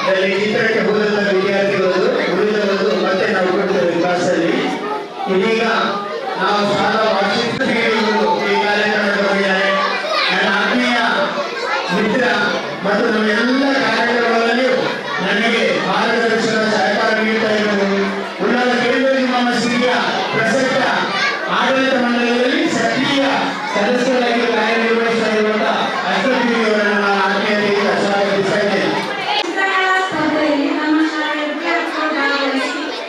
ದಲ್ಲಿ ಚಿತ್ರಕ್ಕೆ ಹೋದಂತ ವಿದ್ಯಾರ್ಥಿಗಳು ಉಳಿದವರು ಮತ್ತೆ ನಾವು ಕೊಡ್ತೇವೆ ಕ್ಲಾಸಲ್ಲಿ. ಇದೀಗ ನಾವು ಶಾಲಾ ವಾರ್ಷಿಕ ಈ ಕಾರ್ಯಕ್ರಮ ಮಾಡಿದ್ದಾರೆ. ನನ್ನ ಆತ್ಮೀಯ ಮಿತ್ರ ಮತ್ತು ನಮ್ಮ ಎಲ್ಲ ಕಾರ್ಯಕ್ರಮಗಳಲ್ಲಿಯೂ ನನಗೆ ಮಾರ್ಗದರ್ಶನ ಸಹಕಾರ ನೀಡ್ತಾ ಇರುವುದು ಉಳ್ಳಾಲ ಕೇಂದ್ರೀಯ ಮಹಾಶ್ರೀಯ ಪ್ರಸಕ್ತ ಆಡಳಿತ ಮಂಡಳಿಯಲ್ಲಿ ಸಕ್ರಿಯ ಸದಸ್ಯರಾಗಿ ಕಾರ್ಯನಿರ್ವಹಿಸ್ತಾ ಇರುವಂತಹ ಅಶ್ವತಿಯವರನ್ನು ನಾನು ಆತ್ಮೀಯತೆಯಿಂದ ಸ್ವಾಗತಿಸ್ತಾ ಇದ್ದೇನೆ. ಸ್ಪರ್ಧೆಯಲ್ಲಿ ನಮ್ಮ ಶಾಲೆಯ ವಿದ್ಯಾರ್ಥಿಗಳು ಭಾಗವಹಿಸಿ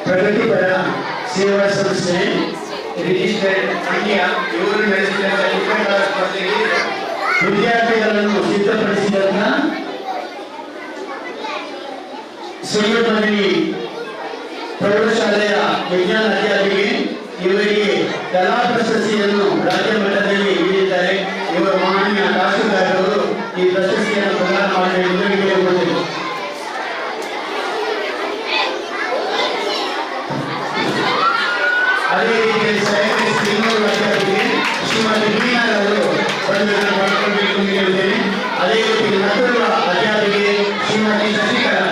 ಪ್ರಗತಿಪರ ಸೇವಾ ಸಂಸ್ಥೆ ರಿಜಿಸ್ಟರ್ಡ್ ಮಂಡ್ಯ ಇವರು ನಡೆಸಿದ ಚಿತ್ರಕಲಾ ಸ್ಪರ್ಧೆಗೆ ವಿದ್ಯಾರ್ಥಿಗಳನ್ನು ಸಿದ್ಧಪಡಿಸಿದಂತ ಸೈಯದಮರಿ ಪ್ರೌಢಶಾಲೆಯ ವಿಜ್ಞಾನ ಅಧ್ಯಾಪಿಕೆ ಇವರಿಗೆ ಕಲಾ ಪ್ರಶಸ್ತಿಯನ್ನು ರಾಜ್ಯ ಮಟ್ಟದಲ್ಲಿ ನೀಡಿದ್ದಾರೆ. ಇವರು ಮಾನ್ಯ ತಹಸೀಲ್ದಾರರು ಈ ಪ್ರಶಸ್ತಿಯನ್ನು ಪ್ರದಾನ ಮಾಡಿ ಕೇಳಿಕೊಂಡಿದ್ದಾರೆ. ಅದೇ ರೀತಿಯಲ್ಲಿ ಸೈನಿಕ ಅಧ್ಯಾಪಿಕೆ ಶ್ರೀಮತಿ ಮೀನಾರವರು ಮಾಡಿಕೊಳ್ಳಬೇಕು ಎಂದು ಹೇಳಿದ್ದೇನೆ. ಅದೇ ರೀತಿ ಮತ್ತೊಬ್ಬ ಅಧ್ಯಾಪಿಕೆ ಶ್ರೀಮತಿ ಶಶಿಕಲಾ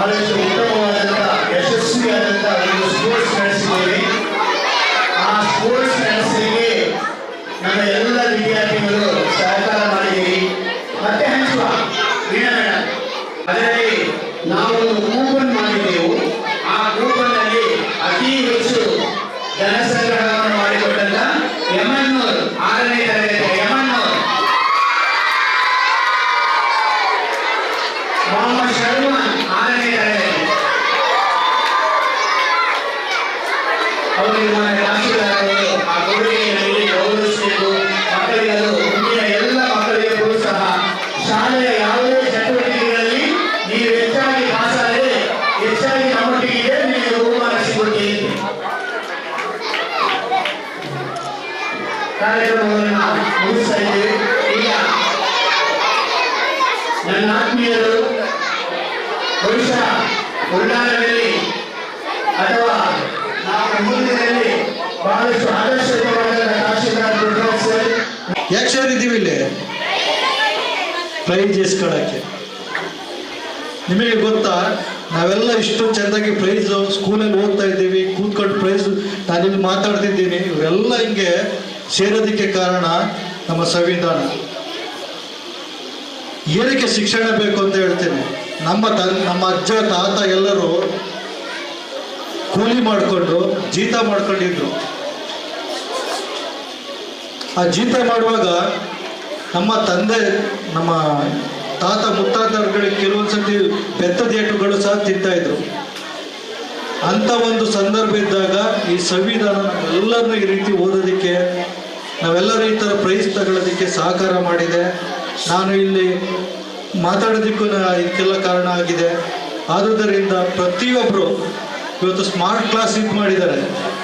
ಬಹಳಷ್ಟು ಉತ್ತಮವಾದಂತಹ ಯಶಸ್ವಿಯಾದಂತಹ ಒಂದು ಸ್ಪೋರ್ಟ್ಸ್ ನಡೆಸಿದ್ದೇವೆ. ಆ ಸ್ಪೋರ್ಟ್ಸ್ ನಡೆಸಲಿಕ್ಕೆ ನಮ್ಮ ಎಲ್ಲ ವಿದ್ಯಾರ್ಥಿಗಳು ಸಹಕಾರ ಮಾಡಿದ್ದೀವಿ. ಮತ್ತೆ ಹಂಚುವ ವೀಣಾ ಮೇಡಮ್, ಅದರಲ್ಲಿ ನಾವು ಒಂದು ಕೂಪನ್ ಮಾಡಿದ್ದೆವು. ಆ ಕೂಪನ್ ನಲ್ಲಿ ಅತಿ ಹೆಚ್ಚು ಧನ ಸಂಗ್ರಹವನ್ನು ಮಾಡಿಕೊಟ್ಟಂತ ಯಮನ್ನೂರು 6ನೇ ತರಗತಿ ಯಮನ್ನೂರು ಮೊಹಮ್ಮದ್ ಶರ್ಮಾನ್ 6ನೇ ತರಗತಿ ಅವರಿಗೆ ತಹಸೀಲ್ದಾರರು ಆ ಕೊಡುಗೆಯಲ್ಲಿ ಗೌರವಿಸಬೇಕು. ಮಕ್ಕಳಿಗೆ ಅದು ಮುಂದಿನ ಎಲ್ಲ ಮಕ್ಕಳಿಗೆ ಪ್ರೋತ್ಸಾಹ. ಶಾಲೆಯ ಯಾವುದೇ ಚಟುವಟಿಕೆಗಳಲ್ಲಿ ನೀವು ಹೆಚ್ಚಾಗಿ ಪಾಸಾದರೆ ಹೆಚ್ಚಾಗಿ ನಮ್ಮೊಟ್ಟಿಗೆ ನಿಮಗೆ ಬಹುಮಾನ ಸಿಗುತ್ತದೆ. ಕಾರ್ಯಕ್ರಮವನ್ನು ಮುಗಿಸ್ತಾ ಇದ್ದೇವೆ. ಈಗ ನನ್ನ ಆತ್ಮೀಯರು ಬಹುಶಃ ಉಳ್ಳಾಲದಲ್ಲಿ ಅಥವಾ ನಾವು ಮುಂದಿನಲ್ಲಿ ಬಹಳಷ್ಟು ಆದರ್ಶವಾದ ತಹಸೀಲ್ದಾರ್ ಪ್ರೊಫೆಸರ್ ಯಾಕೆ ಸೇರಿದ್ದೀವಿ ಇಲ್ಲಿ? ಪ್ರೈಜ್ ಇಸ್ಕೊಳ್ಳೋಕ್ಕೆ. ನಿಮಗೆ ಗೊತ್ತಾ, ನಾವೆಲ್ಲ ಇಷ್ಟು ಚೆಂದಾಗಿ ಪ್ರೈಸು ಸ್ಕೂಲಲ್ಲಿ ಓದ್ತಾ ಇದ್ದೀವಿ, ಕೂತ್ಕೊಂಡು ಪ್ರೈಸ್ ನಾನಿಲ್ಲಿ ಮಾತಾಡ್ತಿದ್ದೀನಿ. ಇವರೆಲ್ಲ ಹಿಂಗೆ ಸೇರೋದಕ್ಕೆ ಕಾರಣ ನಮ್ಮ ಸಂವಿಧಾನ. ಏನಕ್ಕೆ ಶಿಕ್ಷಣ ಬೇಕು ಅಂತ ಹೇಳ್ತೇನೆ. ನಮ್ಮ ಅಜ್ಜ ತಾತ ಎಲ್ಲರೂ ಕೂಲಿ ಮಾಡಿಕೊಂಡು ಜೀತ ಮಾಡ್ಕೊಂಡಿದ್ರು. ಆ ಜೀತ ಮಾಡುವಾಗ ನಮ್ಮ ತಂದೆ ನಮ್ಮ ತಾತ ಮುತ್ತಾತರುಗಳಿಗೆ ಕೆಲವೊಂದ್ಸತಿ ಬೆತ್ತದ ಏಟುಗಳು ಸಹ ತಿಂತಾಯಿದ್ರು. ಅಂಥ ಒಂದು ಸಂದರ್ಭ ಇದ್ದಾಗ ಈ ಸಂವಿಧಾನ ನಮ್ಮೆಲ್ಲರನ್ನೂ ಈ ರೀತಿ ಓದೋದಕ್ಕೆ, ನಾವೆಲ್ಲರೂ ಈ ಥರ ಪ್ರೈಸ್ ತಗೊಳ್ಳೋದಕ್ಕೆ ಸಹಕಾರ ಮಾಡಿದೆ. ನಾನು ಇಲ್ಲಿ ಮಾತಾಡೋದಕ್ಕೂ ಇದಕ್ಕೆಲ್ಲ ಕಾರಣ ಆಗಿದೆ. ಆದುದರಿಂದ ಪ್ರತಿಯೊಬ್ಬರು ಇವತ್ತು ಸ್ಮಾರ್ಟ್ ಕ್ಲಾಸ್ ಇದು ಮಾಡಿದ್ದಾರೆ.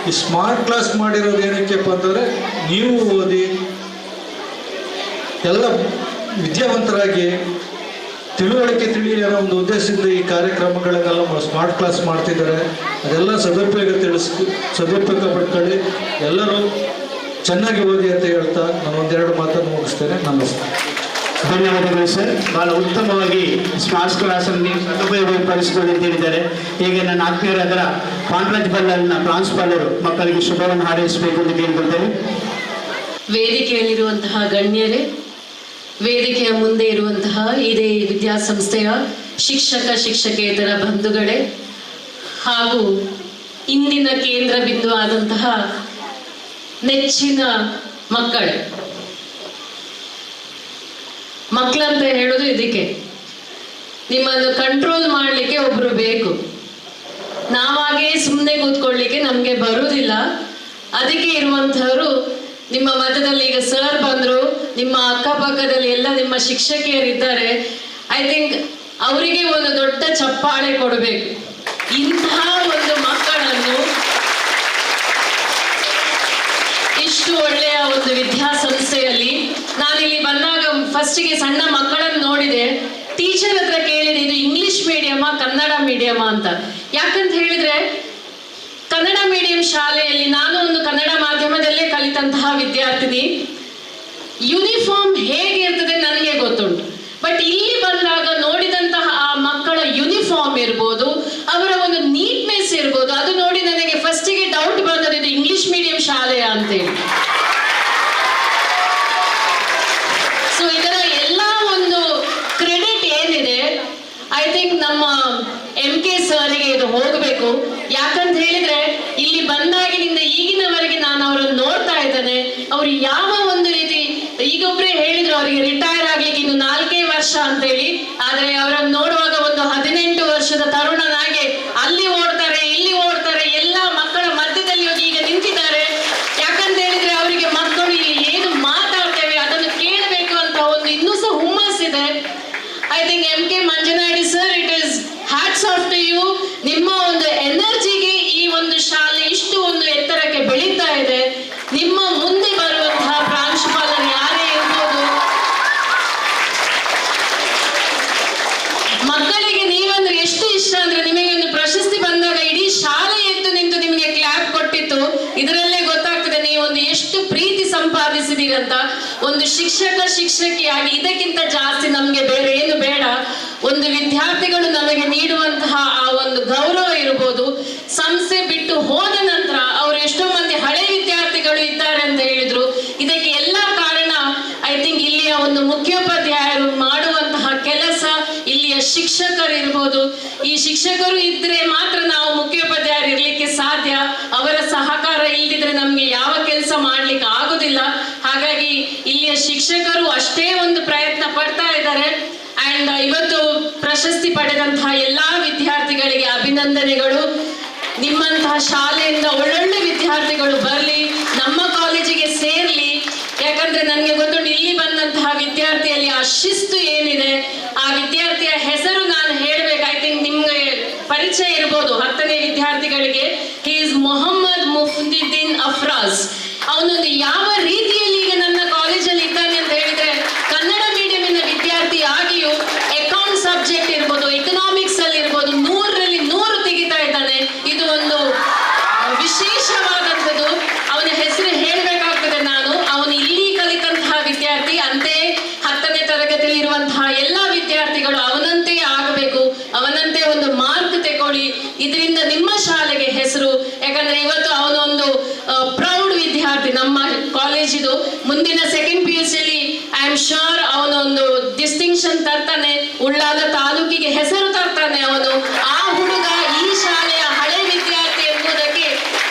ಈ ಸ್ಮಾರ್ಟ್ ಕ್ಲಾಸ್ ಮಾಡಿರೋದು ಏನಕ್ಕೆಪ್ಪ ಅಂತಂದರೆ, ನೀವು ಓದಿ ಎಲ್ಲ ವಿದ್ಯಾವಂತರಾಗಿ ತಿಳುವಳಿಕೆ ತಿಳಿಯಲಿ ಅನ್ನೋ ಒಂದು ಉದ್ದೇಶದಿಂದ ಈ ಕಾರ್ಯಕ್ರಮಗಳನ್ನೆಲ್ಲ ಸ್ಮಾರ್ಟ್ ಕ್ಲಾಸ್ ಮಾಡ್ತಿದ್ದಾರೆ. ಅದೆಲ್ಲ ಸದುಪಯೋಗ ಪಡ್ಕೊಳ್ಳಿ. ಎಲ್ಲರೂ ಚೆನ್ನಾಗಿ ಓದಿ ಅಂತ ಹೇಳ್ತಾ ನಾನು ಒಂದೆರಡು ಮಾತನ್ನು ಮುಗಿಸ್ತೇನೆ. ನಮಸ್ತೆ. ಧನ್ಯವಾದಗಳು ಸರ್. ಬಹಳ ಉತ್ತಮವಾಗಿ ಸ್ಮಾರ್ಟ್ ಕ್ಲಾಸ್ ಅನ್ನು ಸದುಪಯೋಗಪಡಿಸಿಕೊಳ್ಳಿ ಅಂತ ಹೇಳಿದ್ದಾರೆ. ಹೀಗೆ ನನ್ನ ಆತ್ಮೀಯರಾದ ಕಾನ್ಫರೆನ್ಸ್ ಬಲ್ಲಾಲ್ನ ಪ್ರಾಂಶುಪಾಲರು ಮಕ್ಕಳಿಗೆ ಶುಭವನ್ನು ಹಾರೈಸಬೇಕು ಅಂತ ಕೇಳಿಕೊಳ್ತೇವೆ. ವೇದಿಕೆಯಲ್ಲಿರುವಂತಹ ಗಣ್ಯರೇ, ವೇದಿಕೆಯ ಮುಂದೆ ಇರುವಂತಹ ಇದೇ ವಿದ್ಯಾಸಂಸ್ಥೆಯ ಶಿಕ್ಷಕೇತರ ಬಂಧುಗಳೇ ಹಾಗೂ ಇಂದಿನ ಕೇಂದ್ರ ಬಿಂದು ಆದಂತಹ ನೆಚ್ಚಿನ ಮಕ್ಕಳೇ. ಮಕ್ಕಳಂತ ಹೇಳೋದು ಇದಕ್ಕೆ, ನಿಮ್ಮನ್ನು ಕಂಟ್ರೋಲ್ ಮಾಡಲಿಕ್ಕೆ ಒಬ್ರು ಬೇಕು. ನಾವಾಗೇ ಸುಮ್ಮನೆ ಕೂತ್ಕೊಳ್ಳಿಕ್ಕೆ ನಮಗೆ ಬರುವುದಿಲ್ಲ. ಅದಕ್ಕೆ ಇರುವಂತಹವರು ನಿಮ್ಮ ಮಧ್ಯದಲ್ಲಿ. ಈಗ ಸರ್ ಬಂದ್ರು, ನಿಮ್ಮ ಅಕ್ಕಪಕ್ಕದಲ್ಲಿ ಎಲ್ಲ ನಿಮ್ಮ ಶಿಕ್ಷಕಿಯರಿದ್ದಾರೆ. ಐ ಥಿಂಕ್ ಅವರಿಗೆ ಒಂದು ದೊಡ್ಡ ಚಪ್ಪಾಳೆ ಕೊಡಬೇಕು. ಇಂತಹ ಒಂದು ಮಕ್ಕಳನ್ನು ಇಷ್ಟು ಒಳ್ಳೆಯ ಒಂದು ವಿದ್ಯಾಸಂಸ್ಥೆಯಲ್ಲಿ ನಾನಿಲ್ಲಿ ಬಂದಾಗ ಫಸ್ಟಿಗೆ ಸಣ್ಣ ಮಕ್ಕಳನ್ನು ನೋಡಿದೆ. ಟೀಚರ್ ಹತ್ರ ಕೇಳಿದೆ, ಇದು ಇಂಗ್ಲಿಷ್ ಮೀಡಿಯಮಾ ಕನ್ನಡ ಮೀಡಿಯಮಾ ಅಂತ. ಯಾಕಂತ ಹೇಳಿದ್ರೆ ಕನ್ನಡ ಮೀಡಿಯಂ ಶಾಲೆಯಲ್ಲಿ ನಾನು ಒಂದು ಕನ್ನಡ ಮಾಧ್ಯಮದಲ್ಲೇ ಕಲಿತಂತಹ ವಿದ್ಯಾರ್ಥಿನಿ. ಯೂನಿಫಾರ್ಮ್ ಹೇಗೆ ಇರ್ತದೆ ನನಗೆ ಗೊತ್ತುಂಟು, ಬಟ್ ಇಲ್ಲಿ ಬಂದಾಗ ನೋಡಿದಂತಹ ಆ ಮಕ್ಕಳ ಯೂನಿಫಾರ್ಮ್ ಇರ್ಬೋದು, ಅವರ ಒಂದು ನೀಟ್ನೆಸ್ ಇರ್ಬೋದು, ಅದು ನೋಡಿ ನನಗೆ ಫಸ್ಟಿಗೆ ಡೌಟ್ ಬಂದದ್ದು ಇದು ಇಂಗ್ಲಿಷ್ ಮೀಡಿಯಂ ಶಾಲೆಯ ಅಂತೇಳಿ. ಸೊ ಇದರ ಎಲ್ಲ ಒಂದು ಕ್ರೆಡಿಟ್ ಏನಿದೆ ಐ ಥಿಂಕ್ ನಮ್ಮ MK ಸರ್ಗೆ ಇದು ಹೋಗಬೇಕು. ಯಾಕಂತ ಹೇಳಿದ್ರೆ ಇಲ್ಲಿ ಬಂದಾಗಿನಿಂದ ಈಗಿನವರೆಗೆ ನಾನು ಅವರನ್ನು ನೋಡ್ತಾ ಇದ್ದೇನೆ. ಅವರು ಯಾವ ಒಂದು ರೀತಿ, ಈಗ ಒಬ್ರೇ ಹೇಳಿದ್ರು ಅವರಿಗೆ ರಿಟೈರ್ ಆಗ್ಲಿಕ್ಕೆ ಇನ್ನು 4 ವರ್ಷ ಅಂತೇಳಿ, ಆದ್ರೆ ಅವರನ್ನು ನೋಡುವಾಗ ಒಂದು 18 ವರ್ಷದ ತರುಣನಾಗೆ ಅಲ್ಲಿ ಓಡ್ತಾರೆ ಇಲ್ಲಿ ಓಡ್ತಾರೆ, ಎಲ್ಲ ಮಕ್ಕಳ ಮಧ್ಯದಲ್ಲಿ ಹೋಗಿ ಈಗ ನಿಂತಿದ್ದಾರೆ. ಯಾಕಂತ ಹೇಳಿದ್ರೆ ಅವರಿಗೆ ಮಕ್ಕಳು ಇಲ್ಲಿ ಏನು ಮಾತಾಡ್ತೇವೆ ಅದನ್ನು ಕೇಳಬೇಕು ಅಂತ ಒಂದು ಇನ್ನೂ ಸಹ ಹುಮ್ಮಸ್ಸಿದೆ. I think MK Manjunadi sir, it is hats off to you. ನಿಮ್ಮ ಒಂದು ಎನರ್ಜಿಗೆ ಈ ಒಂದು ಶಾಲೆ ಇಷ್ಟು ಒಂದು ಎತ್ತರಕ್ಕೆ ಬೆಳೀತಾ ಇದೆ. ನಿಮ್ಮ ಮುಂದೆ ಬರುವಂತಹ ಪ್ರಾಂಶುಪಾಲರು ಯಾರೇ ಇರ್ಬೋದು, ಮಕ್ಕಳಿಗೆ ನೀವಂದ್ರೆ ಎಷ್ಟು ಇಷ್ಟ ಅಂದ್ರೆ ನಿಮಗೆ ಒಂದು ಪ್ರಶಸ್ತಿ ಬಂದಾಗ ಇಡೀ ಶಾಲೆ ಎದ್ದು ನಿಂತು ನಿಮಗೆ ಕ್ಲಾಪ್ ಕೊಟ್ಟಿತ್ತು. ಇದರಲ್ಲೇ ಗೊತ್ತಾಗ್ತದೆ ನೀವು ಒಂದು ಎಷ್ಟು ಪ್ರೀತಿ ಸಂಪಾದಿಸಿದೀರಂತ. ಒಂದು ಶಿಕ್ಷಕಿಯಾಗಿ ಇದಕ್ಕಿಂತ ಜಾಸ್ತಿ ನಮ್ಗೆ ಬೇರೆ ಏನು ಬೇಡ. ಒಂದು ವಿದ್ಯಾರ್ಥಿಗಳು ನಮಗೆ ನೀಡುವಂತಹ ಆ ಒಂದು ಗೌರವ ಇರ್ಬೋದು, ಸಂಸ್ಥೆ ಬಿಟ್ಟು ಹೋದ ನಂತರ ಅವರು ಎಷ್ಟೋ ಮಂದಿ ಹಳೆ ವಿದ್ಯಾರ್ಥಿಗಳು ಇದ್ದಾರೆ ಅಂತ ಹೇಳಿದ್ರು. ಇದಕ್ಕೆ ಎಲ್ಲ ಕಾರಣ ಐ ಥಿಂಕ್ ಇಲ್ಲಿಯ ಒಂದು ಮುಖ್ಯೋಪಾಧ್ಯಾಯರು ಮಾಡುವಂತಹ ಕೆಲಸ, ಇಲ್ಲಿಯ ಶಿಕ್ಷಕರು ಇರ್ಬೋದು. ಈ ಶಿಕ್ಷಕರು ಇದ್ರೆ ಮಾತ್ರ ನಾವು ಮುಖ್ಯೋಪಾಧ್ಯಾಯರು ಇರ್ಲಿಕ್ಕೆ ಸಾಧ್ಯ. ಅವರ ಸಹಕಾರ ಇಲ್ದಿದ್ರೆ ನಮ್ಗೆ ಯಾವ ಕೆಲಸ ಮಾಡ್ಲಿಕ್ಕೆ ಆಗುದಿಲ್ಲ. ಹಾಗಾಗಿ ಇಲ್ಲಿಯ ಶಿಕ್ಷಕರು ಅಷ್ಟೇ ಒಂದು ಪ್ರಯತ್ನ ಪಡ್ತಾ ಇದ್ದಾರೆ. ಅಂಡ್ ಇವತ್ತು ಪ್ರಶಸ್ತಿ ಪಡೆದಂತಹ ಎಲ್ಲಾ ವಿದ್ಯಾರ್ಥಿಗಳಿಗೆ ಅಭಿನಂದನೆಗಳು. ನಿಮ್ಮಂತಹ ಶಾಲೆಯಿಂದ ಒಳ್ಳೊಳ್ಳೆ ವಿದ್ಯಾರ್ಥಿಗಳು ಬರಲಿ, ನಮ್ಮ ಕಾಲೇಜಿಗೆ ಸೇರ್ಲಿ. ಯಾಕಂದ್ರೆ ನನಗೆ ಗೊತ್ತುಂಟು ಇಲ್ಲಿ ಬಂದಂತಹ ವಿದ್ಯಾರ್ಥಿಯಲ್ಲಿ ಆ ಶಿಸ್ತು ಏನಿದೆ. ಆ ವಿದ್ಯಾರ್ಥಿಯ ಹೆಸರು ನಾನು ಹೇಳ್ಬೇಕು, ಐ ಥಿಂಕ್ ನಿಮ್ಗೆ ಪರಿಚಯ ಇರ್ಬೋದು 10ನೇ ವಿದ್ಯಾರ್ಥಿಗಳಿಗೆ. He is Mohammed Muftiddeen Afraz. ಅವನೊಂದು ಯಾವ ರೀತಿಯಲ್ಲಿ ಈಗ ನನ್ನ ಕಾಲೇಜಲ್ಲಿ ಇದ್ದಾನೆ ಅಂತ ಹೇಳಿದ್ರೆ, ಕನ್ನಡ ಮೀಡಿಯಂನ ವಿದ್ಯಾರ್ಥಿ ಆಗಿಯೂ ಅಕೌಂಟ್ ಸಬ್ಜೆಕ್ಟ್ ಇರ್ಬೋದು, ಎಕನಾಮಿಕ್ಸ್ ಅಲ್ಲಿ ಇರ್ಬೋದು 100ರಲ್ಲಿ 100 ತೆಗಿತಾ ಇದ್ದಾನೆ. ಇದು ಒಂದು ವಿಶೇಷವಾದಂಥದ್ದು. ಅವನ ಹೆಸರು ಹೇಳ್ಬೇಕಾಗ್ತದೆ ನಾನು. ಅವನು ಇಲ್ಲಿ ಕಲಿತಂತಹ ವಿದ್ಯಾರ್ಥಿ, ಅಂತೆಯೇ 10ನೇ ತರಗತಿಯಲ್ಲಿ ಇರುವಂತಹ ಎಲ್ಲ ವಿದ್ಯಾರ್ಥಿಗಳು ಅವನಂತೆ ಆಗಬೇಕು, ಅವನಂತೆ ಒಂದು ಮಾರ್ಕ್ ತಗೊಳ್ಳಿ. ಇದರಿಂದ ನಿಮ್ಮ ಶಾಲೆಗೆ ಹೆಸರು. ಯಾಕಂದ್ರೆ ಇವತ್ತು ಅವನೊಂದು ಪ್ರೌಡ್ ವಿದ್ಯಾರ್ಥಿ ನಮ್ಮ ಕಾಲೇಜಿದು. ಮುಂದಿನ 2nd PUC ಅಲ್ಲಿ ಐ ಆಮ್ ಶೋರ್ ಅವನೊಂದು ಡಿಸ್ಟಿಂಕ್ಷನ್ ತರ್ತಾನೆ, ಉಳ್ಳಾಲ ತಾಲೂಕಿಗೆ ಹೆಸರು ತರ್ತಾನೆ ಅವನು. ಆ ಹುಡುಗ ಈ ಶಾಲೆಯ ಹಳೆ ವಿದ್ಯಾರ್ಥಿ ಎಂಬುದಕ್ಕೆ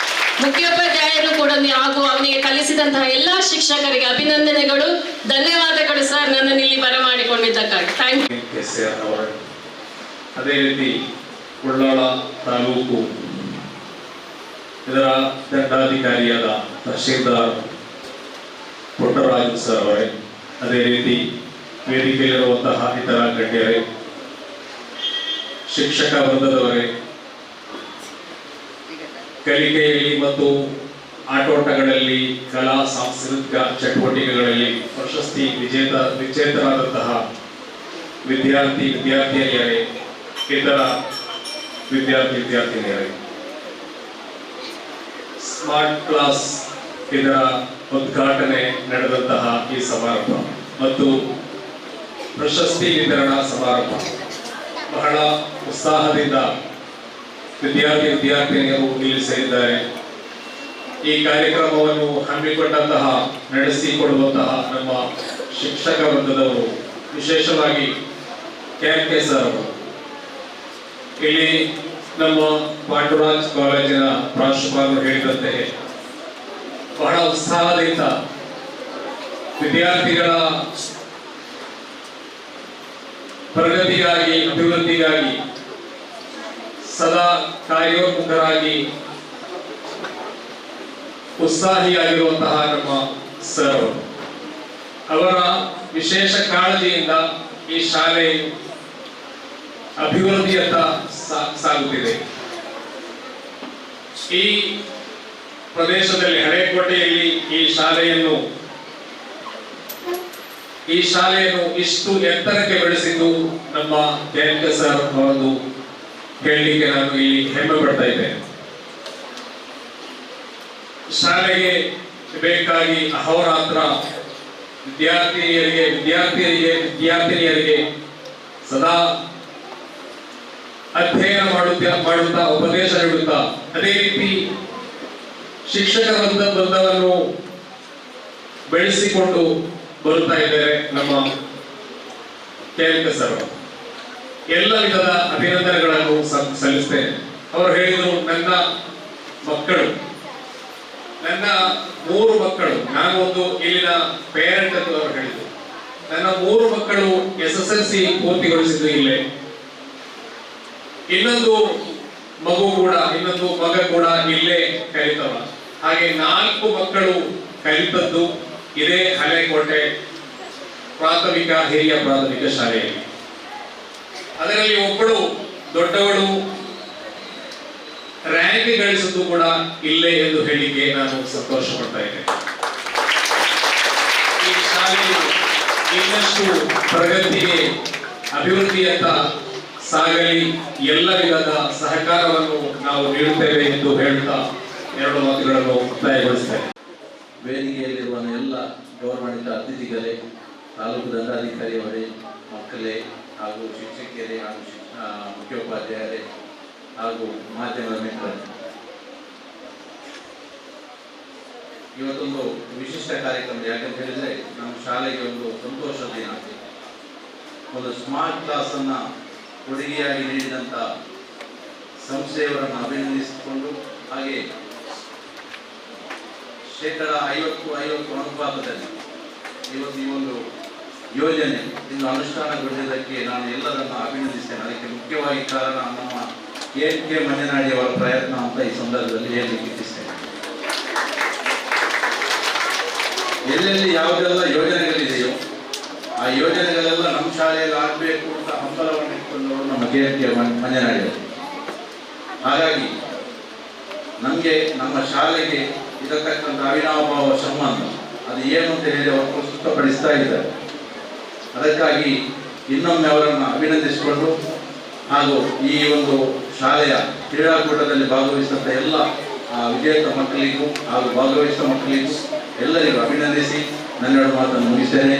ಮುಖ್ಯೋಪಾಧ್ಯಾಯರು ಕೂಡ ಹಾಗೂ ಅವನಿಗೆ ಕಲಿಸಿದಂತಹ ಎಲ್ಲಾ ಶಿಕ್ಷಕರಿಗೆ ಅಭಿನಂದನೆಗಳು, ಧನ್ಯವಾದಗಳು ಸರ್ ನನ್ನನ್ನು ಇಲ್ಲಿ ಬರಮಾಡಿಕೊಂಡಿದ್ದಕ್ಕಾಗಿ. Thank you. ಅದೇ ರೀತಿ ಉಳ್ಳಾಳ ತಾಲೂಕು ಇದರ ದಂಡಾಧಿಕಾರಿಯಾದ ತಹಶೀಲ್ದಾರ್ ಪುಟ್ಟರಾಜು ಸರ್ ಅವರೇ, ಅದೇ ರೀತಿ ವೇದಿಕೆಯಲ್ಲಿರುವಂತಹ ಇತರ ಗಣ್ಯರೇ, ಶಿಕ್ಷಕ ವೃಂದದವರೇ, ಕಲಿಕೆಯಲ್ಲಿ ಮತ್ತು ಆಟೋಟಗಳಲ್ಲಿ ಕಲಾ ಸಾಂಸ್ಕೃತಿಕ ಚಟುವಟಿಕೆಗಳಲ್ಲಿ ಪ್ರಶಸ್ತಿ ವಿಜೇತರಾದಂತಹ ವಿದ್ಯಾರ್ಥಿನಿಯರೇ, ಇತರ ವಿದ್ಯಾರ್ಥಿನಿಯರೇ, ಸ್ಮಾರ್ಟ್ ಕ್ಲಾಸ್ ಇದರ ಉದ್ಘಾಟನೆ ನಡೆದಂತಹ ಈ ಸಮಾರಂಭ ಮತ್ತು ಪ್ರಶಸ್ತಿ ವಿತರಣಾ ಸಮಾರಂಭ ಬಹಳ ಉತ್ಸಾಹದಿಂದ ವಿದ್ಯಾರ್ಥಿನಿಯರು ಇಲ್ಲಿ ಸೇರಿದ್ದಾರೆ. ಈ ಕಾರ್ಯಕ್ರಮವನ್ನು ಹಮ್ಮಿಕೊಂಡಂತಹ ನಡೆಸಿಕೊಡುವಂತಹ ನಮ್ಮ ಶಿಕ್ಷಕ ವೃಂದದವರು, ವಿಶೇಷವಾಗಿ KMK ಸರ್ ಅವರು, ಇಲ್ಲಿ ನಮ್ಮ ಪಾಂಡುರಾಜ್ ಕಾಲೇಜಿನ ಪ್ರಾಂಶುಪಾಲರು ಹೇಳಿದಂತೆ ಬಹಳ ಉತ್ಸಾಹದಿಂದ ವಿದ್ಯಾರ್ಥಿಗಳ ಪ್ರಗತಿಗಾಗಿ, ಅಭಿವೃದ್ಧಿಗಾಗಿ ಸದಾ ಕಾರ್ಯೋನ್ಮುಖರಾಗಿ ಉತ್ಸಾಹಿಯಾಗಿರುವಂತಹ ನಮ್ಮ ಸರ್ ಅವರ ವಿಶೇಷ ಕಾಳಜಿಯಿಂದ ಈ ಶಾಲೆ ಅಭಿವೃದ್ಧಿಯತ್ತ ಸಾಗುತ್ತಿದೆ. ಈ ಪ್ರದೇಶದಲ್ಲಿ ಹಳೆಕೋಟೆಯಲ್ಲಿ ಈ ಶಾಲೆಯನ್ನು ಇಷ್ಟು ಎತ್ತರಕ್ಕೆ ಬೆಳೆಸಿದ್ದು ನಮ್ಮ ಜಯಂತ ಸರ್ ಅವರದು ಹೇಳಲಿಕ್ಕೆ ನಾನು ಇಲ್ಲಿ ಹೆಮ್ಮೆ ಪಡ್ತಾ ಇದ್ದೇನೆ. ಶಾಲೆಗೆ ಬೇಕಾಗಿ ಅಹೋರಾತ್ರ ವಿದ್ಯಾರ್ಥಿನಿಯರಿಗೆ ಸದಾ ಅಧ್ಯಯನ ಮಾಡುತ್ತಾ ಉಪದೇಶ ನೀಡುತ್ತಾ, ಅದೇ ರೀತಿ ಶಿಕ್ಷಕ ವೃಂದವನ್ನು ಬೆಳೆಸಿಕೊಂಡು ಬರುತ್ತಾ ಇದ್ದಾರೆ ನಮ್ಮ ಕೇಳಿಕ ಸರ್. ಎಲ್ಲ ವಿಧದ ಅಭಿನಂದನೆಗಳನ್ನು ಸಲ್ಲಿಸ್ತೇನೆ. ಅವರು ಹೇಳಿದರು, ನನ್ನ 3 ಮಕ್ಕಳು, ನಾನು ಒಂದು ಇಲ್ಲಿನ ಪೇರೆಂಟ್ ಅಂತ ಅವರು ಹೇಳಿದರು, ನನ್ನ 3 ಮಕ್ಕಳು SSLC ಪೂರ್ತಿಗೊಳಿಸಿದ್ದು ಇಲ್ಲೇ, ಇನ್ನೊಂದು ಮಗ ಕೂಡ ಇಲ್ಲೇ ಕಲಿತವ, ಹಾಗೆ 4 ಮಕ್ಕಳು ಕಲಿತದ್ದು ಇದೇ ಹಳೆಕೋಟೆ ಹಿರಿಯ ಪ್ರಾಥಮಿಕ ಶಾಲೆಯಲ್ಲಿ. ಅದರಲ್ಲಿ ಒಬ್ಬಳು ದೊಡ್ಡವಳು ರ್ಯಾಂಕ್ ಗಳಿಸಿದ್ದು ಕೂಡ ಇಲ್ಲೇ ಎಂದು ಹೇಳಿಕೆ ನಾನು ಸಂತೋಷ ಪಡ್ತಾ ಇದ್ದೇನೆ. ಈ ಶಾಲೆಯು ಇನ್ನಷ್ಟು ಪ್ರಗತಿಗೆ, ಅಭಿವೃದ್ಧಿಯತ್ತ ಸಾಗಲಿ, ಎಲ್ಲ ವಿಧದ ಸಹಕಾರವನ್ನು ನಾವು ನೀಡುತ್ತೇವೆ ಎಂದು ಹೇಳುತ್ತಾ 2 ಮಾತುಗಳನ್ನು ಮುಕ್ತಾಯಗೊಳಿಸುತ್ತೇನೆ. ವೇದಿಕೆಯಲ್ಲಿರುವ ಎಲ್ಲ ಗೌರವಾನ್ವಿತ ಅತಿಥಿಗಳೇ, ತಾಲೂಕು ದಂಡಾಧಿಕಾರಿಯವರೇ, ಮಕ್ಕಳೇ ಹಾಗೂ ಶಿಕ್ಷಕಿಯರೇ ಹಾಗೂ ಮುಖ್ಯೋಪಾಧ್ಯಾಯರೇ ಹಾಗೂ ಮಾಧ್ಯಮದ ಮಿತ್ರರೇ, ಇವತ್ತೊಂದು ವಿಶಿಷ್ಟ ಕಾರ್ಯಕ್ರಮ. ಯಾಕಂತ ಹೇಳಿದ್ರೆ ನಮ್ಮ ಶಾಲೆಗೆ ಒಂದು ಸಂತೋಷದ ದಿನ. ಒಂದು ಸ್ಮಾರ್ಟ್ ಕ್ಲಾಸ್ ಅನ್ನ ಕೊಡುಗೆಯಾಗಿ ನೀಡಿದಂತ ಸಂಸ್ಥೆಯವರನ್ನು ಅಭಿನಂದಿಸಿಕೊಂಡು, ಹಾಗೆ 50% ಅನುಪಾತದಲ್ಲಿ ಇವತ್ತು ಈ ಒಂದು ಯೋಜನೆ ಇನ್ನು ಅನುಷ್ಠಾನಗೊಂಡಿದ್ದಕ್ಕೆ ನಾನು ಎಲ್ಲರನ್ನು ಅಭಿನಂದಿಸ್ತೇನೆ. ಅದಕ್ಕೆ ಮುಖ್ಯವಾಗಿ ಕಾರಣ ನಮ್ಮ KMK ಮಂಜನಾಡಿಯವರ ಪ್ರಯತ್ನ ಅಂತ ಈ ಸಂದರ್ಭದಲ್ಲಿ ಹೇಳಲಿಕ್ಕೆ ಇಚ್ಛಿಸ್ತೇನೆ. ಎಲ್ಲೆಲ್ಲಿ ಯಾವುದೆಲ್ಲ ಯೋಜನೆಗಳಿದೆಯೋ ಆ ಯೋಜನೆಗಳೆಲ್ಲ ನಮ್ಮ ಶಾಲೆಯಲ್ಲಿ ಆಗಬೇಕು ಅಂತ ಹಂಬಲವನ್ನು ಇಟ್ಕೊಂಡವರು ನಮ್ಮ KMK ಮಂಜನಾಡಿಯವರು. ಹಾಗಾಗಿ ನಮಗೆ ನಮ್ಮ ಶಾಲೆಗೆ ಇರತಕ್ಕಂಥ ಅವಿನಾಭಾವ ಸಂಬಂಧ ಅದು ಏನು ಅಂತ ಹೇಳಿ ಅವರು ಪ್ರಸ್ತುತಪಡಿಸ್ತಾ ಇದ್ದಾರೆ. ಅದಕ್ಕಾಗಿ ಇನ್ನೊಮ್ಮೆ ಅವರನ್ನು ಅಭಿನಂದಿಸಿಕೊಂಡು, ಹಾಗೂ ಈ ಒಂದು ಶಾಲೆಯ ಕ್ರೀಡಾಕೂಟದಲ್ಲಿ ಭಾಗವಹಿಸಿದಂಥ ಎಲ್ಲ ವಿಜೇತ ಮಕ್ಕಳಿಗೂ ಹಾಗೂ ಭಾಗವಹಿಸಿದ ಮಕ್ಕಳಿಗೂ ಎಲ್ಲರಿಗೂ ಅಭಿನಂದಿಸಿ 12 ಮಾತನ್ನು ಮುಗಿಸ್ತೇನೆ.